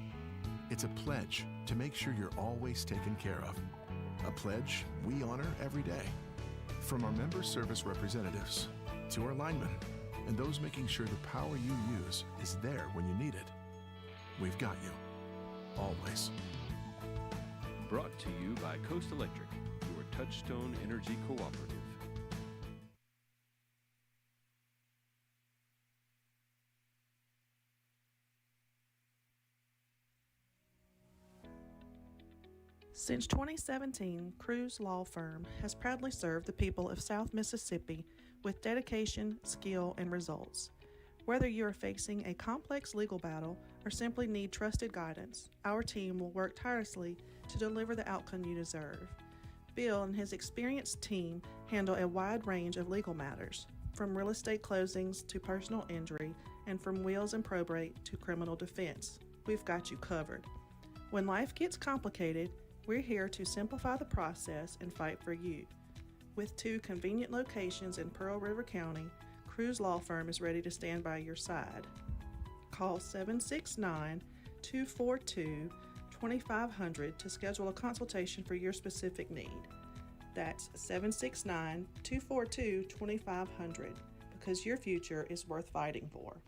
It's a pledge to make sure you're always taken care of. A pledge we honor every day. From our member service representatives to our linemen and those making sure the power you use is there when you need it. We've got you. Always. Brought to you by Coast Electric, your Touchstone Energy Cooperative. Since 2017, Cruz Law Firm has proudly served the people of South Mississippi with dedication, skill, and results. Whether you are facing a complex legal battle or simply need trusted guidance, our team will work tirelessly to deliver the outcome you deserve. Bill and his experienced team handle a wide range of legal matters, from real estate closings to personal injury, and from wills and probate to criminal defense. We've got you covered. When life gets complicated, we're here to simplify the process and fight for you. With 2 convenient locations in Pearl River County, Cruz Law Firm is ready to stand by your side. Call 769-242-2500 to schedule a consultation for your specific need. That's 769-242-2500, because your future is worth fighting for.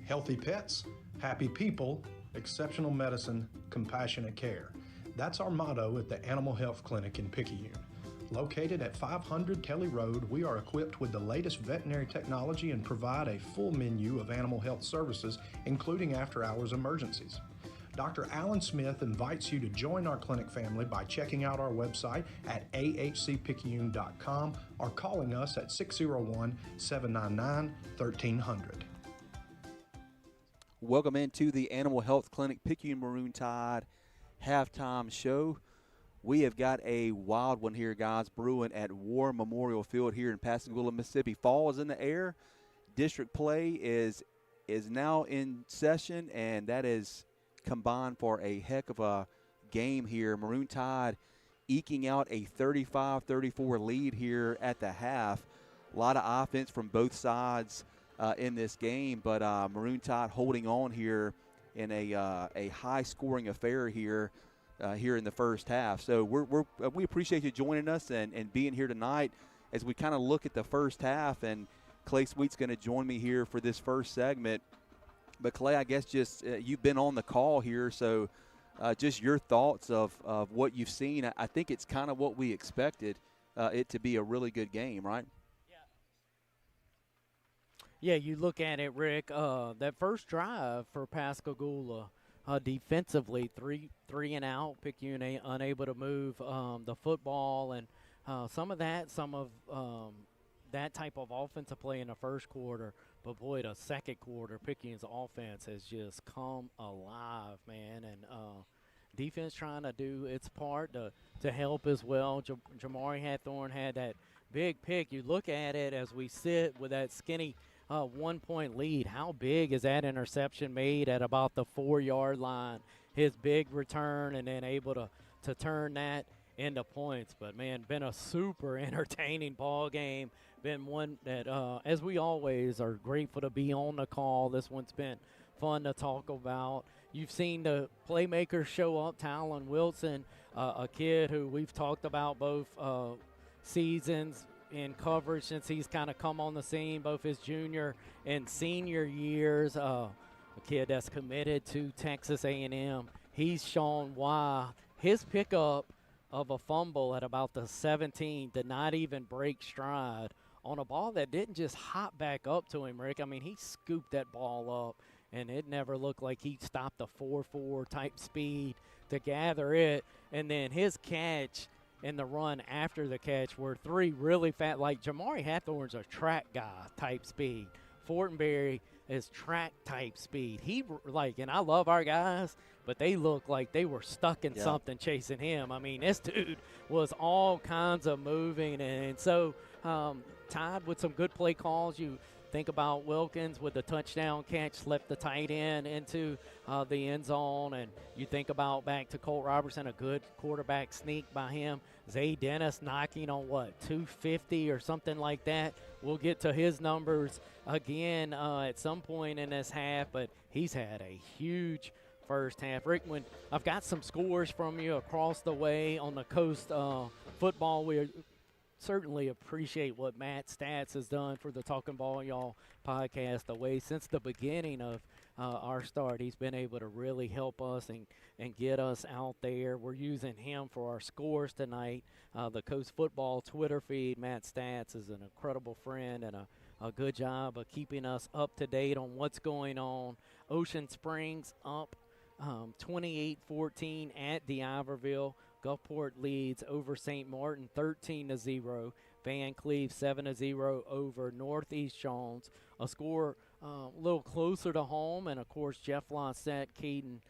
Healthy pets, happy people, exceptional medicine, compassionate care. That's our motto at the Animal Health Clinic in Picayune. Located at 500 Kelly Road, we are equipped with the latest veterinary technology and provide a full menu of animal health services, including after-hours emergencies. Dr. Alan Smith invites you to join our clinic family by checking out our website at ahcpicayune.com or calling us at 601-799-1300. Welcome into the Animal Health Clinic Picayune Maroon Tide halftime show. We have got a wild one here, guys, brewing at War Memorial Field here in Pascagoula, Mississippi. Fall is in the air. District play is now in session, and that is combined for a heck of a game here. Maroon Tide eking out a 35-34 lead here at the half. A lot of offense from both sides in this game, but Maroon Tide holding on here in a high-scoring affair here in the first half. So we appreciate you joining us and being here tonight as we kind of look at the first half. And Clay Sweet's going to join me here for this first segment. But Clay, I guess just you've been on the call here, so just your thoughts of what you've seen. I think it's kind of what we expected it to be, a really good game, right? Yeah, you look at it, Rick, that first drive for Pascagoula, defensively, three and out, Picayune unable to move the football, and some of that type of offensive play in the first quarter. But, boy, the second quarter, Picayune's offense has just come alive, man, and defense trying to do its part to help as well. Jamari Hathorn had that big pick. You look at it as we sit with that skinny 1-point lead. How big is that interception made at about the 4-yard line? His big return and then able to turn that into points. But, man, been a super entertaining ball game. Been one that, as we always are grateful to be on the call. This one's been fun to talk about. You've seen the playmakers show up. Talon Wilson, a kid who we've talked about both seasons in coverage since he's kind of come on the scene, both his junior and senior years. A kid that's committed to Texas A&M. He's shown why his pickup of a fumble at about the 17 did not even break stride on a ball that didn't just hop back up to him, Rick. I mean, he scooped that ball up, and it never looked like he stopped a 4.4 type speed to gather it. And then his catch and the run after the catch were three really fast. Like, Jamari Hathorne's a track guy type speed. Fortenberry is track type speed. And I love our guys, but they look like they were stuck in something chasing him. I mean, this dude was all kinds of moving. And so Tide with some good play calls. You think about Wilkins with the touchdown catch, left the tight end into the end zone. And you think about back to Colt Robertson, a good quarterback sneak by him. Zay Dennis knocking on, 250 or something like that. We'll get to his numbers again at some point in this half, but he's had a huge first half. Rick, I've got some scores from you across the way on the Coast football. We certainly appreciate what Matt Stats has done for the Talking Ball Y'all podcast away since the beginning of our start. He's been able to really help us and get us out there. We're using him for our scores tonight. The Coast Football Twitter feed, Matt Stats, is an incredible friend and a good job of keeping us up to date on what's going on. Ocean Springs up 28-14 at DeIverville. Gulfport leads over St. Martin 13-0. Van Cleve 7-0 over Northeast Jones. A score a little closer to home, and of course Jeff Lossett, Caden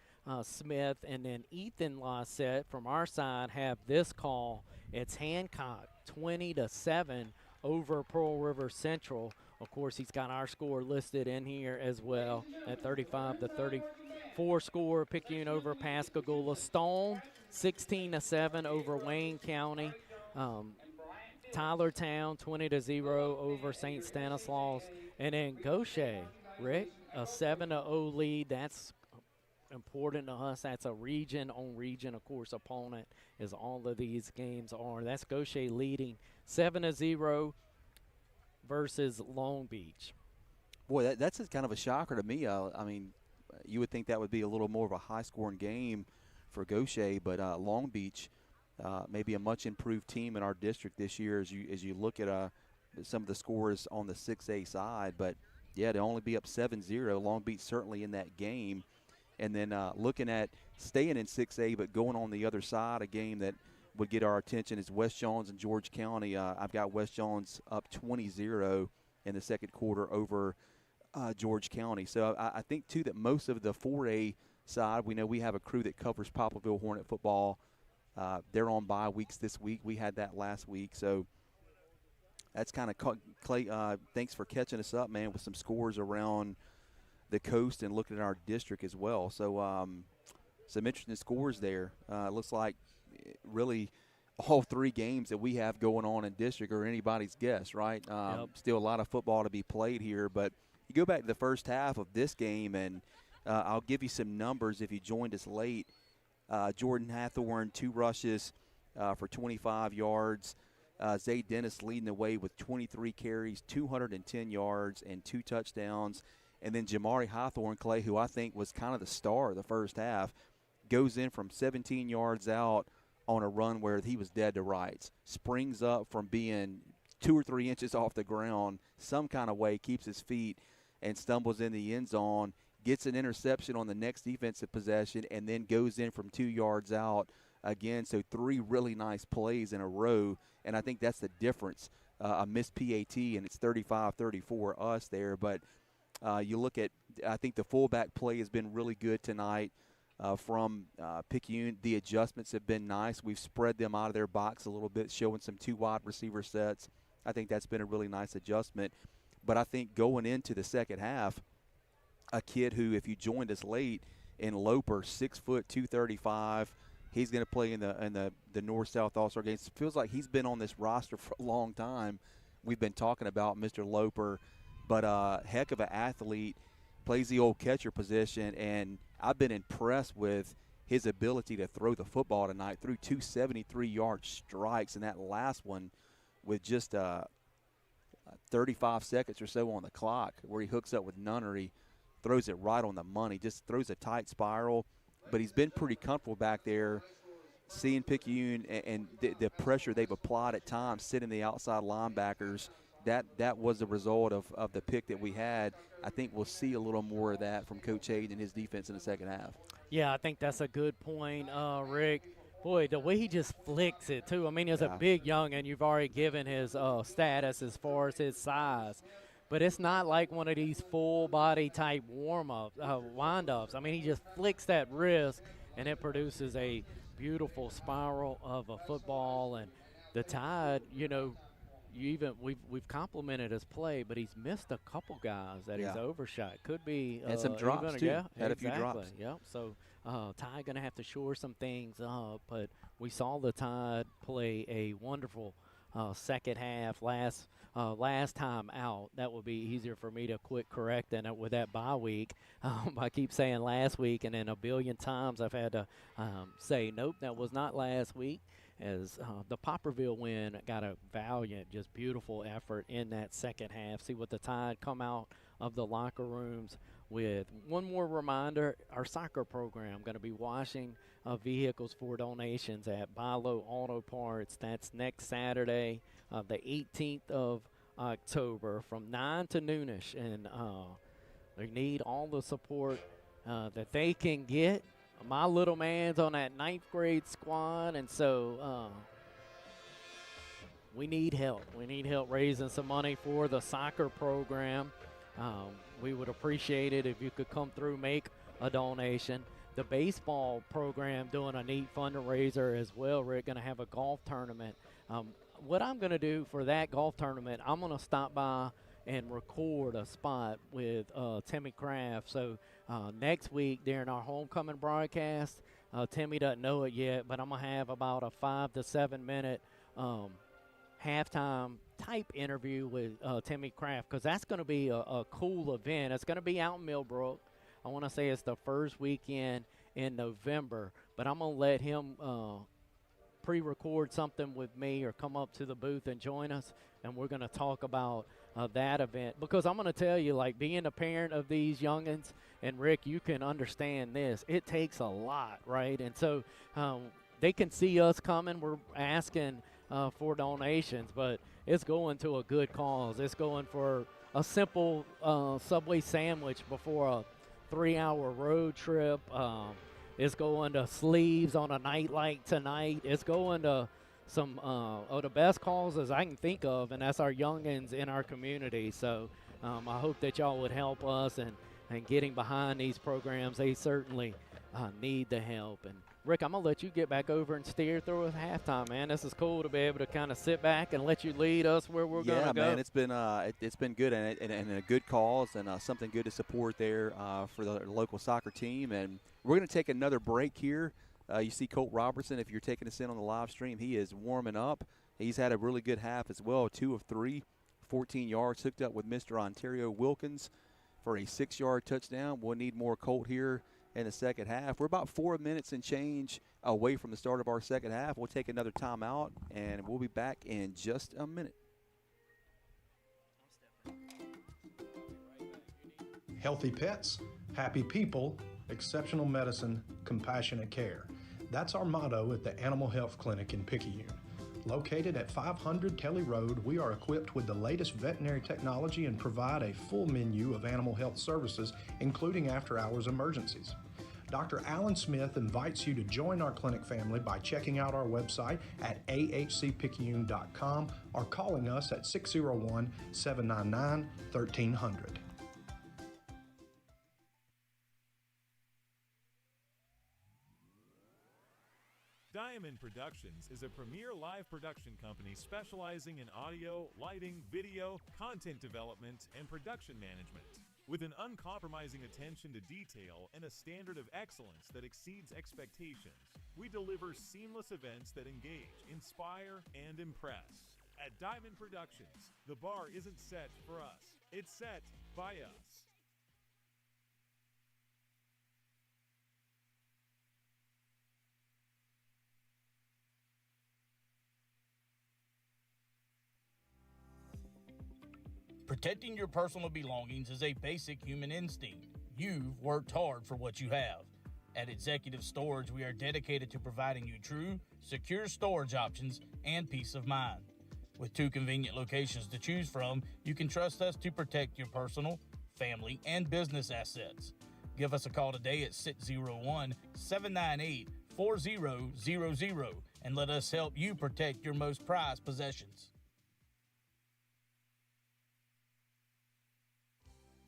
Smith, and then Ethan Lossett from our side have this call. It's Hancock 20-7 over Pearl River Central. Of course, he's got our score listed in here as well at 35-34 score. Picayune over Pascagoula. Stone 16-7 over Wayne County. Tylertown 20-0 over St. Stanislaus. And then Gaucher, Rick, a 7-0 lead. That's important to us. That's a region-on-region, of course, opponent, as all of these games are. That's Gaucher leading 7-0 versus Long Beach. Boy, that's kind of a shocker to me. I mean, you would think that would be a little more of a high-scoring game for Gaucher, but Long Beach maybe a much improved team in our district this year as you look at some of the scores on the 6A side. But, yeah, to only be up 7-0, Long Beach certainly in that game. And then looking at staying in 6A but going on the other side, a game that would get our attention is West Jones and George County. I've got West Jones up 20-0 in the second quarter over George County. So I think, too, that most of the 4A side, we know we have a crew that covers Poplarville Hornet football. They're on bye weeks this week. We had that last week. So that's kind of Clay. Thanks for catching us up, man, with some scores around the coast and looking at our district as well. So some interesting scores there. Looks like really all three games that we have going on in district are anybody's guess, right? Still a lot of football to be played here. But you go back to the first half of this game, and I'll give you some numbers if you joined us late. Jordan Hathorne, 2 rushes for 25 yards. Zay Dennis leading the way with 23 carries, 210 yards, and 2 touchdowns. And then Jamari Hawthorne, Clay, who I think was kind of the star of the first half, goes in from 17 yards out on a run where he was dead to rights. Springs up from being 2 or 3 inches off the ground some kind of way, keeps his feet, and stumbles in the end zone, gets an interception on the next defensive possession, and then goes in from 2 yards out again. So 3 really nice plays in a row, and I think that's the difference. A missed PAT, and it's 35-34 us there. But you look at, I think the fullback play has been really good tonight from Picayune. The adjustments have been nice. We've spread them out of their box a little bit, showing some 2 wide receiver sets. I think that's been a really nice adjustment. But I think going into the second half, a kid who, if you joined us late, in Loper, 6 foot, 235, he's going to play in the North-South All-Star games. It feels like he's been on this roster for a long time. We've been talking about Mr. Loper, but heck of an athlete, plays the old catcher position, and I've been impressed with his ability to throw the football tonight. Threw 2 73-yard strikes, and that last one with just 35 seconds or so on the clock, where he hooks up with Nunnery, throws it right on the money, just throws a tight spiral. But he's been pretty comfortable back there seeing Picayune and the pressure they've applied at times, sitting the outside linebackers, that was the result of the pick that we had. I think we'll see a little more of that from Coach Hayden and his defense in the second half. Yeah, I think that's a good point, Rick. Boy, the way he just flicks it, too. I mean, he's a big young, and you've already given his status as far as his size. But it's not like one of these full-body type warm-ups, wind-ups. I mean, he just flicks that wrist, and it produces a beautiful spiral of a football. And the Tide, you know, we've complimented his play, but he's missed a couple guys that he's overshot. Could be and some drops too. Yeah, had exactly. a few drops. Yep. So Tide going to have to shore some things up, but we saw the Tide play a wonderful second half last time out. That would be easier for me to quit correcting it with that bye week. I keep saying last week, and then a billion times I've had to say, nope, that was not last week. As the Popperville win got a valiant, just beautiful effort in that second half. See what the Tide come out of the locker rooms with. One more reminder, our soccer program going to be washing vehicles for donations at Bilo Auto Parts. That's next Saturday, the 18th of October from 9 to noonish. And they need all the support that they can get. My little man's on that 9th grade squad, and so we need help. We need help raising some money for the soccer program. We would appreciate it if you could come through, make a donation. The baseball program doing a neat fundraiser as well. We're going to have a golf tournament. What I'm going to do for that golf tournament, I'm going to stop by and record a spot with Timmy Kraft. So next week during our homecoming broadcast, Timmy doesn't know it yet, but I'm going to have about a 5 to 7 minute halftime type interview with Timmy Kraft, because that's going to be a cool event. It's going to be out in Millbrook. I want to say it's the first weekend in November, but I'm going to let him pre-record something with me or come up to the booth and join us, and we're going to talk about that event. Because I'm going to tell you, like, being a parent of these youngins, and Rick, you can understand this, it takes a lot, right? And so they can see us coming. We're asking for donations, but it's going to a good cause. It's going for a simple Subway sandwich before a 3-hour road trip. It's going to sleeves on a night like tonight. It's going to some of the best causes I can think of, and that's our youngins in our community. So I hope that y'all would help us and getting behind these programs. They certainly need the help. And Rick, I'm going to let you get back over and steer through at halftime, man. This is cool to be able to kind of sit back and let you lead us where we're going to go. Yeah, man, it's been good and a good cause and something good to support there for the local soccer team. And we're going to take another break here. You see Colt Robertson, if you're taking us in on the live stream, he is warming up. He's had a really good half as well, 2 of 3, 14 yards, hooked up with Mr. Ontario Wilkins for a 6-yard touchdown. We'll need more Colt here in the second half. We're about 4 minutes and change away from the start of our second half. We'll take another timeout, and we'll be back in just a minute. Healthy pets, happy people, exceptional medicine, compassionate care. That's our motto at the Animal Health Clinic in Picayune. Located at 500 Kelly Road, we are equipped with the latest veterinary technology and provide a full menu of animal health services, including after-hours emergencies. Dr. Alan Smith invites you to join our clinic family by checking out our website at ahcpicayune.com or calling us at 601-799-1300. Diamond Productions is a premier live production company specializing in audio, lighting, video, content development, and production management. With an uncompromising attention to detail and a standard of excellence that exceeds expectations, we deliver seamless events that engage, inspire, and impress. At Diamond Productions, the bar isn't set for us, it's set by us. Protecting your personal belongings is a basic human instinct. You've worked hard for what you have. At Executive Storage, we are dedicated to providing you true, secure storage options and peace of mind. With 2 convenient locations to choose from, you can trust us to protect your personal, family, and business assets. Give us a call today at 601-798-4000 and let us help you protect your most prized possessions.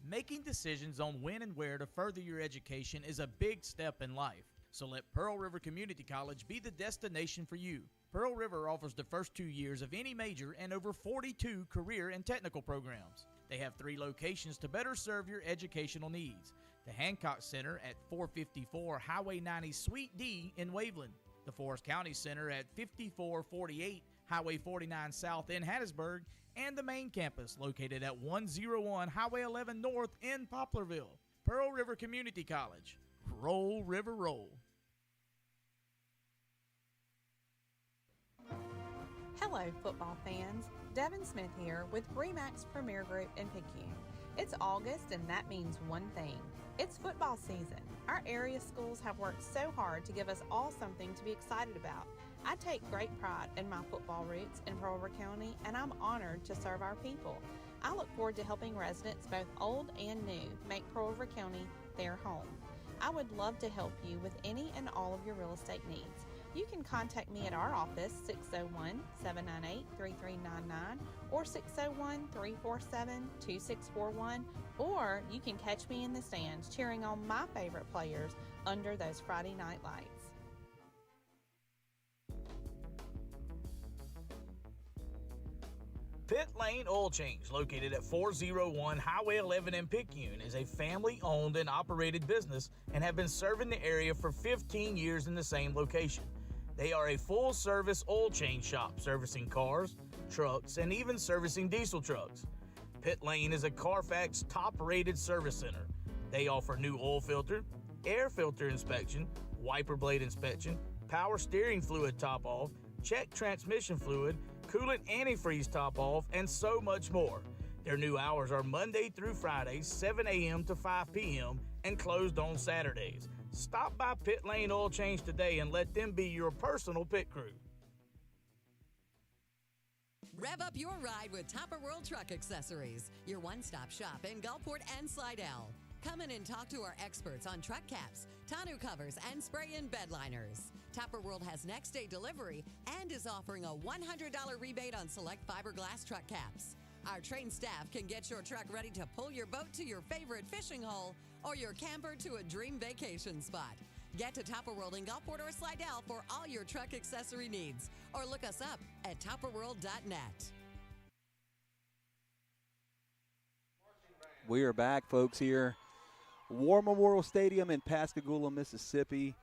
Making decisions on when and where to further your education is a big step in life, so let Pearl River Community College be the destination for you. Pearl River offers the first 2 years of any major and over 42 career and technical programs. They have 3 locations to better serve your educational needs. The Hancock Center at 454 Highway 90 Suite D in Waveland, the Forest County Center at 5448 Highway 49 South in Hattiesburg, and the main campus located at 101 Highway 11 North in Poplarville. Pearl River Community College. Roll, River, roll. Hello, football fans. Devin Smith here with Remax Premier Group in Picayune. It's August, and that means one thing. It's football season. Our area schools have worked so hard to give us all something to be excited about. I take great pride in my football roots in Pearl River County, and I'm honored to serve our people. I look forward to helping residents, both old and new, make Pearl River County their home. I would love to help you with any and all of your real estate needs. You can contact me at our office, 601-798-3399 or 601-347-2641, or you can catch me in the stands cheering on my favorite players under those Friday night lights. Pit Lane Oil Change, located at 401 Highway 11 in Picayune, is a family-owned and operated business and have been serving the area for 15 years in the same location. They are a full-service oil change shop, servicing cars, trucks, and even servicing diesel trucks. Pit Lane is a Carfax top-rated service center. They offer new oil filter, air filter inspection, wiper blade inspection, power steering fluid top-off, check transmission fluid, coolant antifreeze top-off, and so much more. Their new hours are Monday through Friday, 7 a.m. to 5 p.m., and closed on Saturdays. Stop by Pit Lane Oil Change today and let them be your personal pit crew. Rev up your ride with Topper World Truck Accessories, your one-stop shop in Gulfport and Slidell. Come in and talk to our experts on truck caps, tonneau covers, and spray-in bed liners. Topper World has next-day delivery and is offering a $100 rebate on select fiberglass truck caps. Our trained staff can get your truck ready to pull your boat to your favorite fishing hole or your camper to a dream vacation spot. Get to Topper World in Gulfport or Slidell for all your truck accessory needs, or look us up at topperworld.net. We are back, folks, here. War Memorial Stadium in Pascagoula, Mississippi.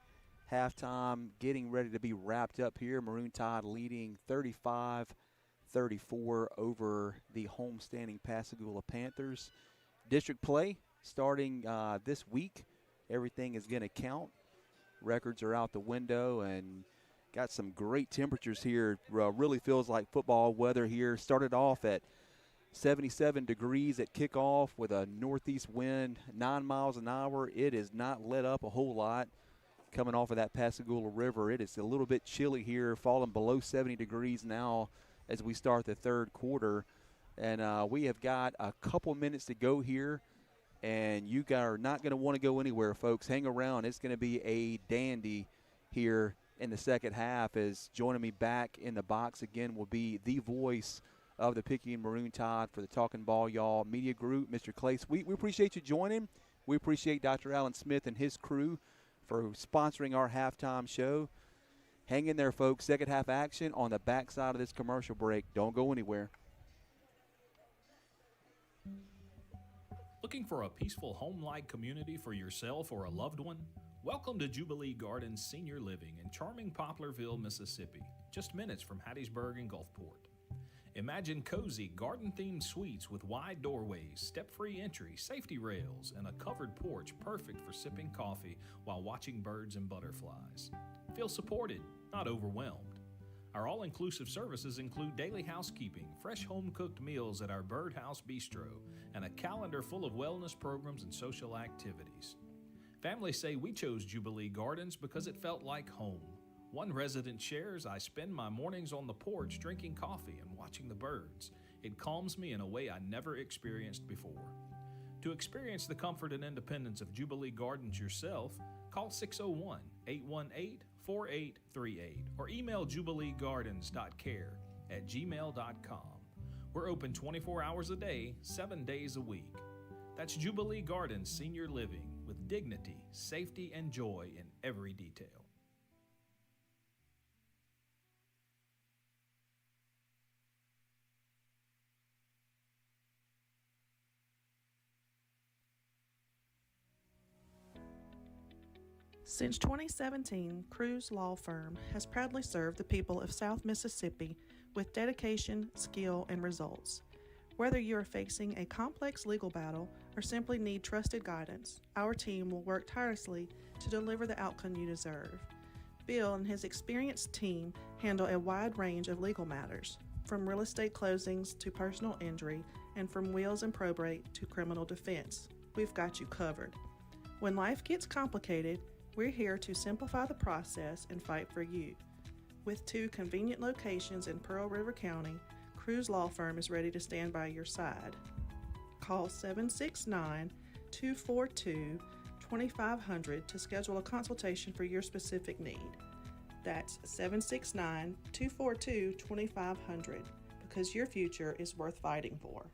Halftime getting ready to be wrapped up here. Maroon Tide leading 35-34 over the homestanding Pascagoula Panthers. District play starting this week. Everything is going to count. Records are out the window and got some great temperatures here. Really feels like football weather here. Started off at 77 degrees at kickoff with a northeast wind, 9 miles an hour. It is not let up a whole lot coming off of that Pascagoula River. It is a little bit chilly here, falling below 70 degrees now as we start the third quarter. And we have got a couple minutes to go here, and you guys are not going to want to go anywhere, folks. Hang around. It's going to be a dandy here in the second half. As joining me back in the box again will be the voice of the Picayune Maroon Tide for the Talking Ball Y'all Media Group, Mr. Clay Sweet. We appreciate you joining. We appreciate Dr. Alan Smith and his crew for sponsoring our halftime show. Hang in there, folks. Second half action on the backside of this commercial break. Don't go anywhere. Looking for a peaceful home-like community for yourself or a loved one? Welcome to Jubilee Gardens Senior Living in charming Poplarville, Mississippi, just minutes from Hattiesburg and Gulfport. Imagine cozy, garden-themed suites with wide doorways, step-free entry, safety rails, and a covered porch perfect for sipping coffee while watching birds and butterflies. Feel supported, not overwhelmed. Our all-inclusive services include daily housekeeping, fresh home-cooked meals at our Birdhouse Bistro, and a calendar full of wellness programs and social activities. Families say we chose Jubilee Gardens because it felt like home. One resident shares, I spend my mornings on the porch drinking coffee and watching the birds. It calms me in a way I never experienced before. To experience the comfort and independence of Jubilee Gardens yourself, call 601-818-4838 or email jubileegardens.care@gmail.com. We're open 24 hours a day, 7 days a week. That's Jubilee Gardens Senior Living with dignity, safety, and joy in every detail. Since 2017, Cruz Law Firm has proudly served the people of South Mississippi with dedication, skill, and results. Whether you are facing a complex legal battle or simply need trusted guidance, our team will work tirelessly to deliver the outcome you deserve. Bill and his experienced team handle a wide range of legal matters, from real estate closings to personal injury, and from wills and probate to criminal defense. We've got you covered. When life gets complicated, we're here to simplify the process and fight for you. With 2 convenient locations in Pearl River County, Cruz Law Firm is ready to stand by your side. Call 769-242-2500 to schedule a consultation for your specific need. That's 769-242-2500, because your future is worth fighting for.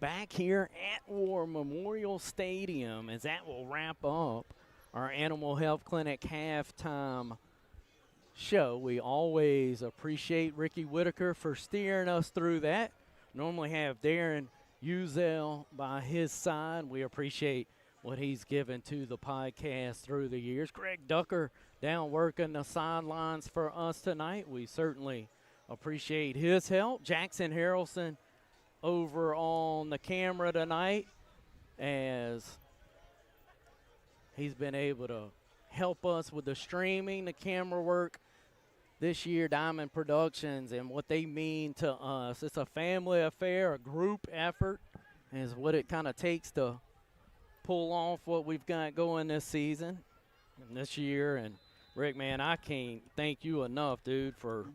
Back here at War Memorial Stadium, as that will wrap up our Animal Health Clinic halftime show. We always appreciate Ricky Whitaker for steering us through that. Normally have Darren Uzel by his side. We appreciate what he's given to the podcast through the years. Greg Ducker down working the sidelines for us tonight. We certainly appreciate his help. Jackson Harrelson over on the camera tonight, as he's been able to help us with the streaming, the camera work this year. Diamond Productions and what they mean to us. It's a family affair, a group effort, is what it kind of takes to pull off what we've got going this season and this year. And Rick, man, I can't thank you enough, dude, for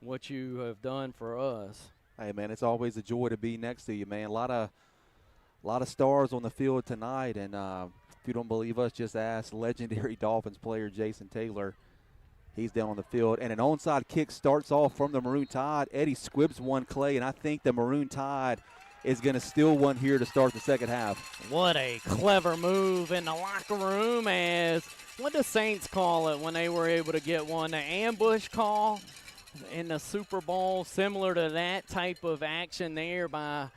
what you have done for us. Hey, man, it's always a joy to be next to you, man. A lot of stars on the field tonight, and if you don't believe us, just ask legendary Dolphins player Jason Taylor. He's down on the field, and an onside kick starts off from the Maroon Tide. Eddie squibs one, Clay, and I think the Maroon Tide is going to steal one here to start the second half. What a clever move in the locker room, as what the Saints call it when they were able to get one, the ambush call in the Super Bowl, similar to that type of action there by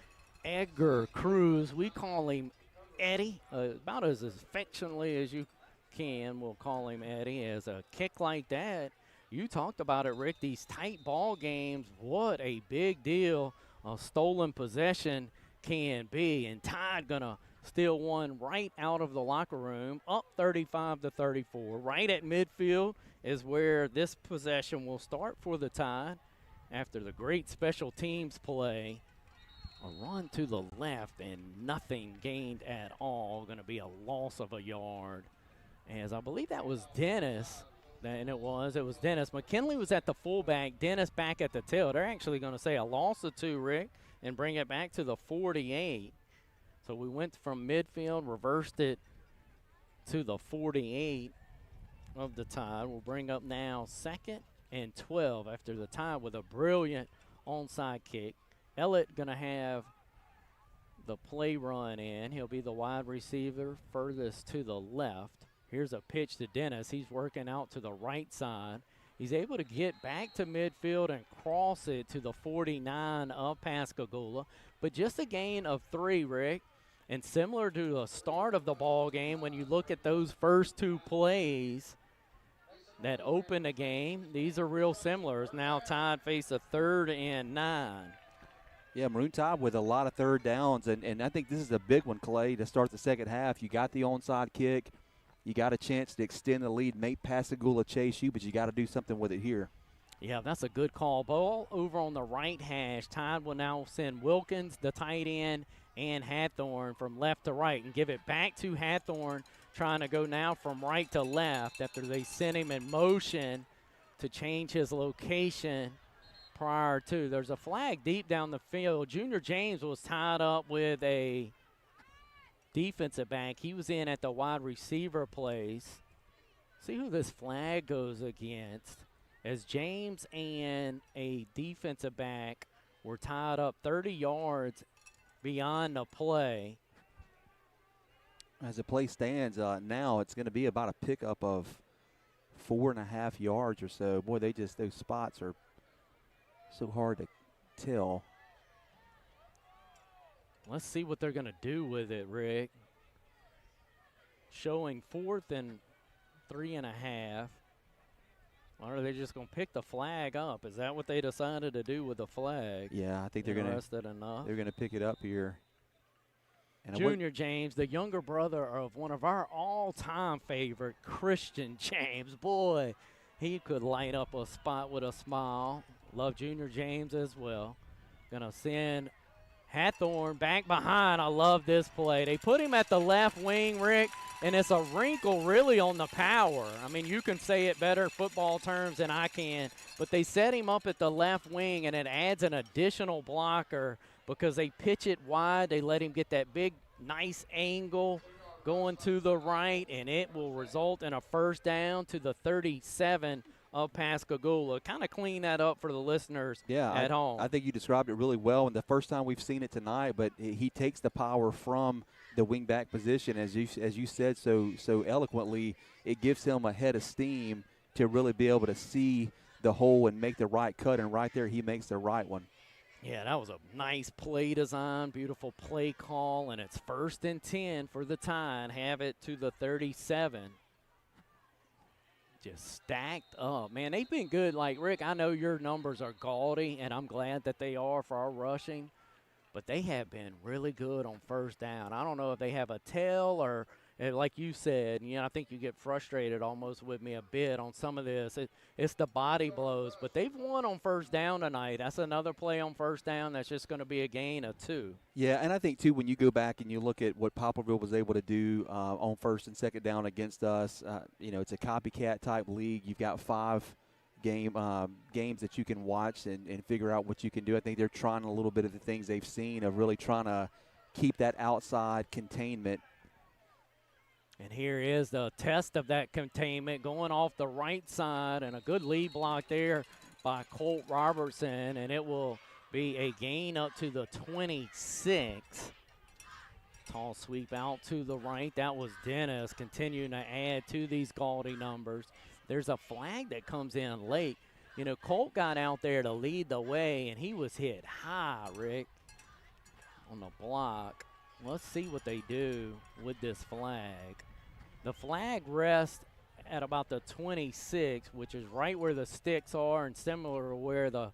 Edgar Cruz. We call him Eddie, about as affectionately as you can. We'll call him Eddie. As a kick like that, you talked about it, Rick, these tight ball games, what a big deal a stolen possession can be. And Tide gonna steal one right out of the locker room, up 35-34, right at midfield is where this possession will start for the Tide after the great special teams play. A run to the left and nothing gained at all. Going to be a loss of a yard. As I believe that was Dennis. And it was Dennis. McKinley was at the fullback. Dennis back at the tail. They're actually going to say a loss of 2, Rick, and bring it back to the 48. So we went from midfield, reversed it to the 48 of the Tide. We'll bring up now 2nd and 12 after the Tide with a brilliant onside kick. Ellett going to have the play run in. He'll be the wide receiver furthest to the left. Here's a pitch to Dennis. He's working out to the right side. He's able to get back to midfield and cross it to the 49 of Pascagoula. But just a gain of 3, Rick. And similar to the start of the ball game, when you look at those first 2 plays that opened the game, these are real similar. Now Tide face a 3rd and 9. Yeah, Maroon Tide with a lot of third downs, and I think this is a big one, Clay, to start the second half. You got the onside kick. You got a chance to extend the lead, make Pascagoula chase you, but you got to do something with it here. Yeah, that's a good call. Ball over on the right hash. Tide will now send Wilkins, the tight end, and Hathorn from left to right and give it back to Hathorn, trying to go now from right to left after they sent him in motion to change his location prior to. There's a flag deep down the field. Junior James was tied up with a defensive back. He was in at the wide receiver place. See who this flag goes against. As James and a defensive back were tied up 30 yards beyond the play. As the play stands now, it's going to be about a pickup of 4.5 yards or so. Boy, those spots are so hard to tell. Let's see what they're going to do with it, Rick. Showing 4th and 3.5. Or are they just going to pick the flag up? Is that what they decided to do with the flag? Yeah, I think they're going to pick it up here. And Junior James, the younger brother of one of our all-time favorite, Christian James. Boy, he could light up a spot with a smile. Love Junior James as well. Going to send Hathorn back behind. I love this play. They put him at the left wing, Rick, and it's a wrinkle really on the power. I mean, you can say it better football terms than I can, but they set him up at the left wing, and it adds an additional blocker because they pitch it wide. They let him get that big, nice angle going to the right, and it will result in a first down to the 37 of Pascagoula. Kind of clean that up for the listeners at home. I think you described it really well, and the first time we've seen it tonight, but he takes the power from the wing-back position, as you said so eloquently. It gives him a head of steam to really be able to see the hole and make the right cut, and right there he makes the right one. Yeah, that was a nice play design, beautiful play call, and it's 1st and 10 for the Tide. Have it to the 37. Just stacked up. Man, they've been good. Like, Rick, I know your numbers are gaudy, and I'm glad that they are for our rushing, but they have been really good on first down. I don't know if they have a tell or, like you said, I think you get frustrated almost with me a bit on some of this. It's the body blows, but they've won on first down tonight. That's another play on first down that's just going to be a gain of 2. Yeah, and I think, too, when you go back and you look at what Poplarville was able to do on first and second down against us, it's a copycat-type league. You've got 5 games that you can watch and figure out what you can do. I think they're trying a little bit of the things they've seen of really trying to keep that outside containment. And here is the test of that containment going off the right side, and a good lead block there by Colt Robertson, and it will be a gain up to the 26. Tall sweep out to the right. That was Dennis continuing to add to these gaudy numbers. There's a flag that comes in late. Colt got out there to lead the way, and he was hit high, Rick, on the block. Let's see what they do with this flag. The flag rests at about the 26, which is right where the sticks are and similar to where the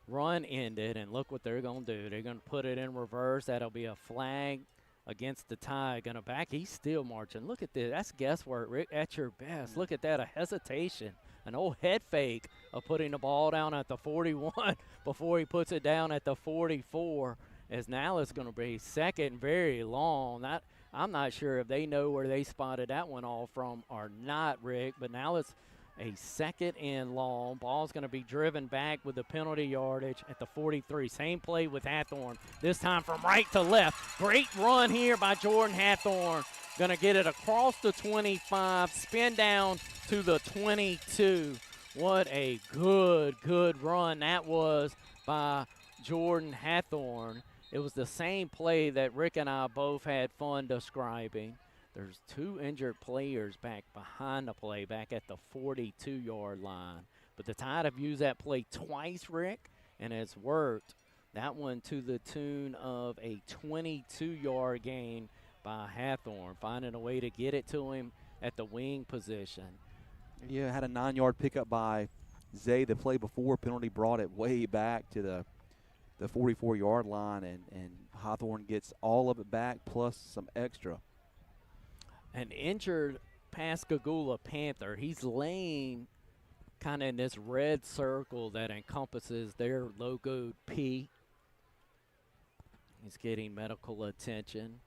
run ended. And look what they're going to do. They're going to put it in reverse. That'll be a flag against the Tide. Going to back. He's still marching. Look at this. That's guesswork, Rick, at your best. Look at that, a hesitation, an old head fake of putting the ball down at the 41 before he puts it down at the 44. As now it's going to be second and very long. I'm not sure if they know where they spotted that one off from or not, Rick, but now it's a second and long. Ball's going to be driven back with the penalty yardage at the 43. Same play with Hathorn, this time from right to left. Great run here by Jordan Hathorn. Going to get it across the 25, spin down to the 22. What a good run that was by Jordan Hathorn. It was the same play that Rick and I both had fun describing. There's 2 injured players back behind the play, back at the 42-yard line. But the Tide have used that play twice, Rick, and it's worked. That one to the tune of a 22-yard gain by Hathorn, finding a way to get it to him at the wing position. Yeah, had a 9-yard pickup by Zay the play before. Penalty brought it way back to the 44-yard line, and Hawthorne gets all of it back plus some extra. An injured Pascagoula Panther. He's laying kind of in this red circle that encompasses their logoed P. He's getting medical attention.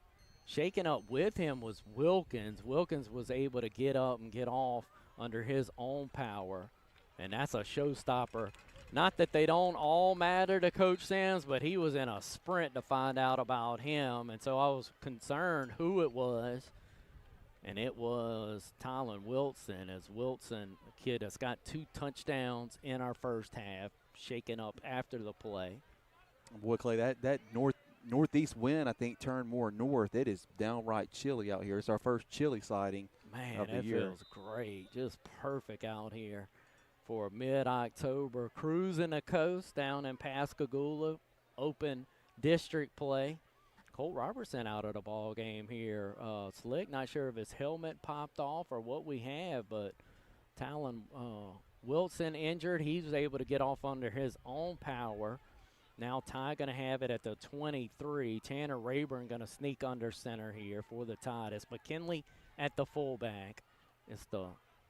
Shaking up with him was Wilkins. Wilkins was able to get up and get off under his own power, and that's a showstopper. Not that they don't all matter to Coach Sims, but he was in a sprint to find out about him, and so I was concerned who it was, and it was Tylen Wilson, as Wilson, a kid that's got 2 touchdowns in our first half, shaking up after the play. Boy, Clay, that northeast wind, I think, turned more north. It is downright chilly out here. It's our first chilly sighting Man, of the it year. feels great. Just perfect out here for mid-October. Cruising the coast down in Pascagoula, open district play. Cole Robertson out of the ball game here. Slick, not sure if his helmet popped off or what we have, but Tylen Wilson injured. He was able to get off under his own power. Now Tide going to have it at the 23. Tanner Rayburn going to sneak under center here for the Tide. It's McKinley at the fullback. It's the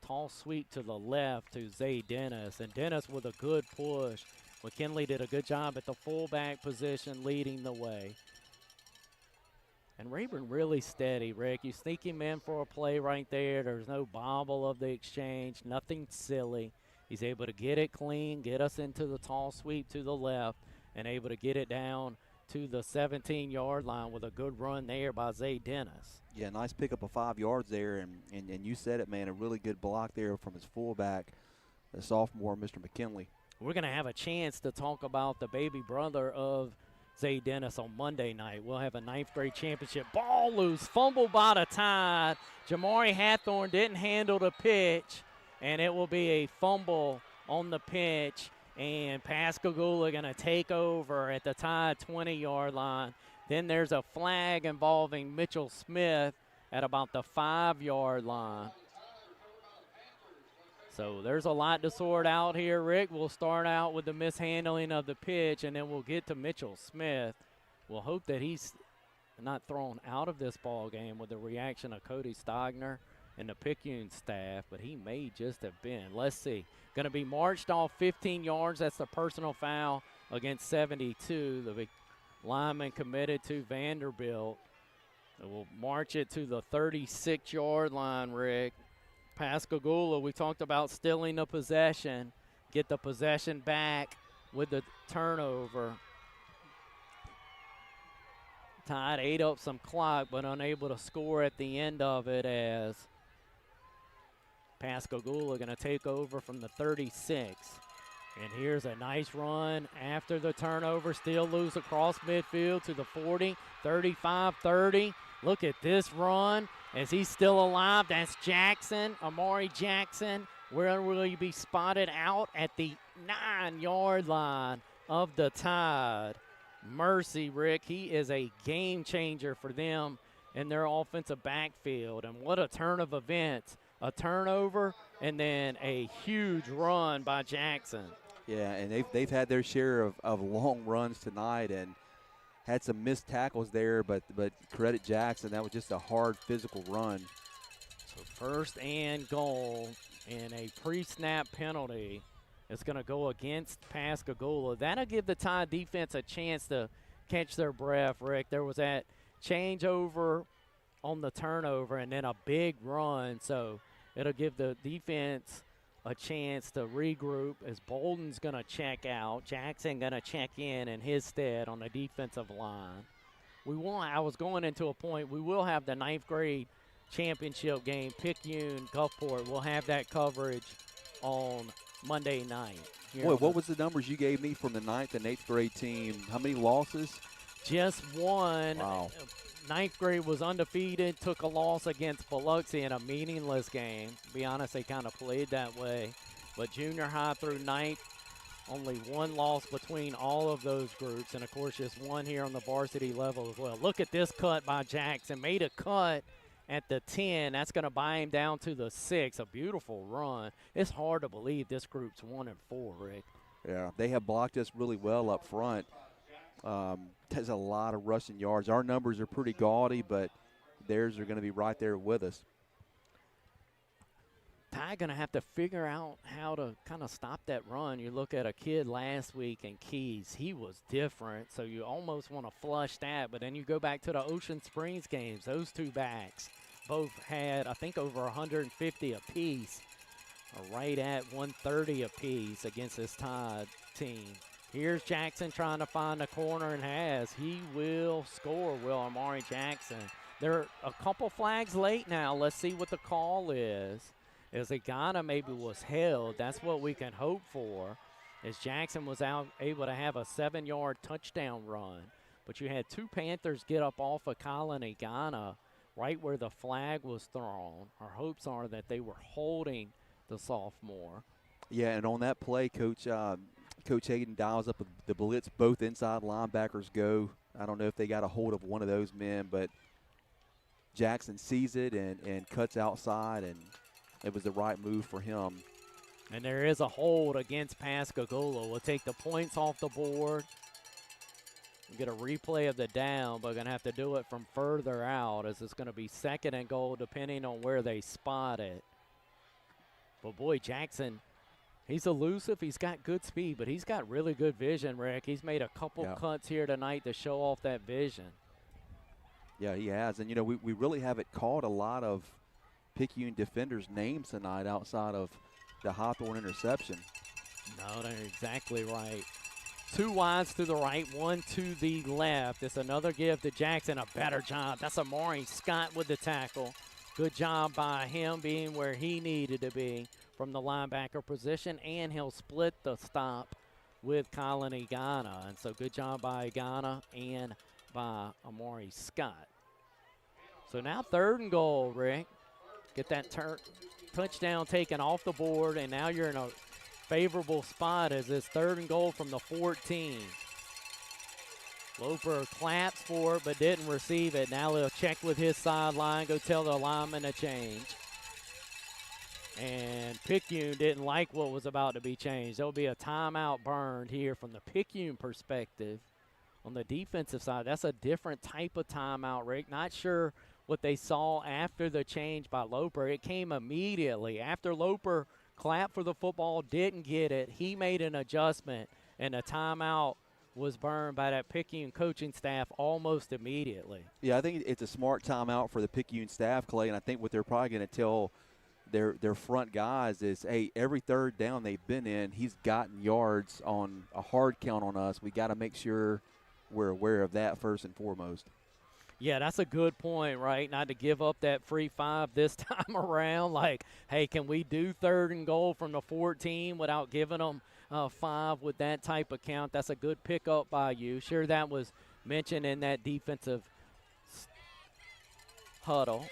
tall sweep to the left to Zay Dennis, and Dennis with a good push. McKinley did a good job at the fullback position leading the way. And Rayburn really steady, Rick. You sneak him in for a play right there. There's no bobble of the exchange, nothing silly. He's able to get it clean, get us into the tall sweep to the left, and able to get it down to the 17-yard line with a good run there by Zay Dennis. Yeah, nice pickup of 5 yards there, and you said it, man, a really good block there from his fullback, the sophomore, Mr. McKinley. We're going to have a chance to talk about the baby brother of Zay Dennis on Monday night. We'll have a 9th grade championship. Ball loose, fumbled by the Tide. Jamari Hathorn didn't handle the pitch, and it will be a fumble on the pitch. And Pascagoula going to take over at the Tide 20-yard line. Then there's a flag involving Mitchell Smith at about the 5-yard line. So there's a lot to sort out here, Rick. We'll start out with the mishandling of the pitch, and then we'll get to Mitchell Smith. We'll hope that he's not thrown out of this ball game with the reaction of Cody Stogner and the Picayune staff, but he may just have been. Let's see. Going to be marched off 15 yards. That's the personal foul against 72. The lineman committed to Vanderbilt. We'll march it to the 36-yard line, Rick. Pascagoula, we talked about stealing the possession. Get the possession back with the turnover. Tide ate up some clock, but unable to score at the end of it as Pascagoula going to take over from the 36. And here's a nice run after the turnover. Still loose across midfield to the 40, 35, 30. Look at this run as he's still alive. That's Jackson, Amari Jackson. Where will he be spotted out? At the 9-yard line of the Tide. Mercy, Rick. He is a game changer for them in their offensive backfield. And what a turn of events. A turnover and then a huge run by Jackson. Yeah, and they've had their share of long runs tonight and had some missed tackles there, but credit Jackson. That was just a hard physical run. So first and goal and a pre-snap penalty is going to go against Pascagoula. That'll give the Tide defense a chance to catch their breath, Rick. There was that changeover on the turnover and then a big run, so it'll give the defense a chance to regroup as Bolden's going to check out. Jackson going to check in his stead on the defensive line. I was going into a point, we will have the 9th grade championship game, Picayune, Gulfport. We'll have that coverage on Monday night. Boy, what was the numbers you gave me from the 9th and 8th grade team? How many losses? Just one. Wow. 9th grade was undefeated, took a loss against Biloxi in a meaningless game. To be honest, they kind of played that way. But junior high through 9th, only one loss between all of those groups. And, of course, just one here on the varsity level as well. Look at this cut by Jackson. Made a cut at the 10. That's going to buy him down to the 6. A beautiful run. It's hard to believe this group's 1-4, Rick. Yeah, they have blocked us really well up front. There's a lot of rushing yards. Our numbers are pretty gaudy, but theirs are going to be right there with us. Tide going to have to figure out how to kind of stop that run. You look at a kid last week in Keys, he was different, so you almost want to flush that. But then you go back to the Ocean Springs games. Those two backs both had, I think, over 150 apiece, or right at 130 apiece against this Tide team. Here's Jackson trying to find the corner and has. He will score, will Amari Jackson. There are a couple flags late now. Let's see what the call is. As Agana maybe was held, that's what we can hope for, as Jackson was able to have a 7-yard touchdown run. But you had two Panthers get up off of Colin Agana right where the flag was thrown. Our hopes are that they were holding the sophomore. Yeah, and on that play, Coach Hayden dials up the blitz. Both inside linebackers go. I don't know if they got a hold of one of those men, but Jackson sees it and cuts outside, and it was the right move for him. And there is a hold against Pascagoula. We'll take the points off the board. We'll get a replay of the down, but going to have to do it from further out, as it's going to be 2nd and goal depending on where they spot it. But boy, Jackson, he's elusive. He's got good speed, but he's got really good vision, Rick. He's made a couple cuts here tonight to show off that vision. Yeah, he has. And, you know, we really haven't called a lot of Picayune defenders' names tonight outside of the Hawthorne interception. No, they're exactly right. 2 wides to the right, 1 to the left. It's another give to Jackson. A better job. That's Amari Scott with the tackle. Good job by him being where he needed to be from the linebacker position, and he'll split the stop with Colin Agana. And so good job by Agana and by Amari Scott. So now 3rd and goal, Rick. Get that touchdown taken off the board, and now you're in a favorable spot as it's 3rd and goal from the 14. Loper claps for it but didn't receive it. Now he'll check with his sideline, go tell the lineman to change. And Picayune didn't like what was about to be changed. There'll be a timeout burned here from the Picayune perspective. On the defensive side, that's a different type of timeout, Rick. Not sure what they saw after the change by Loper. It came immediately. After Loper clapped for the football, didn't get it, he made an adjustment, and a timeout was burned by that Picayune coaching staff almost immediately. Yeah, I think it's a smart timeout for the Picayune staff, Clay, and I think what they're probably going to tell their front guys is, hey, every 3rd down they've been in, he's gotten yards on a hard count on us. We got to make sure we're aware of that first and foremost. Yeah, that's a good point, right? Not to give up that free 5 this time around. Like, hey, can we do 3rd and goal from the 14 without giving them 5 with that type of count? That's a good pickup by you. Sure, that was mentioned in that defensive huddle.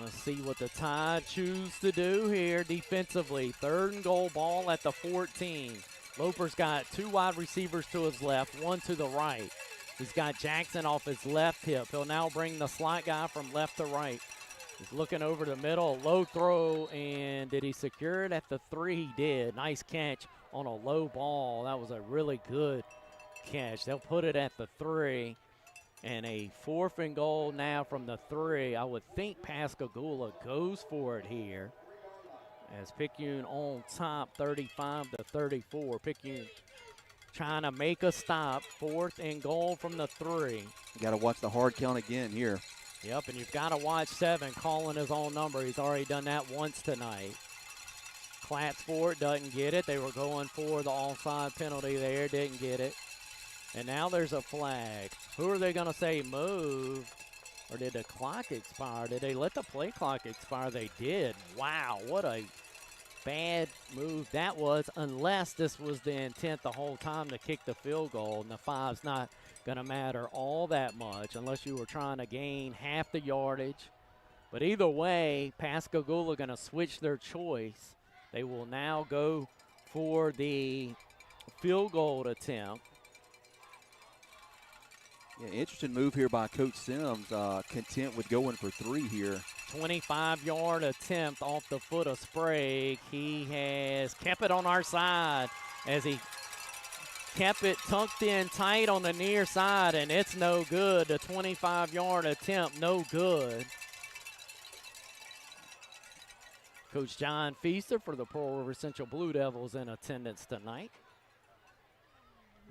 Let's see what the Tide choose to do here defensively. 3rd and goal, ball at the 14. Loper's got 2 wide receivers to his left, 1 to the right. He's got Jackson off his left hip. He'll now bring the slot guy from left to right. He's looking over the middle, low throw, and did he secure it at the 3? He did. Nice catch on a low ball. That was a really good catch. They'll put it at the 3. And a 4th and goal now from the 3. I would think Pascagoula goes for it here, as Picayune on top, 35-34. Picayune trying to make a stop. 4th and goal from the 3. You got to watch the hard count again here. Yep, and you've got to watch 7 calling his own number. He's already done that once tonight. Claps for it, doesn't get it. They were going for the offside penalty there, didn't get it. And now there's a flag. Who are they going to say move? Or did the clock expire? Did they let the play clock expire? They did. Wow, what a bad move that was, unless this was the intent the whole time to kick the field goal, and the 5's not going to matter all that much unless you were trying to gain half the yardage. But either way, Pascagoula going to switch their choice. They will now go for the field goal attempt. Yeah, interesting move here by Coach Sims, content with going for 3 here. 25-yard attempt off the foot of Sprague. He has kept it on our side as he kept it tucked in tight on the near side, and it's no good. The 25-yard attempt, no good. Coach John Feaster for the Pearl River Central Blue Devils in attendance tonight.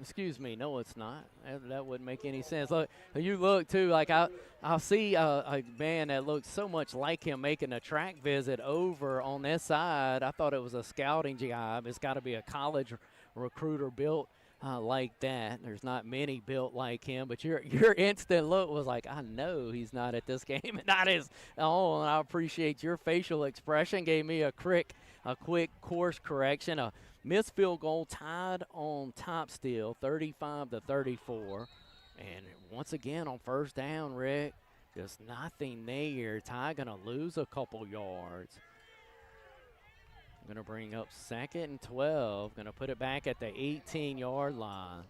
Excuse me, no, it's not. That wouldn't make any sense. Look, you look too like I'll see a man that looks so much like him making a track visit over on this side. I thought it was a scouting job. It's got to be a college recruiter built like that. There's not many built like him, but your instant look was like, I know he's not at this game and not his own. I appreciate your facial expression. Gave me a quick course correction. A missed field goal, Tide on top still, 35-34. And once again on first down, Rick, just nothing there. Tide going to lose a couple yards. Going to bring up 2nd and 12. Going to put it back at the 18-yard line.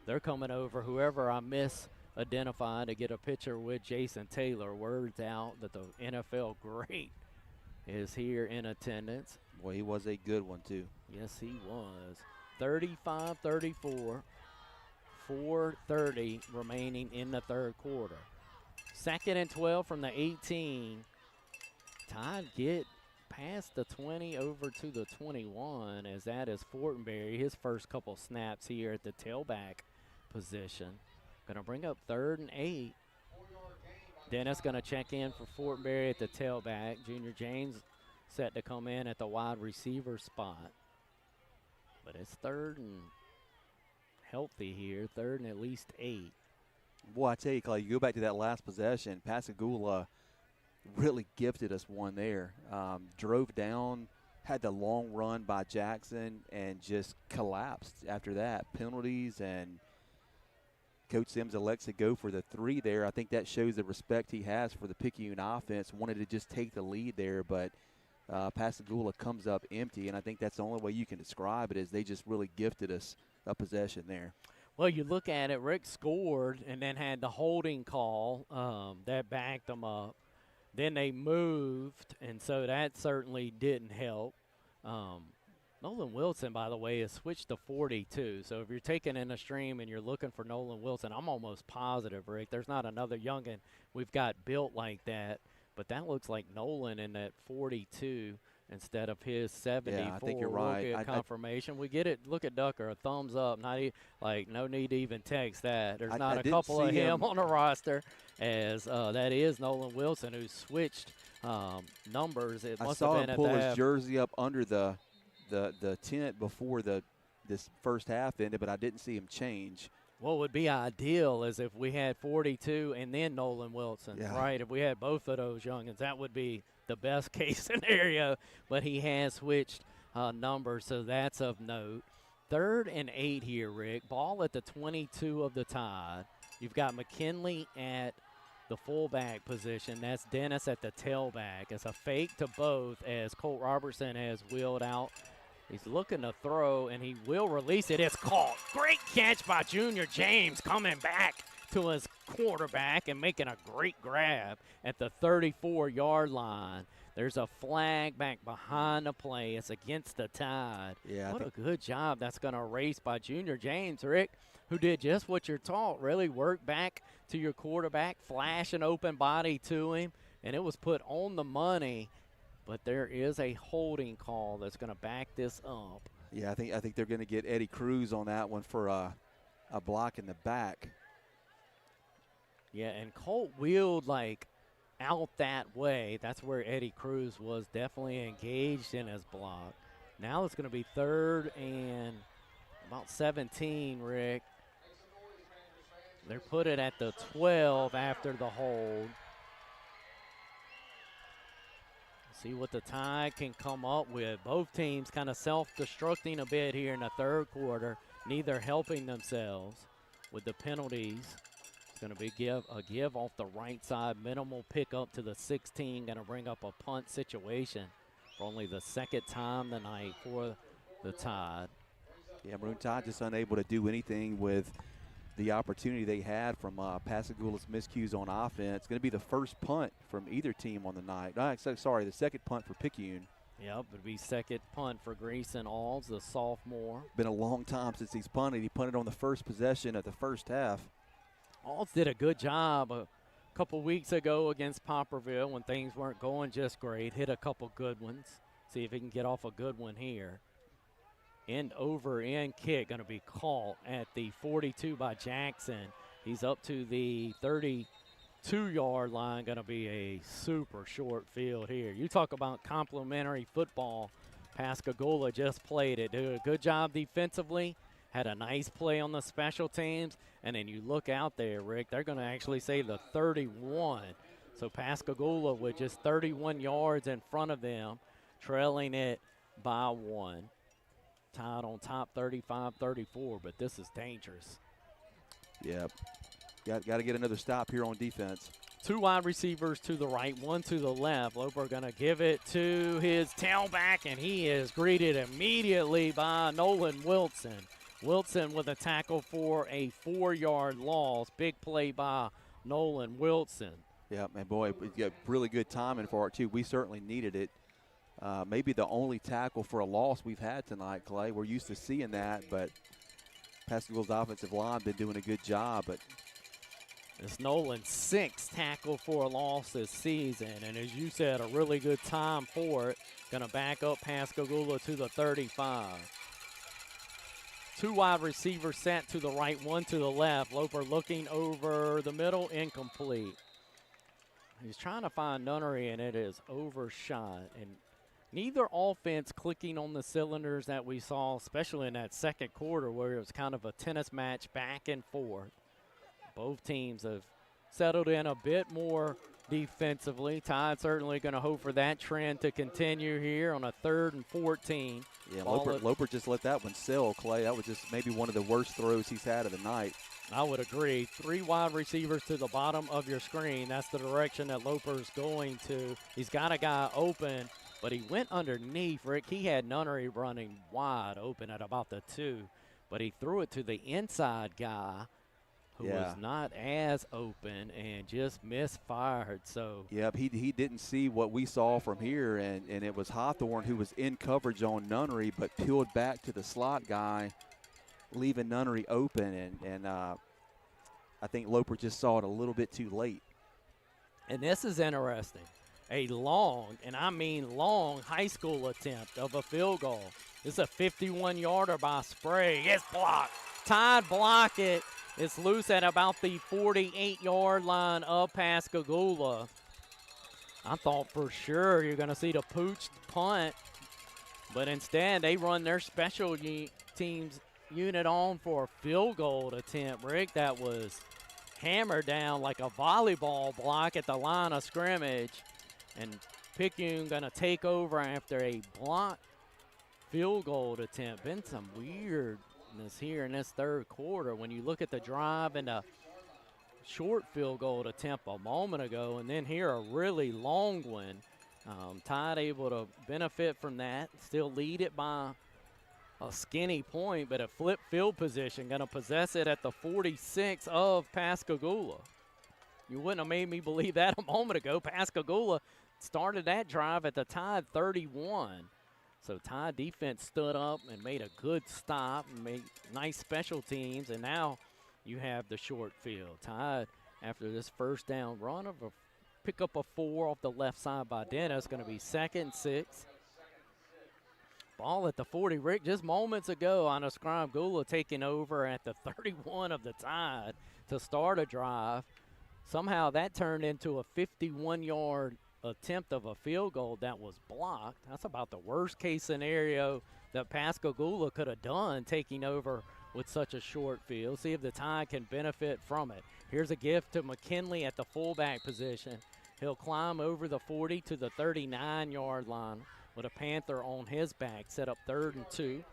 They're coming over whoever I misidentified to get a picture with Jason Taylor. Words out that the NFL great is here in attendance. Boy, he was a good one, too. Yes, he was. 35-34, 4:30 remaining in the third quarter. 2nd and 12 from the 18. Tide get past the 20 over to the 21, as that is Fortenberry, his first couple snaps here at the tailback position. Going to bring up 3rd and 8. Dennis going to check in for Fortenberry at the tailback. Junior James set to come in at the wide receiver spot. But it's 3rd and healthy here, 3rd and at least 8. Boy, I tell you, Clay, you go back to that last possession, Pascagoula really gifted us one there. Drove down, had the long run by Jackson, and just collapsed after that. Penalties, and Coach Sims elects to go for the 3 there. I think that shows the respect he has for the Picayune offense. Wanted to just take the lead there, but Pascagoula comes up empty, and I think that's the only way you can describe it, is they just really gifted us a possession there. Well, you look at it, Rick scored and then had the holding call that backed them up. Then they moved, and so that certainly didn't help. Nolan Wilson, by the way, has switched to 42. So if you're taking in a stream and you're looking for Nolan Wilson, I'm almost positive, Rick, there's not another youngin we've got built like that. But that looks like Nolan in that 42 instead of his 74. Yeah, I think you're right. We'll get confirmation. We get it. Look at Ducker, a thumbs up. No need to even text that. There's not a couple of him on the roster, as that is Nolan Wilson, who switched numbers. It must have been I saw him pull his jersey up under the tent before this first half ended, but I didn't see him change. What would be ideal is if we had 42 and then Nolan Wilson, right? If we had both of those youngins, that would be the best case scenario. But he has switched numbers, so that's of note. 3rd and 8 here, Rick. Ball at the 22 of the Tide. You've got McKinley at the fullback position. That's Dennis at the tailback. It's a fake to both, as Colt Robertson has wheeled out. He's looking to throw, and he will release it. It's caught. Great catch by Junior James, coming back to his quarterback and making a great grab at the 34-yard line. There's a flag back behind the play. It's against the Tide. Yeah, what a good job that's going to erase by Junior James, Rick, who did just what you're taught, really work back to your quarterback, flash an open body to him, and it was put on the money. But there is a holding call that's going to back this up. Yeah, I think they're going to get Eddie Cruz on that one for a block in the back. Yeah, and Colt wheeled out that way. That's where Eddie Cruz was definitely engaged in his block. Now it's going to be 3rd and about 17, Rick. They're put it at the 12 after the hold. See what the Tide can come up with. Both teams kind of self-destructing a bit here in the third quarter, neither helping themselves with the penalties. It's going to be a give off the right side, minimal pickup to the 16, going to bring up a punt situation for only the 2nd time tonight for the Tide. Yeah, Maroon Tide just unable to do anything with the opportunity they had from Pascagoula's miscues on offense. It's going to be the first punt from either team on the night. Sorry, the 2nd punt for Picayune. Yep, it'll be 2nd punt for Grayson Alls, the sophomore. Been a long time since he's punted. He punted on the first possession of the first half. Alls did a good job of couple weeks ago against Poplarville when things weren't going just great. Hit a couple good ones. See if he can get off a good one here. End over end kick going to be caught at the 42 by Jackson. He's up to the 32-yard line. Going to be a super short field here. You talk about complimentary football. Pascagoula just played it. Did a good job defensively. Had a nice play on the special teams. And then you look out there, Rick, they're going to actually say the 31. So Pascagoula with just 31 yards in front of them, trailing it by 1. Tied on top 35-34, but this is dangerous. Yep. Got to get another stop here on defense. 2 wide receivers to the right, 1 to the left. Loper going to give it to his tailback, and he is greeted immediately by Nolan Wilson. Wilson with a tackle for a 4-yard loss. Big play by Nolan Wilson. Yeah, man, boy, we got really good timing for it, too. We certainly needed it. Maybe the only tackle for a loss we've had tonight, Clay. We're used to seeing that, but Pascagoula's offensive line been doing a good job. But it's Nolan's 6th tackle for a loss this season, and as you said, a really good time for it. Going to back up Pascagoula to the 35. 2 wide receivers set to the right, 1 to the left. Loper looking over the middle, incomplete. He's trying to find Nunnery, and it is overshot. And neither offense clicking on the cylinders that we saw, especially in that second quarter where it was kind of a tennis match back and forth. Both teams have settled in a bit more defensively. Tide certainly going to hope for that trend to continue here on a 3rd and 14. Yeah, Loper just let that one sail, Clay. That was just maybe one of the worst throws he's had of the night. I would agree. 3 wide receivers to the bottom of your screen. That's the direction that Loper's going to. He's got a guy open, but he went underneath. Rick, he had Nunnery running wide open at about the 2, but he threw it to the inside guy who was not as open and just misfired. So yep, he didn't see what we saw from here, and it was Hawthorne who was in coverage on Nunnery but peeled back to the slot guy, leaving Nunnery open, and I think Loper just saw it a little bit too late. And this is interesting. A long, and I mean long, high school attempt of a field goal. This is a 51-yarder by Sprague. It's blocked. Tide block it. It's loose at about the 48-yard line of Pascagoula. I thought for sure you're going to see the Pooch punt, but instead they run their special teams unit on for a field goal attempt, Rick. That was hammered down like a volleyball block at the line of scrimmage. And Picayune going to take over after a blocked field goal attempt. Been some weirdness here in this 3rd quarter. When you look at the drive and the short field goal attempt a moment ago, and then here a really long one. Tide able to benefit from that. Still lead it by a skinny point, but a flip field position. Going to possess it at the 46 of Pascagoula. You wouldn't have made me believe that a moment ago. Pascagoula started that drive at the Tide 31. So Tide defense stood up and made a good stop and made nice special teams, and now you have the short field. Tide, after this first down run, pick up a 4 off the left side by Dennis, going to be 2nd and 6. Ball at the 40. Rick, just moments ago on a scrum, Gula taking over at the 31 of the Tide to start a drive. Somehow that turned into a 51-yard attempt of a field goal that was blocked. That's about the worst case scenario that Pascagoula could have done, taking over with such a short field. See if the Tide can benefit from it. Here's a gift to McKinley at the fullback position. He'll climb over the 40 to the 39-yard line with a Panther on his back, set up 3rd and 2.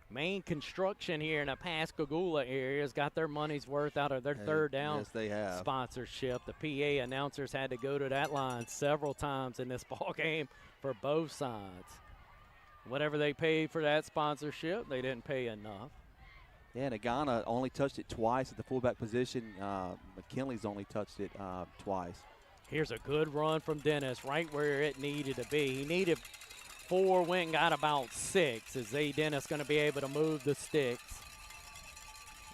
Main construction here in the Pascagoula area has got their money's worth out of their third down yes, they have. Sponsorship. The PA announcers had to go to that line several times in this ball game for both sides. Whatever they paid for that sponsorship, they didn't pay enough. Yeah, Nagana only touched it twice at the fullback position. McKinley's only touched it twice. Here's a good run from Dennis, right where it needed to be. He needed 4, went and got about 6. Is Zay Dennis going to be able to move the sticks?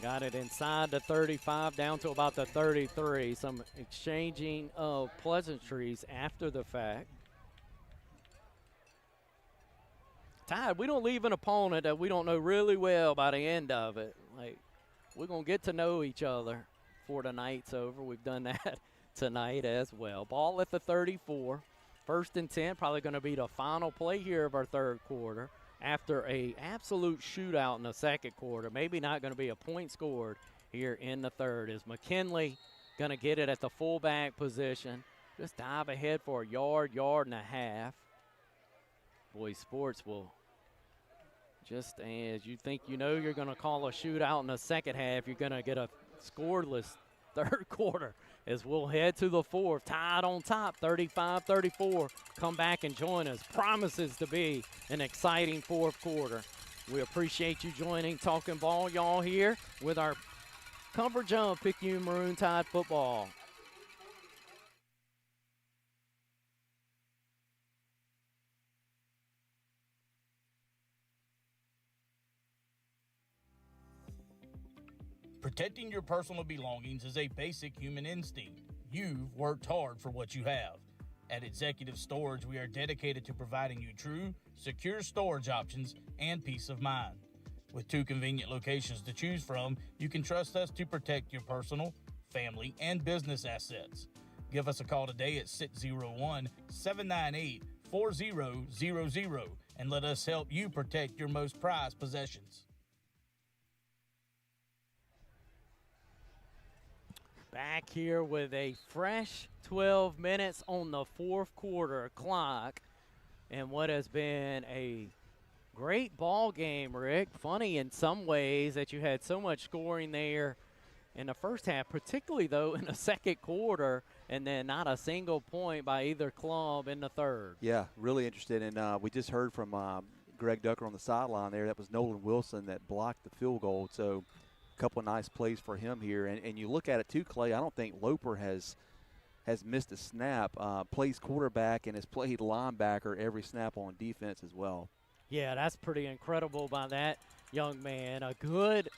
Got it inside the 35, down to about the 33. Some exchanging of pleasantries after the fact. Tide, we don't leave an opponent that we don't know really well by the end of it. Like, we're going to get to know each other before the night's over. We've done that tonight as well. Ball at the 34. 1st and 10, probably going to be the final play here of our third quarter. After a absolute shootout in the second quarter, maybe not going to be a point scored here in the third. Is McKinley going to get it at the fullback position? Just dive ahead for a yard and a half. Boys Sports will, just as you think you know you're going to call a shootout in the second half, you're going to get a scoreless third quarter as we'll head to the fourth. Tide on top, 35-34. Come back and join us. Promises to be an exciting fourth quarter. We appreciate you joining Talking Ball, y'all, here with our coverage of Picayune Maroon Tide football. Protecting your personal belongings is a basic human instinct. You've worked hard for what you have. At Executive Storage, we are dedicated to providing you true, secure storage options and peace of mind. With 2 convenient locations to choose from, you can trust us to protect your personal, family, and business assets. Give us a call today at 601-798-4000 and let us help you protect your most prized possessions. Back here with a fresh 12 minutes on the fourth quarter clock, and what has been a great ball game, Rick. Funny in some ways that you had so much scoring there in the first half, particularly, though, in the second quarter, and then not a single point by either club in the third. Yeah, really interested. And we just heard from Greg Ducker on the sideline there. That was Nolan Wilson that blocked the field goal. So a couple of nice plays for him here. And you look at it, too, Clay, I don't think Loper has missed a snap. Plays quarterback and has played linebacker every snap on defense as well. Yeah, that's pretty incredible by that young man. A good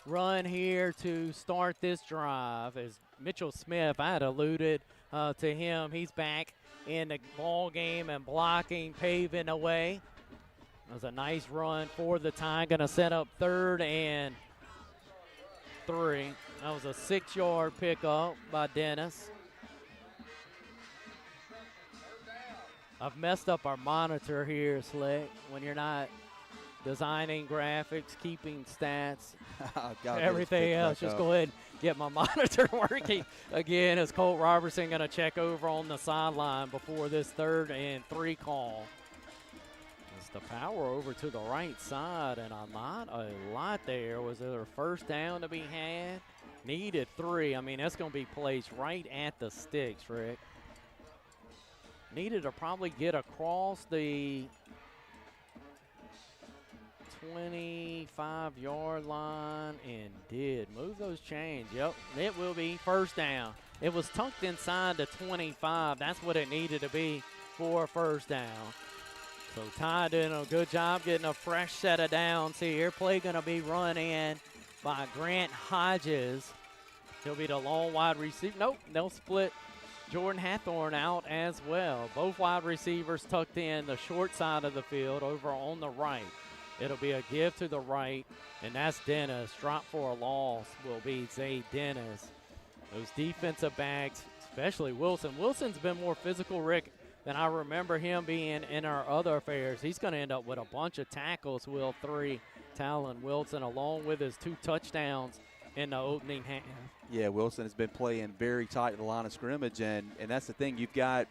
run here to start this drive as Mitchell Smith, I had alluded to him. He's back in the ball game and blocking, paving the way. That was a nice run for the Tide. Going to set up 3rd and 3. That was a 6-yard pickup by Dennis. I've messed up our monitor here, Slick, when you're not designing graphics, keeping stats, everything else. Just go ahead and get my monitor working again as Colt Robertson going to check over on the sideline before this 3rd and 3 call. It's the power over to the right side, and not a lot there. Was there a first down to be had? Needed 3. I mean, that's going to be placed right at the sticks, Rick. Needed to probably get across the 25-yard line and did. Move those chains. Yep, it will be first down. It was tucked inside the 25. That's what it needed to be for a first down. So Tide doing a good job getting a fresh set of downs here. Play going to be run in by Grant Hodges. He'll be the long wide receiver. Nope, they'll split Jordan Hathorn out as well. Both wide receivers tucked in the short side of the field over on the right. It'll be a give to the right, and that's Dennis. Drop for a loss will be Zay Dennis. Those defensive backs, especially Wilson. Wilson's been more physical, Rick, than I remember him being in our other affairs. He's going to end up with a bunch of tackles, Will 3, Talon Wilson, along with his 2 touchdowns in the opening half. Yeah, Wilson has been playing very tight in the line of scrimmage, and that's the thing. You've got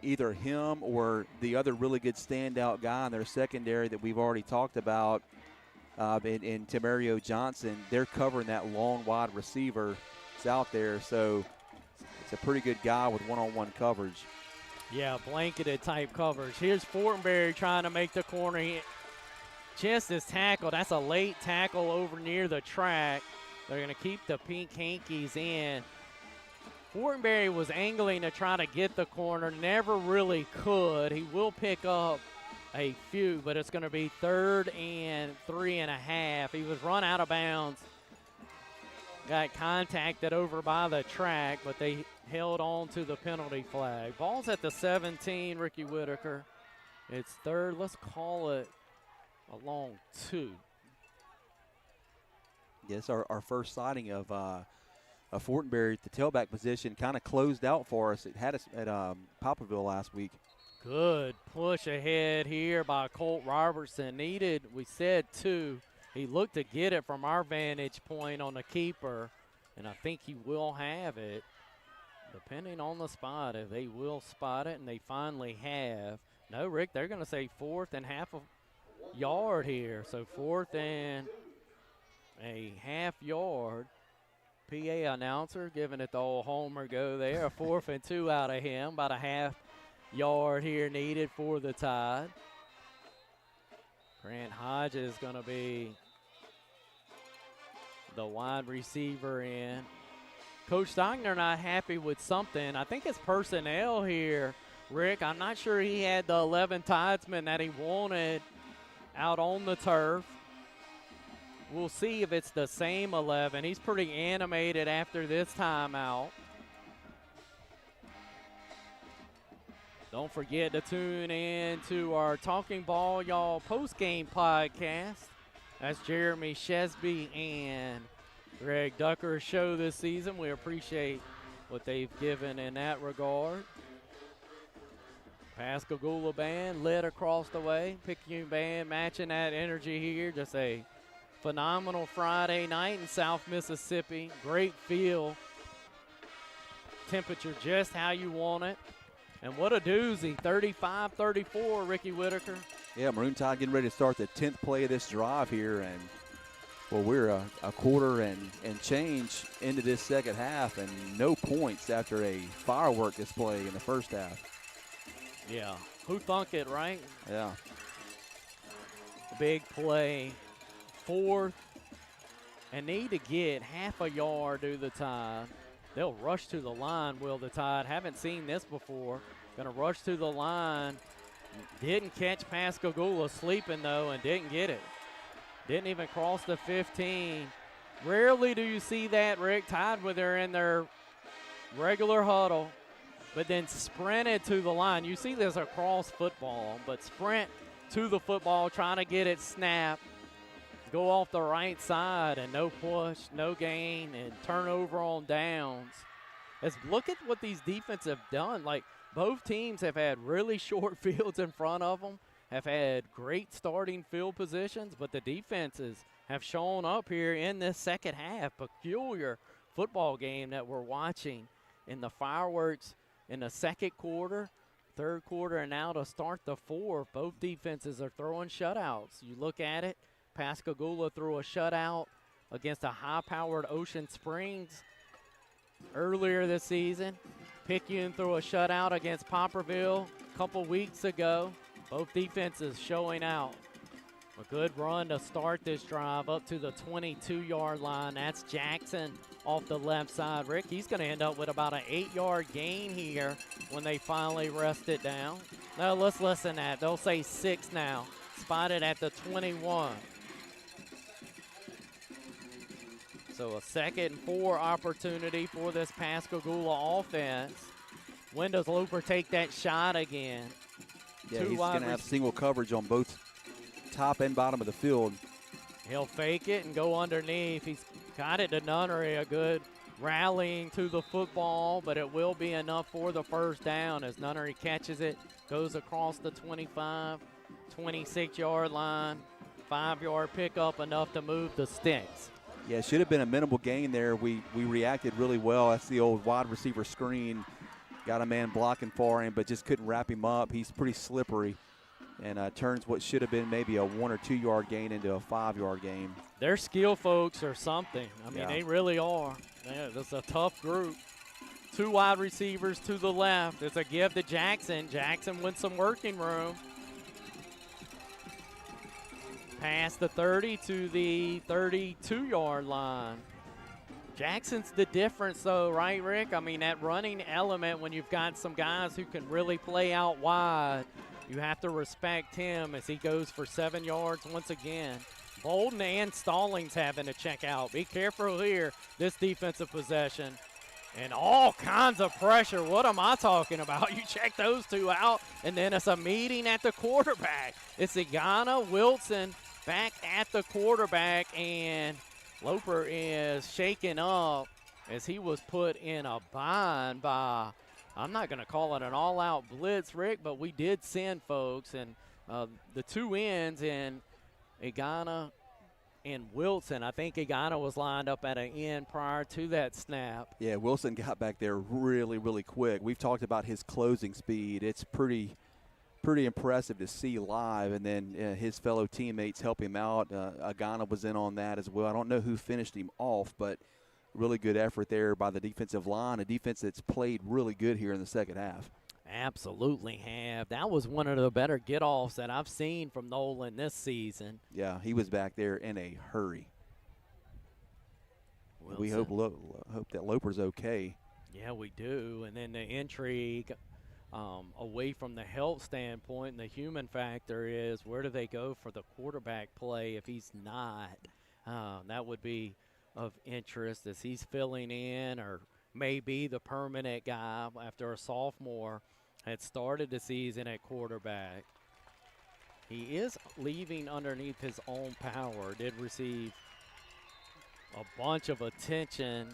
either him or the other really good standout guy in their secondary that we've already talked about in Tamario Johnson. They're covering that long wide receiver that's out there, so it's a pretty good guy with one-on-one coverage. Yeah, blanketed type coverage. Here's Fortenberry trying to make the corner. He just is tackled. That's a late tackle over near the track. They're going to keep the pink hankies in. Fortenberry was angling to try to get the corner, never really could. He will pick up a few, but it's going to be 3rd and 3.5. He was run out of bounds got contacted over by the track, but they held on to the penalty flag. Ball's at the 17, Ricky Whitaker. It's third. Let's call it a long 2. Yes, our first sighting of Fortenberry at the tailback position kind of closed out for us. It had us at Poplarville last week. Good push ahead here by Colt Robertson. Needed, we said 2. He looked to get it from our vantage point on the keeper, and I think he will have it, depending on the spot. If they will spot it, and they finally have. No, Rick, they're going to say 4th and half a yard here. So 4th and a half yard. PA announcer giving it the old homer go there. A 4th and 2 out of him. About a half yard here needed for the Tide. Grant Hodges is going to be the wide receiver in. Coach Steigner not happy with something. I think it's personnel here, Rick. I'm not sure he had the 11 Tidesmen that he wanted out on the turf. We'll see if it's the same 11. He's pretty animated after this timeout. Don't forget to tune in to our Talking Ball Y'all post-game podcast. That's Jeremy Shesby and Greg Ducker's show this season. We appreciate what they've given in that regard. Pascagoula band led across the way. Picayune band matching that energy here. Just a phenomenal Friday night in South Mississippi. Great feel. Temperature just how you want it. And what a doozy, 35-34, Ricky Whitaker. Yeah, Maroon Tide getting ready to start the 10th play of this drive here. And, well, we're a quarter and change into this second half and no points after a firework display in the first half. Yeah, who thunk it, right? Yeah. Big play, 4th, and need to get half a yard to the Tide. They'll rush to the line, will the Tide. Haven't seen this before. Going to rush to the line. Didn't catch Pascagoula sleeping, though, and didn't get it. Didn't even cross the 15. Rarely do you see that, Rick. Tide when they're in their regular huddle, but then sprinted to the line. You see this across football, but sprint to the football, trying to get it snapped. Go off the right side and no push, no gain, and turnover on downs. Look at what these defenses have done. Like, both teams have had really short fields in front of them, have had great starting field positions, but the defenses have shown up here in this second half. Peculiar football game that we're watching in the fireworks in the second quarter, third quarter, and now to start the fourth. Both defenses are throwing shutouts. You look at it. Pascagoula threw a shutout against a high-powered Ocean Springs earlier this season. Picayune threw a shutout against Poplarville a couple weeks ago. Both defenses showing out. A good run to start this drive up to the 22-yard line. That's Jackson off the left side. Rick, he's going to end up with about an 8-yard gain here when they finally rest it down. Now let's listen to that. They'll say 6 now. Spotted at the 21. So a 2nd and 4 opportunity for this Pascagoula offense. When does Loper take that shot again? Yeah, he's going to have single coverage on both top and bottom of the field. He'll fake it and go underneath. He's got it to Nunnery. A good rallying to the football, but it will be enough for the first down as Nunnery catches it, goes across the 25, 26-yard line. 5-yard pickup, enough to move the sticks. Yeah, it should have been a minimal gain there. We reacted really well. That's the old wide receiver screen. Got a man blocking for him, but just couldn't wrap him up. He's pretty slippery and turns what should have been maybe a 1 or 2 yard gain into a 5-yard gain. Their skill folks are something. I mean, They really are. This is a tough group. 2 wide receivers to the left. It's a give to Jackson. Jackson with some working room. Past the 30 to the 32-yard line. Jackson's the difference, though, right, Rick? I mean, that running element, when you've got some guys who can really play out wide, you have to respect him as he goes for 7 yards once again. Bolden and Stallings having to check out. Be careful here, this defensive possession. And all kinds of pressure. What am I talking about? You check those two out, and then it's a meeting at the quarterback. It's Igana Wilson back at the quarterback, and Loper is shaken up as he was put in a bind by, I'm not going to call it an all-out blitz, Rick, but we did send folks, and the two ends in Igana and Wilson. I think Igana was lined up at an end prior to that snap. Yeah, Wilson got back there really, really quick. We've talked about his closing speed. It's pretty impressive to see live, and then his fellow teammates help him out. Igana was in on that as well. I don't know who finished him off, but really good effort there by the defensive line, a defense that's played really good here in the second half. Absolutely have. That was one of the better get-offs that I've seen from Nolan this season. Yeah, he was back there in a hurry. Wilson. We hope that Loper's okay. Yeah, we do. And then the intrigue away from the health standpoint and the human factor is where do they go for the quarterback play if he's not? That would be of interest as he's filling in or maybe the permanent guy after a sophomore had started the season at quarterback. He is leaving underneath his own power. Did receive a bunch of attention,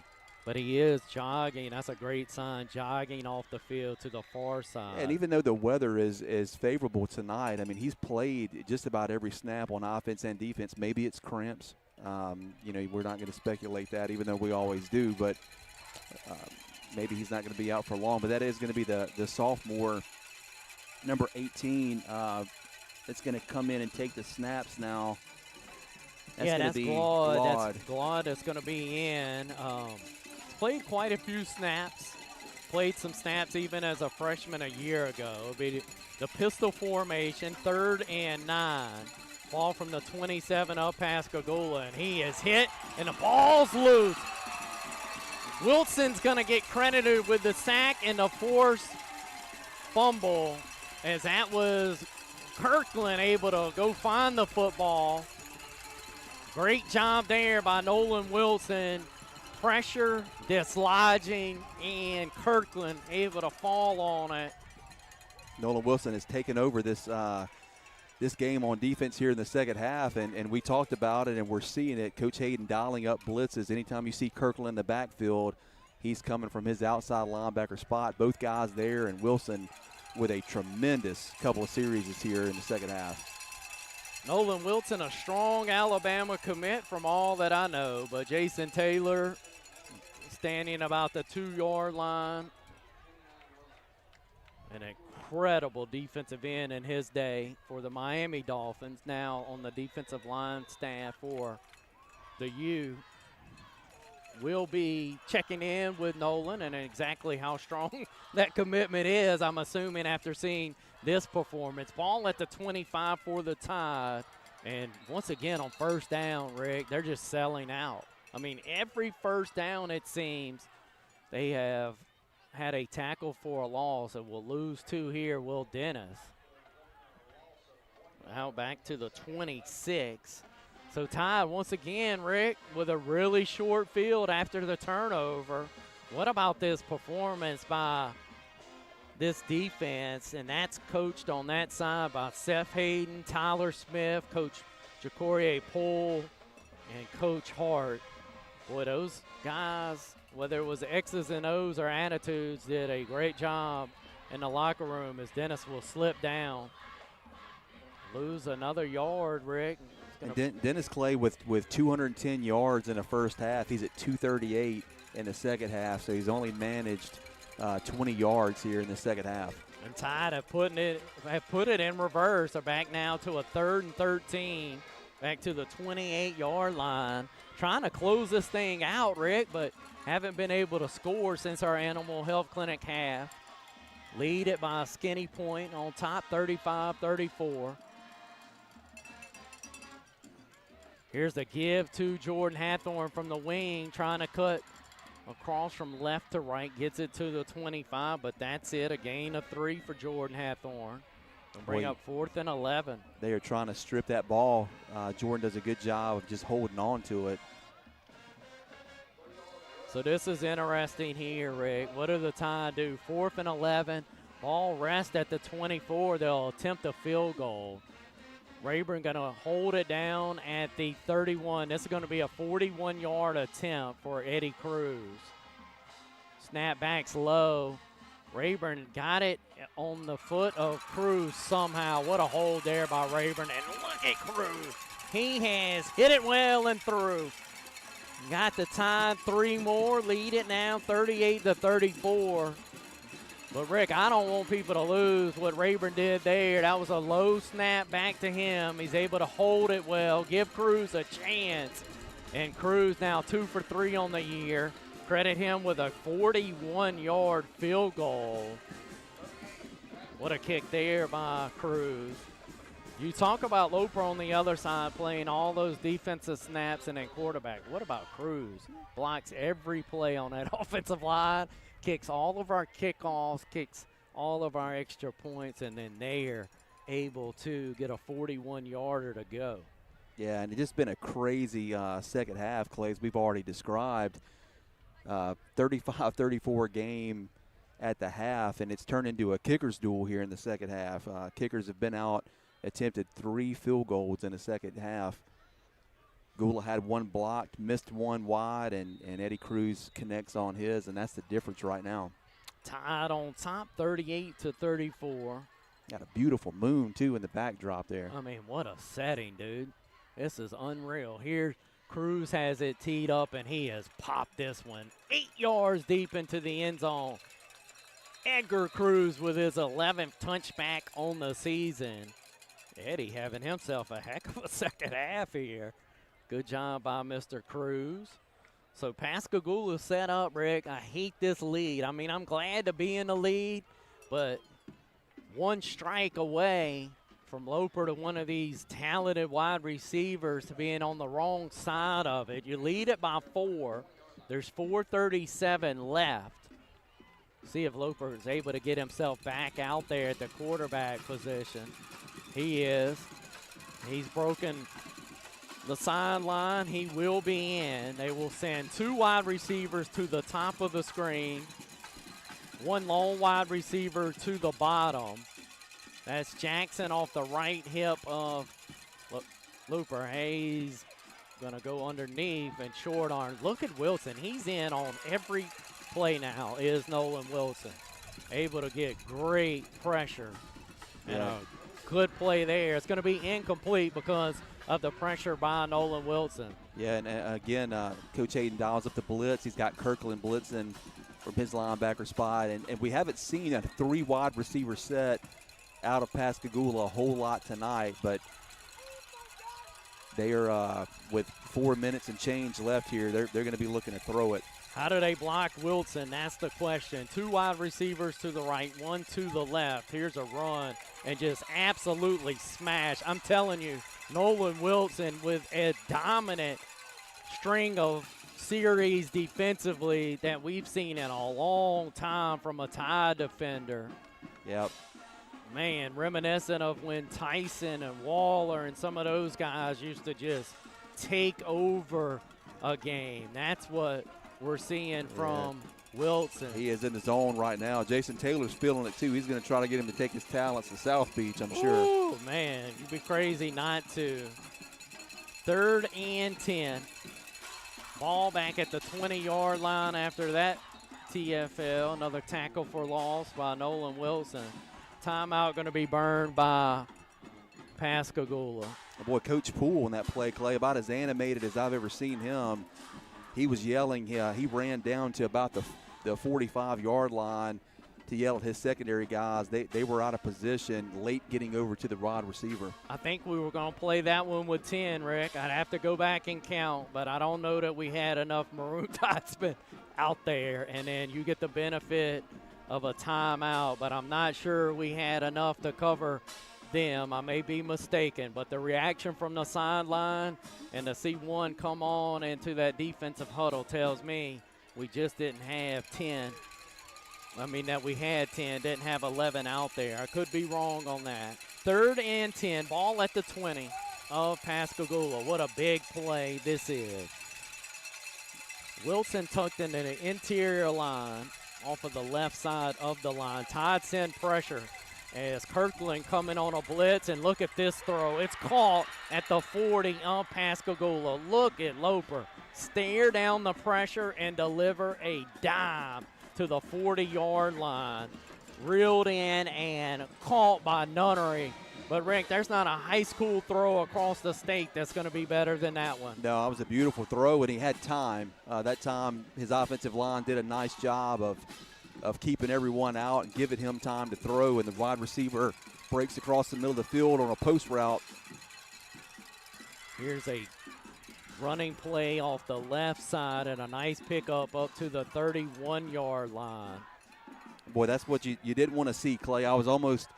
but he is jogging. That's a great sign, jogging off the field to the far side. And even though the weather is favorable tonight, I mean, he's played just about every snap on offense and defense. Maybe it's cramps. We're not going to speculate that, even though we always do, but maybe he's not going to be out for long. But that is going to be the sophomore, number 18, that's going to come in and take the snaps now. That's Glaude. That's Glaude that's going to be in. Played quite a few snaps. Played some snaps even as a freshman a year ago. It'll be the pistol formation, 3rd and 9. Ball from the 27 up Pascagoula, and he is hit, and the ball's loose. Wilson's going to get credited with the sack and the forced fumble, as that was Kirkland able to go find the football. Great job there by Nolan Wilson. Pressure, dislodging, and Kirkland able to fall on it. Nolan Wilson has taken over this game on defense here in the second half, and we talked about it, and we're seeing it. Coach Hayden dialing up blitzes. Anytime you see Kirkland in the backfield, he's coming from his outside linebacker spot. Both guys there, and Wilson with a tremendous couple of series here in the second half. Nolan Wilson, a strong Alabama commit from all that I know, but Jason Taylor standing about the 2-yard line. An incredible defensive end in his day for the Miami Dolphins, now on the defensive line staff for the U. We'll be checking in with Nolan and exactly how strong that commitment is, I'm assuming, after seeing this performance. Ball at the 25 for the Tide. And once again on first down, Rick, they're just selling out. I mean, every first down, it seems, they have had a tackle for a loss, and we'll lose 2 here. Will Dennis out back to the 26. So Tide once again, Rick, with a really short field after the turnover. What about this performance by this defense? And that's coached on that side by Seth Hayden, Tyler Smith, Coach Jacorie Poole, and Coach Hart. Boy, those guys, whether it was X's and O's or attitudes, did a great job in the locker room as Dennis will slip down. Lose another yard, Rick. And Dennis Clay with 210 yards in the first half. He's at 238 in the second half, so he's only managed 20 yards here in the second half. And Tide have put it in reverse. They're back now to a 3rd and 13, back to the 28-yard line. Trying to close this thing out, Rick, but haven't been able to score since our Animal Health Clinic half. Lead it by a skinny point on top, 35-34. Here's the give to Jordan Hathorn from the wing, trying to cut across from left to right, gets it to the 25, but that's it, a gain of 3 for Jordan Hathorn. Bring up 4th and 11. They are trying to strip that ball. Jordan does a good job of just holding on to it. So this is interesting here, Rick. What do the Tide do? 4th and 11. Ball rest at the 24. They'll attempt a field goal. Rayburn going to hold it down at the 31. This is going to be a 41-yard attempt for Eddie Cruz. Snapback's low. Rayburn got it on the foot of Cruz somehow. What a hold there by Rayburn. And look at Cruz. He has hit it well and through. Got the Tide 3 more. Lead it now 38-34. But, Rick, I don't want people to lose what Rayburn did there. That was a low snap back to him. He's able to hold it well, give Cruz a chance. And Cruz now 2 for 3 on the year. Credit him with a 41-yard field goal. What a kick there by Cruz. You talk about Loper on the other side playing all those defensive snaps and then quarterback. What about Cruz? Blocks every play on that offensive line, kicks all of our kickoffs, kicks all of our extra points, and then they're able to get a 41-yarder to go. Yeah, and it's just been a crazy second half, Clay, as we've already described. 35-34 game at the half, and it's turned into a kicker's duel here in the second half. Kickers have been out, attempted 3 field goals in the second half. Gula had 1 blocked, missed 1 wide, and Eddie Cruz connects on his, and that's the difference right now. Tide on top, 38-34. Got a beautiful moon, too, in the backdrop there. I mean, what a setting, dude. This is unreal. Here, Cruz has it teed up, and he has popped this one 8 yards deep into the end zone. Edgar Cruz with his 11th touchback on the season. Eddie having himself a heck of a second half here. Good job by Mr. Cruz. So Pascagoula set up, Rick. I hate this lead. I mean, I'm glad to be in the lead, but 1 strike away from Loper to one of these talented wide receivers to being on the wrong side of it. You lead it by 4. There's 4:37 left. See if Loper is able to get himself back out there at the quarterback position. He is. He's broken the sideline. He will be in. They will send 2 wide receivers to the top of the screen. 1 lone wide receiver to the bottom. That's Jackson off the right hip of Loper. He's going to go underneath and short arm. Look at Wilson. He's in on every play now is Nolan Wilson. Able to get great pressure. And a good play there. It's going to be incomplete because of the pressure by Nolan Wilson. Yeah, and again, Coach Hayden dials up the blitz. He's got Kirkland blitzing from his linebacker spot. And we haven't seen a 3 wide receiver set out of Pascagoula a whole lot tonight, but they are with 4 minutes and change left here. They're going to be looking to throw it. How do they block Wilson? That's the question. 2 wide receivers to the right, 1 to the left. Here's a run and just absolutely smash. I'm telling you, Nolan Wilson with a dominant string of series defensively that we've seen in a long time from a Tide defender. Yep. Man, reminiscent of when Tyson and Waller and some of those guys used to just take over a game. That's what we're seeing from Wilson. He is in the zone right now. Jason Taylor's feeling it, too. He's going to try to get him to take his talents to South Beach, I'm sure. Oh, man, you'd be crazy not to. 3rd and 10. Ball back at the 20-yard line after that TFL. Another tackle for loss by Nolan Wilson. Timeout going to be burned by Pascagoula. Boy, Coach Poole in that play, Clay, about as animated as I've ever seen him. He was yelling. He ran down to about the 45-yard line to yell at his secondary guys. They were out of position, late getting over to the wide receiver. I think we were going to play that one with 10, Rick. I'd have to go back and count, but I don't know that we had enough Maroon Tide out there. And then you get the benefit of a timeout, but I'm not sure we had enough to cover them. I may be mistaken, but the reaction from the sideline and to see 1 come on into that defensive huddle tells me we just didn't have 10 I mean, that we had 10, didn't have 11 out there. I could be wrong on that. 3rd and 10, ball at the 20 of Pascagoula. What a big play this is. Wilson tucked into the interior line off of the left side of the line. Tide send pressure as Kirkland coming on a blitz, and look at this throw. It's caught at the 40 of Pascagoula. Look at Loper stare down the pressure and deliver a dime to the 40-yard line. Reeled in and caught by Nunnery. But, Rick, there's not a high school throw across the state that's going to be better than that one. No, it was a beautiful throw, and he had time. That time his offensive line did a nice job of keeping everyone out and giving him time to throw, and the wide receiver breaks across the middle of the field on a post route. Here's a running play off the left side and a nice pickup up to the 31-yard line. Boy, that's what you didn't want to see, Clay. I was almost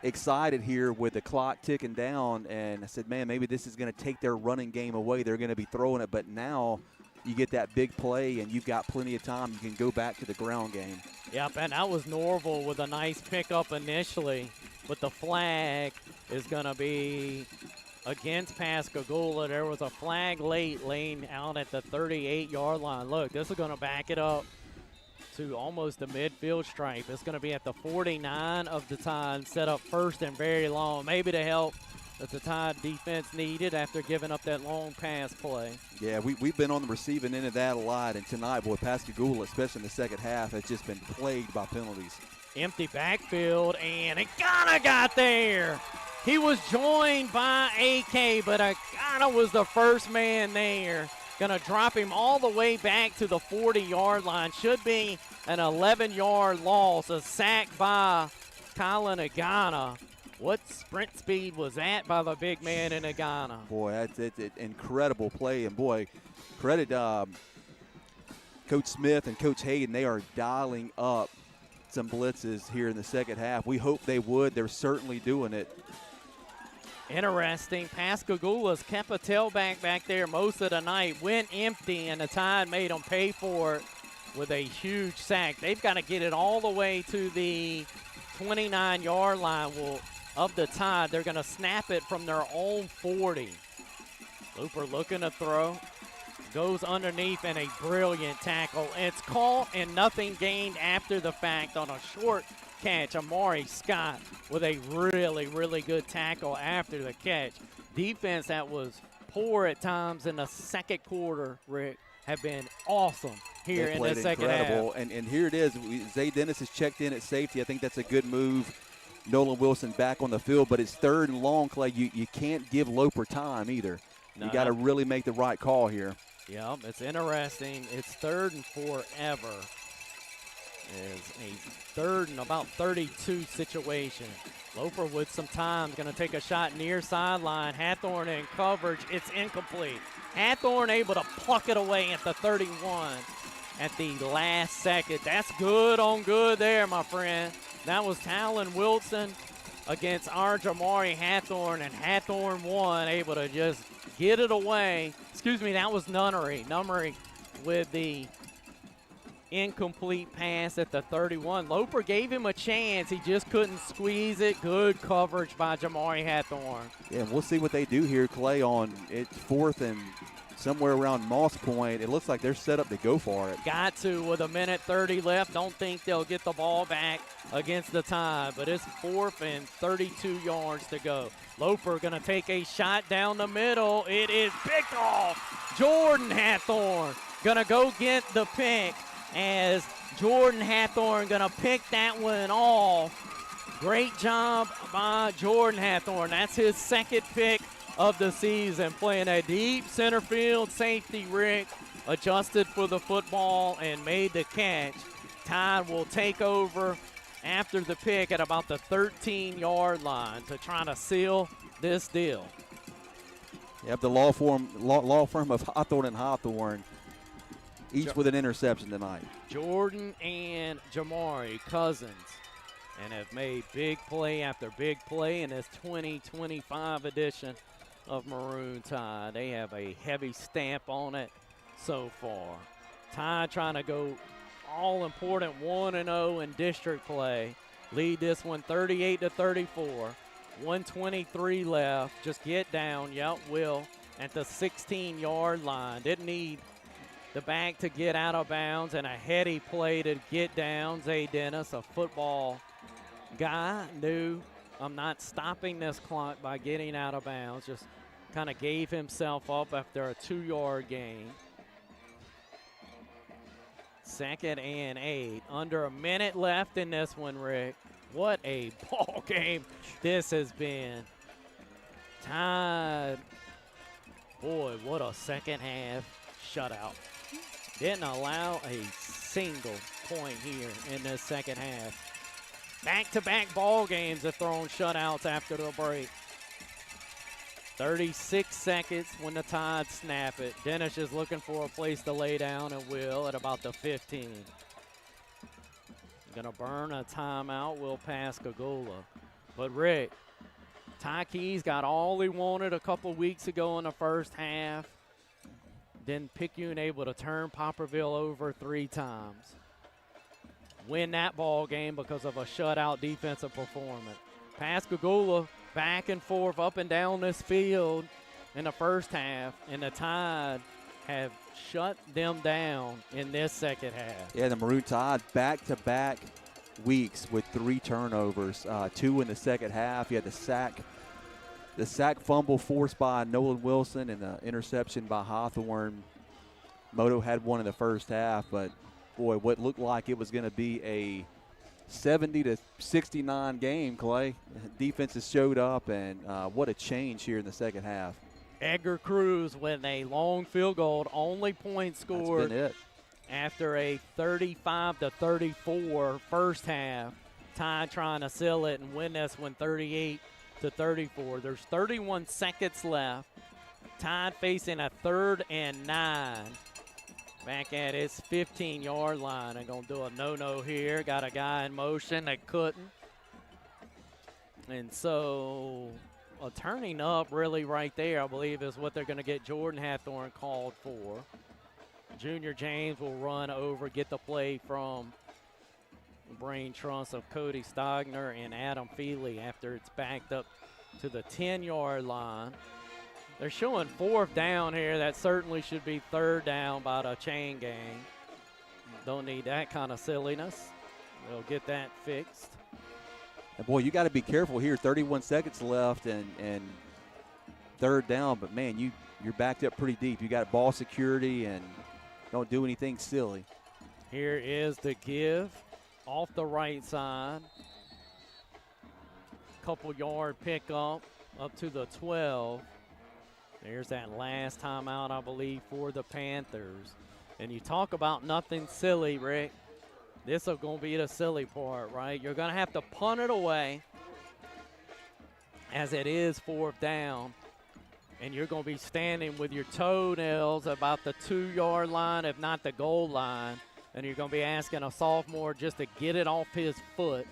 excited here with the clock ticking down, and I said, man, maybe this is going to take their running game away. They're going to be throwing it, but now you get that big play, and you've got plenty of time. You can go back to the ground game. Yep, and that was Norval with a nice pickup initially, but the flag is going to be against Pascagoula. There was a flag late laying out at the 38-yard line. Look, this is going to back it up to almost the midfield stripe. It's going to be at the 49 of the Tide, set up first and very long, maybe to help that the Tide defense needed after giving up that long pass play. Yeah, we've been on the receiving end of that a lot, and tonight, boy, Pascagoula, especially in the second half, has just been plagued by penalties. Empty backfield, and Agana got there. He was joined by AK, but Agana was the first man there. Going to drop him all the way back to the 40-yard line. Should be an 11-yard loss. A sack by Colin Agana. What sprint speed was that by the big man in Agana? Boy, that's an incredible play. And, boy, credit Coach Smith and Coach Hayden. They are dialing up some blitzes here in the second half. We hope they would. They're certainly doing it. Interesting. Pascagoula's kept a tailback back there most of the night. Went empty, and the Tide made them pay for it with a huge sack. They've got to get it all the way to the 29-yard line of the Tide. They're going to snap it from their own 40. Looper looking to throw. Goes underneath, and a brilliant tackle. It's caught and nothing gained after the fact on a short catch. Amari Scott with a really, really good tackle after the catch. Defense that was poor at times in the second quarter, Rick, have been awesome here in the second half. And here it is. Zay Dennis has checked in at safety. I think that's a good move. Nolan Wilson back on the field, but it's 3rd and long, Clay. You can't give Loper time either. No, you got to really make the right call here. Yeah, it's interesting. It's 3rd and forever. Is a 3rd and about 32 situation. Loper with some time, going to take a shot near sideline. Hathorn in coverage. It's incomplete. Hathorn able to pluck it away at the 31 at the last second. That's good on good there, my friend. That was Talon Wilson against our Jamari Hathorn, and Hathorn won, able to just get it away. Excuse me, that was Nunnery. Nunnery with the incomplete pass at the 31. Loper gave him a chance. He just couldn't squeeze it. Good coverage by Jamari Hathorn. Yeah, we'll see what they do here, Clay, on it's 4th and somewhere around Moss Point. It looks like they're set up to go for it. Got to with 1:30 left. Don't think they'll get the ball back against the Tide, but it's 4th and 32 yards to go. Loper going to take a shot down the middle. It is picked off. Jordan Hathorn going to go get the pick, as Jordan Hathorn going to pick that one off. Great job by Jordan Hathorn. That's his 2nd pick of the season, playing a deep center field safety. Rick adjusted for the football and made the catch. Tide will take over after the pick at about the 13-yard line to try to seal this deal. Yep, the law firm of Hawthorne and Hawthorne, each with an interception tonight. Jordan and Jamari cousins, and have made big play after big play in this 2025 edition of Maroon Tide. They have a heavy stamp on it so far. Tide trying to go all-important 1-0 in district play. Lead this one 38-34. 1:23 left. Just get down. Yep, will. At the 16-yard line. Didn't need the back to get out of bounds, and a heady play to get down. Zay Dennis, a football guy, knew I'm not stopping this clock by getting out of bounds. Just kind of gave himself up after a 2-yard gain. 2nd and 8. Under a minute left in this one, Rick. What a ball game this has been. Tide. Boy, what a second half shutout. Didn't allow a single point here in this second half. Back-to-back ball games have thrown shutouts after the break. 36 seconds when the Tide snap it. Dennis is looking for a place to lay down and will at about the 15. Gonna burn a timeout, will Pascagoula. But Rick, Ty Keys got all he wanted a couple weeks ago in the first half. Then Picayune able to turn Poplarville over 3 times. Win that ball game because of a shutout defensive performance. Pascagoula back and forth up and down this field in the first half, and the Tide have shut them down in this second half. Yeah, the Maroon Tide back-to-back weeks with 3 turnovers, 2 in the second half. You had the sack fumble forced by Nolan Wilson and the interception by Hawthorne. Moto had one in the first half, but boy, what looked like it was going to be a 70-69 game, Clay. Defenses showed up, and what a change here in the second half. Edgar Cruz with a long field goal, only point scored. That's been it. After a 35-34 first half. Tide trying to seal it and win this one 38-34. There's 31 seconds left. Tide facing a 3rd and 9. Back at its 15-yard line. They're going to do a no-no here. Got a guy in motion that couldn't. And so a turning up really right there, I believe, is what they're going to get Jordan Hathorn called for. Junior James will run over, get the play from the brain trust of Cody Stogner and Adam Feely after it's backed up to the 10-yard line. They're showing 4th down here. That certainly should be 3rd down by the chain gang. Don't need that kind of silliness. They'll get that fixed. And boy, you got to be careful here. 31 seconds left and 3rd down, but man, you're backed up pretty deep. You got ball security and don't do anything silly. Here is the give off the right side. Couple yard pickup up to the 12. There's that last timeout, I believe, for the Panthers. And you talk about nothing silly, Rick. This is going to be the silly part, right? You're going to have to punt it away as it is 4th down. And you're going to be standing with your toenails about the 2-yard line, if not the goal line. And you're going to be asking a sophomore just to get it off his foot.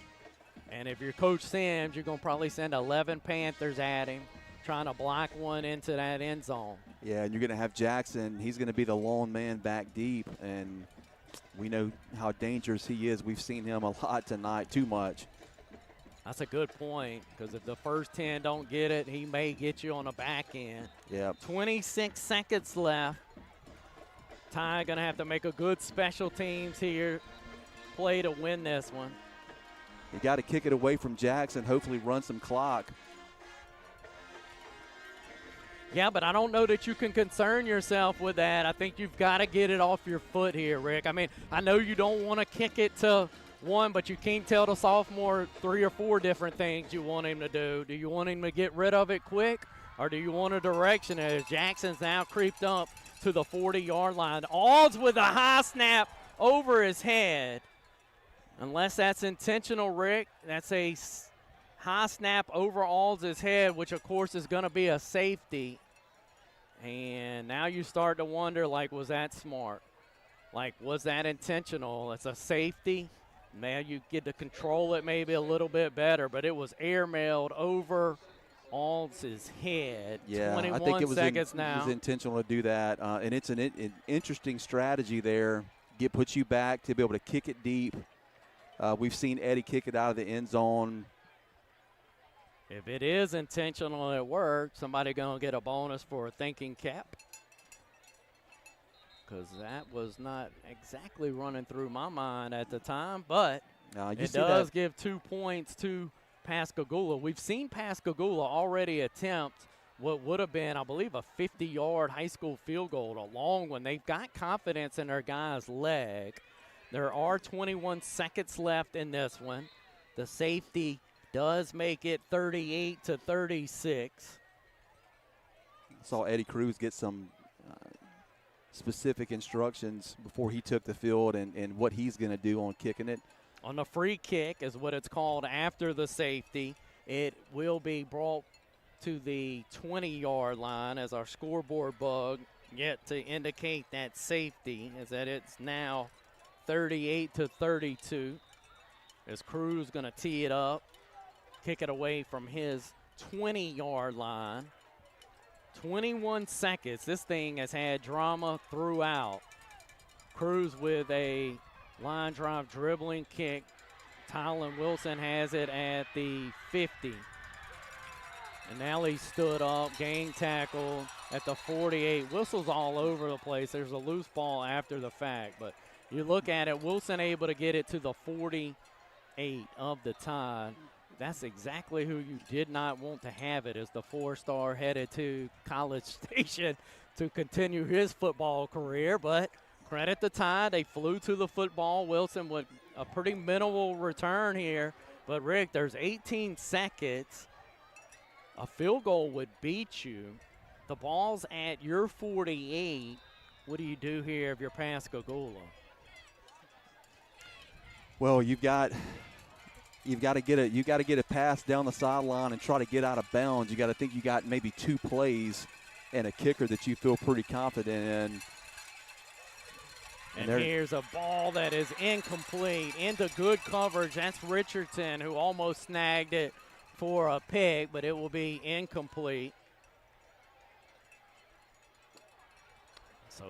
And if you're Coach Sims, you're going to probably send 11 Panthers at him, trying to block one into that end zone. Yeah, and you're going to have Jackson. He's going to be the lone man back deep, and we know how dangerous he is. We've seen him a lot tonight, too much. That's a good point, because if the first 10 don't get it, he may get you on the back end. Yep. 26 seconds left. Ty going to have to make a good special teams here play to win this one. You got to kick it away from Jackson, hopefully run some clock. Yeah, but I don't know that you can concern yourself with that. I think you've got to get it off your foot here, Rick. I mean, I know you don't want to kick it to one, but you can't tell the sophomore 3 or 4 different things you want him to do. Do you want him to get rid of it quick, or do you want a direction as Jackson's now creeped up to the 40-yard line? Alls with a high snap over his head. Unless that's intentional, Rick, that's a high snap over Alls' head, which, of course, is going to be a safety. And now you start to wonder, like, was that smart? Like, was that intentional? It's a safety. Now you get to control it maybe a little bit better, but it was airmailed over Alls' head. Yeah, 21 I think it was seconds now. It was intentional to do that, and it's an interesting strategy there, put you back to be able to kick it deep. We've seen Eddie kick it out of the end zone. If it is intentional at work, somebody going to get a bonus for a thinking cap. Because that was not exactly running through my mind at the time, but it does give 2 points to Pascagoula. We've seen Pascagoula already attempt what would have been, I believe, a 50-yard high school field goal, a long one. They've got confidence in their guy's leg. There are 21 seconds left in this one. The safety does make it 38-36. Saw Eddie Cruz get some specific instructions before he took the field and what he's going to do on kicking it. On the free kick is what it's called after the safety. It will be brought to the 20-yard line as our scoreboard bug yet to indicate that safety is that it's now 38-32 as Cruz going to tee it up, kick it away from his 20-yard line. 21 seconds. This thing has had drama throughout. Cruz with a line drive dribbling kick. Tylen Wilson has it at the 50. And now he stood up, gang tackle at the 48. Whistles all over the place. There's a loose ball after the fact. But you look at it, Wilson able to get it to the 48 of the Tide. That's exactly who you did not want to have it as the 4-star headed to College Station to continue his football career. But credit the Tide. They flew to the football. Wilson with a pretty minimal return here. But, Rick, there's 18 seconds. A field goal would beat you. The ball's at your 48. What do you do here if you're Pascagoula? Well, you've got to get a pass down the sideline and try to get out of bounds. You got to think you got maybe 2 plays and a kicker that you feel pretty confident in. And here's a ball that is incomplete into good coverage. That's Richardson who almost snagged it for a pick, but it will be incomplete. So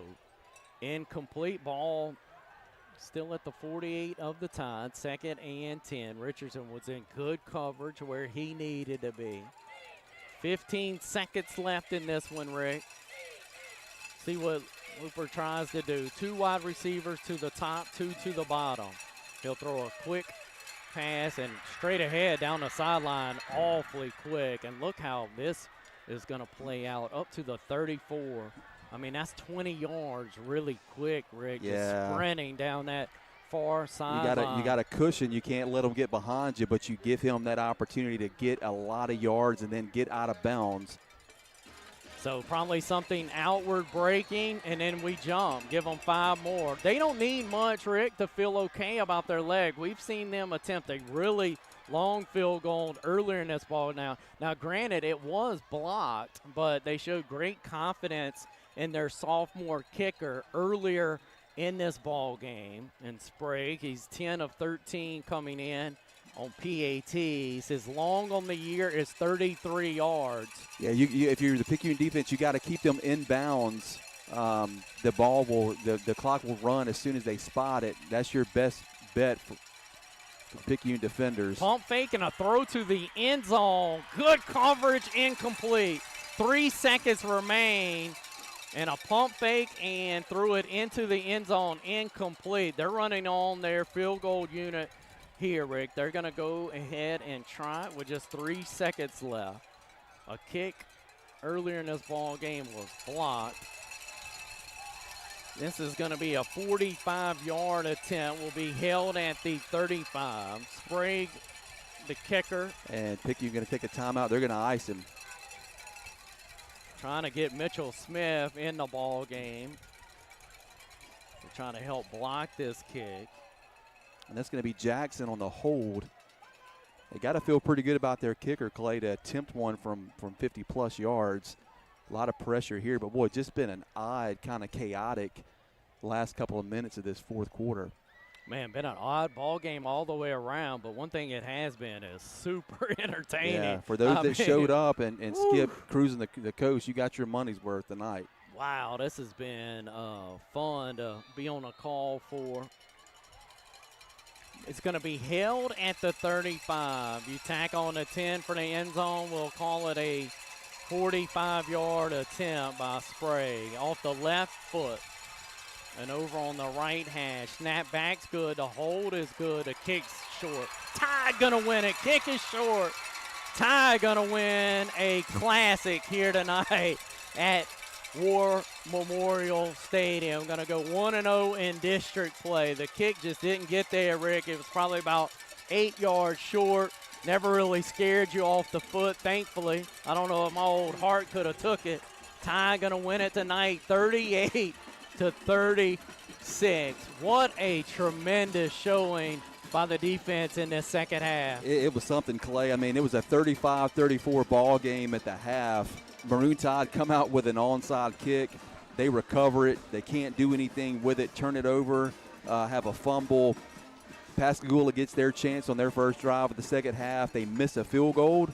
incomplete ball. Still at the 48 of the Tide, 2nd and 10. Richardson was in good coverage where he needed to be. 15 seconds left in this one, Rick. See what Looper tries to do. 2 wide receivers to the top, 2 to the bottom. He'll throw a quick pass and straight ahead down the sideline, awfully quick. And look how this is going to play out up to the 34. I mean, that's 20 yards really quick, Rick. Yeah. Just sprinting down that far sideline. You got a cushion. You can't let him get behind you, but you give him that opportunity to get a lot of yards and then get out of bounds. So probably something outward breaking, and then we jump. Give them 5 more. They don't need much, Rick, to feel okay about their leg. We've seen them attempt a really long field goal earlier in this ball now. Now, granted, it was blocked, but they showed great confidence in their sophomore kicker earlier in this ball game. And Sprague, he's 10 of 13 coming in on PATs. His long on the year is 33 yards. Yeah, if you're the Picayune defense, you got to keep them in bounds. The clock will run as soon as they spot it. That's your best bet for Picayune defenders. Pump fake and a throw to the end zone. Good coverage, incomplete. 3 seconds remain. And a pump fake and threw it into the end zone, incomplete. They're running on their field goal unit here, Rick. They're going to go ahead and try it with just 3 seconds left. A kick earlier in this ball game was blocked. This is going to be a 45-yard attempt. Will be held at the 35. Sprague, the kicker. And Picayune going to take a timeout. They're going to ice him. Trying to get Mitchell Smith in the ball game. They're trying to help block this kick. And that's going to be Jackson on the hold. They got to feel pretty good about their kicker, Clay, to attempt one from 50-plus yards. A lot of pressure here, but, boy, just been an odd, kind of chaotic last couple of minutes of this fourth quarter. Man, been an odd ball game all the way around, but one thing it has been is super entertaining. Yeah, for those that showed up and skipped cruising the coast, you got your money's worth tonight. Wow, this has been fun to be on a call for. It's going to be held at the 35. You tack on the 10 for the end zone. We'll call it a 45-yard attempt by Spray off the left foot. And over on the right hash. Snap back's good. The hold is good. The kick's short. Tide going to win it. Kick is short. Tide going to win a classic here tonight at War Memorial Stadium. Going to go 1-0 in district play. The kick just didn't get there, Rick. It was probably about 8 yards short. Never really scared you off the foot, thankfully. I don't know if my old heart could have took it. Tide going to win it tonight, 38-36. What a tremendous showing by the defense in this second half. It was something, Clay. I mean, it was a 35-34 ball game at the half. Maroon Tide come out with an onside kick. They recover it. They can't do anything with it. Turn it over, have a fumble. Pascagoula gets their chance on their first drive of the second half. They miss a field goal.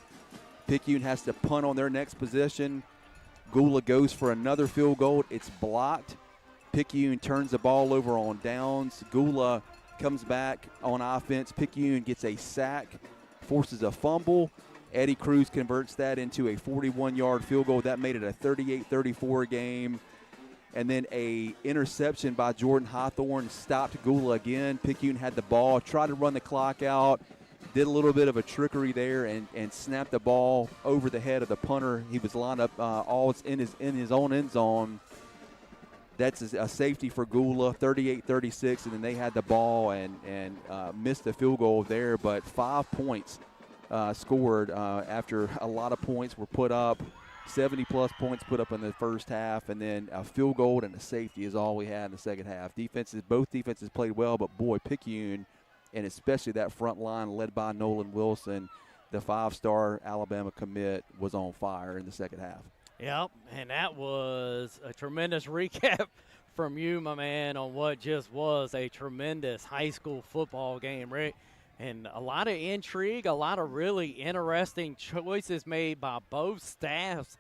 Picayune has to punt on their next possession. Gula goes for another field goal. It's blocked. Picayune turns the ball over on downs. Gula comes back on offense. Picayune gets a sack, forces a fumble. Eddie Cruz converts that into a 41-yard field goal. That made it a 38-34 game. And then a interception by Jordan Hawthorne stopped Gula again. Picayune had the ball, tried to run the clock out, did a little bit of a trickery there and snapped the ball over the head of the punter. He was lined up all in his own end zone. That's a safety for Gula, 38-36, and then they had the ball and missed the field goal there. But 5 points scored after a lot of points were put up. 70-plus points put up in the first half, and then a field goal and a safety is all we had in the second half. Both defenses played well, but boy, Picayune, and especially that front line led by Nolan Wilson, the 5-star Alabama commit, was on fire in the second half. Yep, and that was a tremendous recap from you, my man, on what just was a tremendous high school football game, Rick. And a lot of intrigue, a lot of really interesting choices made by both staffs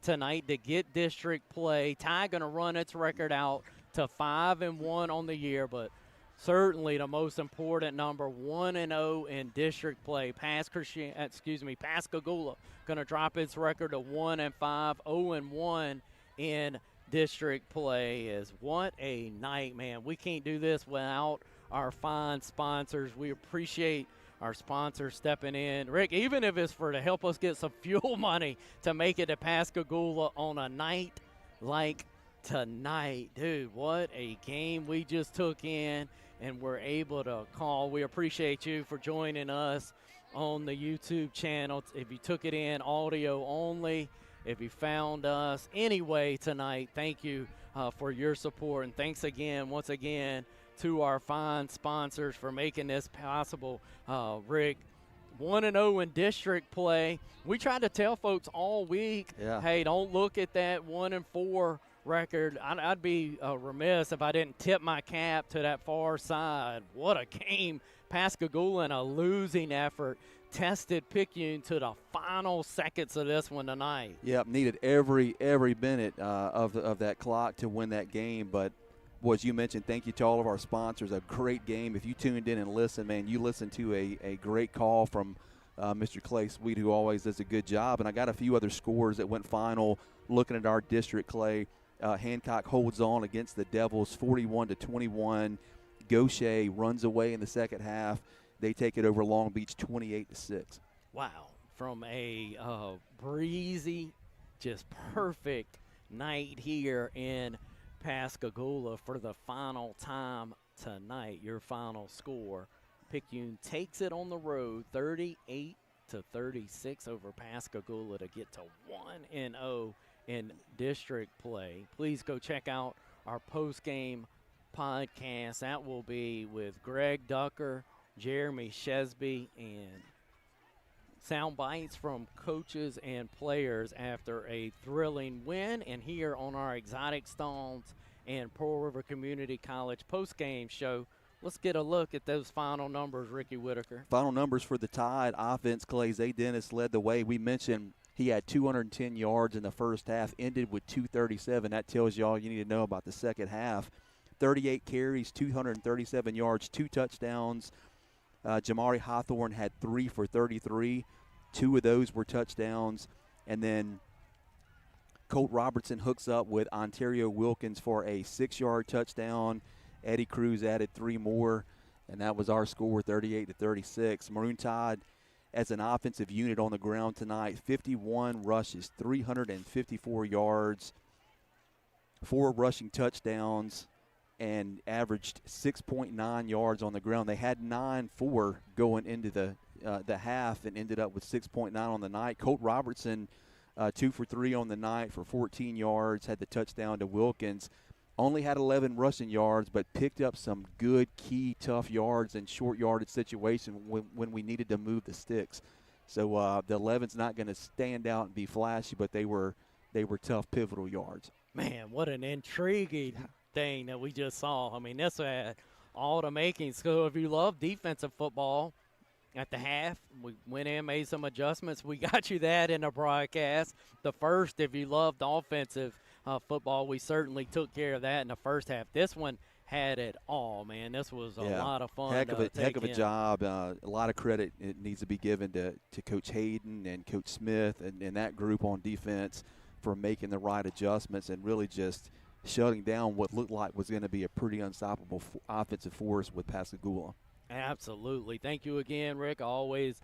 tonight to get district play. Tide going to run its record out to 5-1 on the year, but certainly the most important number, 1-0 in district play. Pascagoula going to drop its record to 1-5, 0-1 in district play. Is what a night, man. We can't do this without our fine sponsors. We appreciate our sponsors stepping in. Rick, even if it's to help us get some fuel money to make it to Pascagoula on a night like tonight. Dude, what a game we just took in and we're able to call. We appreciate you for joining us on the YouTube channel. If you took it in audio only, if you found us anyway tonight, thank you for your support. And thanks again, once again, to our fine sponsors for making this possible. Rick, 1-0 in district play. We tried to tell folks all week, hey, don't look at that 1-4 record. I'd be remiss if I didn't tip my cap to that far side. What a game. Pascagoula in a losing effort tested Picayune to the final seconds of this one tonight. Yep, needed every minute of that clock to win that game. But as you mentioned, thank you to all of our sponsors. A great game. If you tuned in and listened, man, you listened to a great call from Mr. Clay Sweet, who always does a good job. And I got a few other scores that went final looking at our district, Clay. Hancock holds on against the Devils 41-21. Gaucher runs away in the second half. They take it over Long Beach 28-6. Wow. From a breezy, just perfect night here in Pascagoula for the final time tonight. Your final score, Picayune takes it on the road 38-36 over Pascagoula to get to 1-0 in district play. Please go check out our post-game podcast. That will be with Greg Ducker, Jeremy Shesby, and sound bites from coaches and players after a thrilling win. And here on our Exotic Stones and Pearl River Community College post-game show, let's get a look at those final numbers, Ricky Whitaker. Final numbers for the Tide offense, Clay Zay Dennis led the way. We mentioned he had 210 yards in the first half, ended with 237. That tells you all you need to know about the second half. 38 carries, 237 yards, 2 touchdowns. Jamari Hawthorne had 3 for 33. 2 of those were touchdowns. And then Colt Robertson hooks up with Ontario Wilkins for a 6-yard touchdown. Eddie Cruz added 3 more, and that was our score, 38-36. Maroon Tide, as an offensive unit on the ground tonight, 51 rushes, 354 yards, 4 rushing touchdowns, and averaged 6.9 yards on the ground. They had 9-4 going into the half and ended up with 6.9 on the night. Colt Robertson, 2 for 3 on the night for 14 yards, had the touchdown to Wilkins. Only had 11 rushing yards, but picked up some good, key, tough yards in short yardage situation when we needed to move the sticks. So the 11's not going to stand out and be flashy, but they were tough, pivotal yards. Man, what an intriguing thing that we just saw. I mean, this had all the makings. So if you love defensive football, at the half, we went in, made some adjustments. We got you that in the broadcast. The first, if you loved offensive football, we certainly took care of that in the first half. This one had it all, man. This was a lot of fun. Heck of a job. A lot of credit it needs to be given to Coach Hayden and Coach Smith and that group on defense for making the right adjustments and really just shutting down what looked like was going to be a pretty unstoppable offensive force with Pascagoula. Absolutely. Thank you again, Rick. I always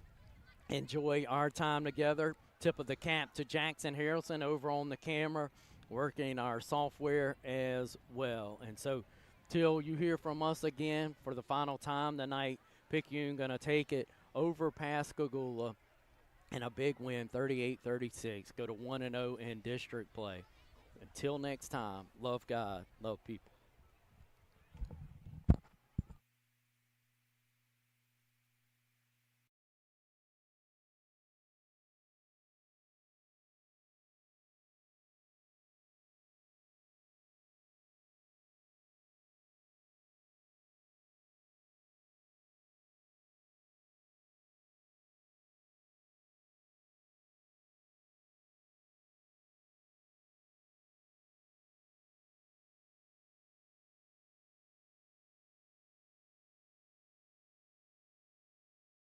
enjoy our time together. Tip of the cap to Jackson Harrelson over on the camera, working our software as well. And so till you hear from us again for the final time tonight, Picayune going to take it over Pascagoula in a big win, 38-36. Go to 1-0 in district play. Until next time, love God, love people.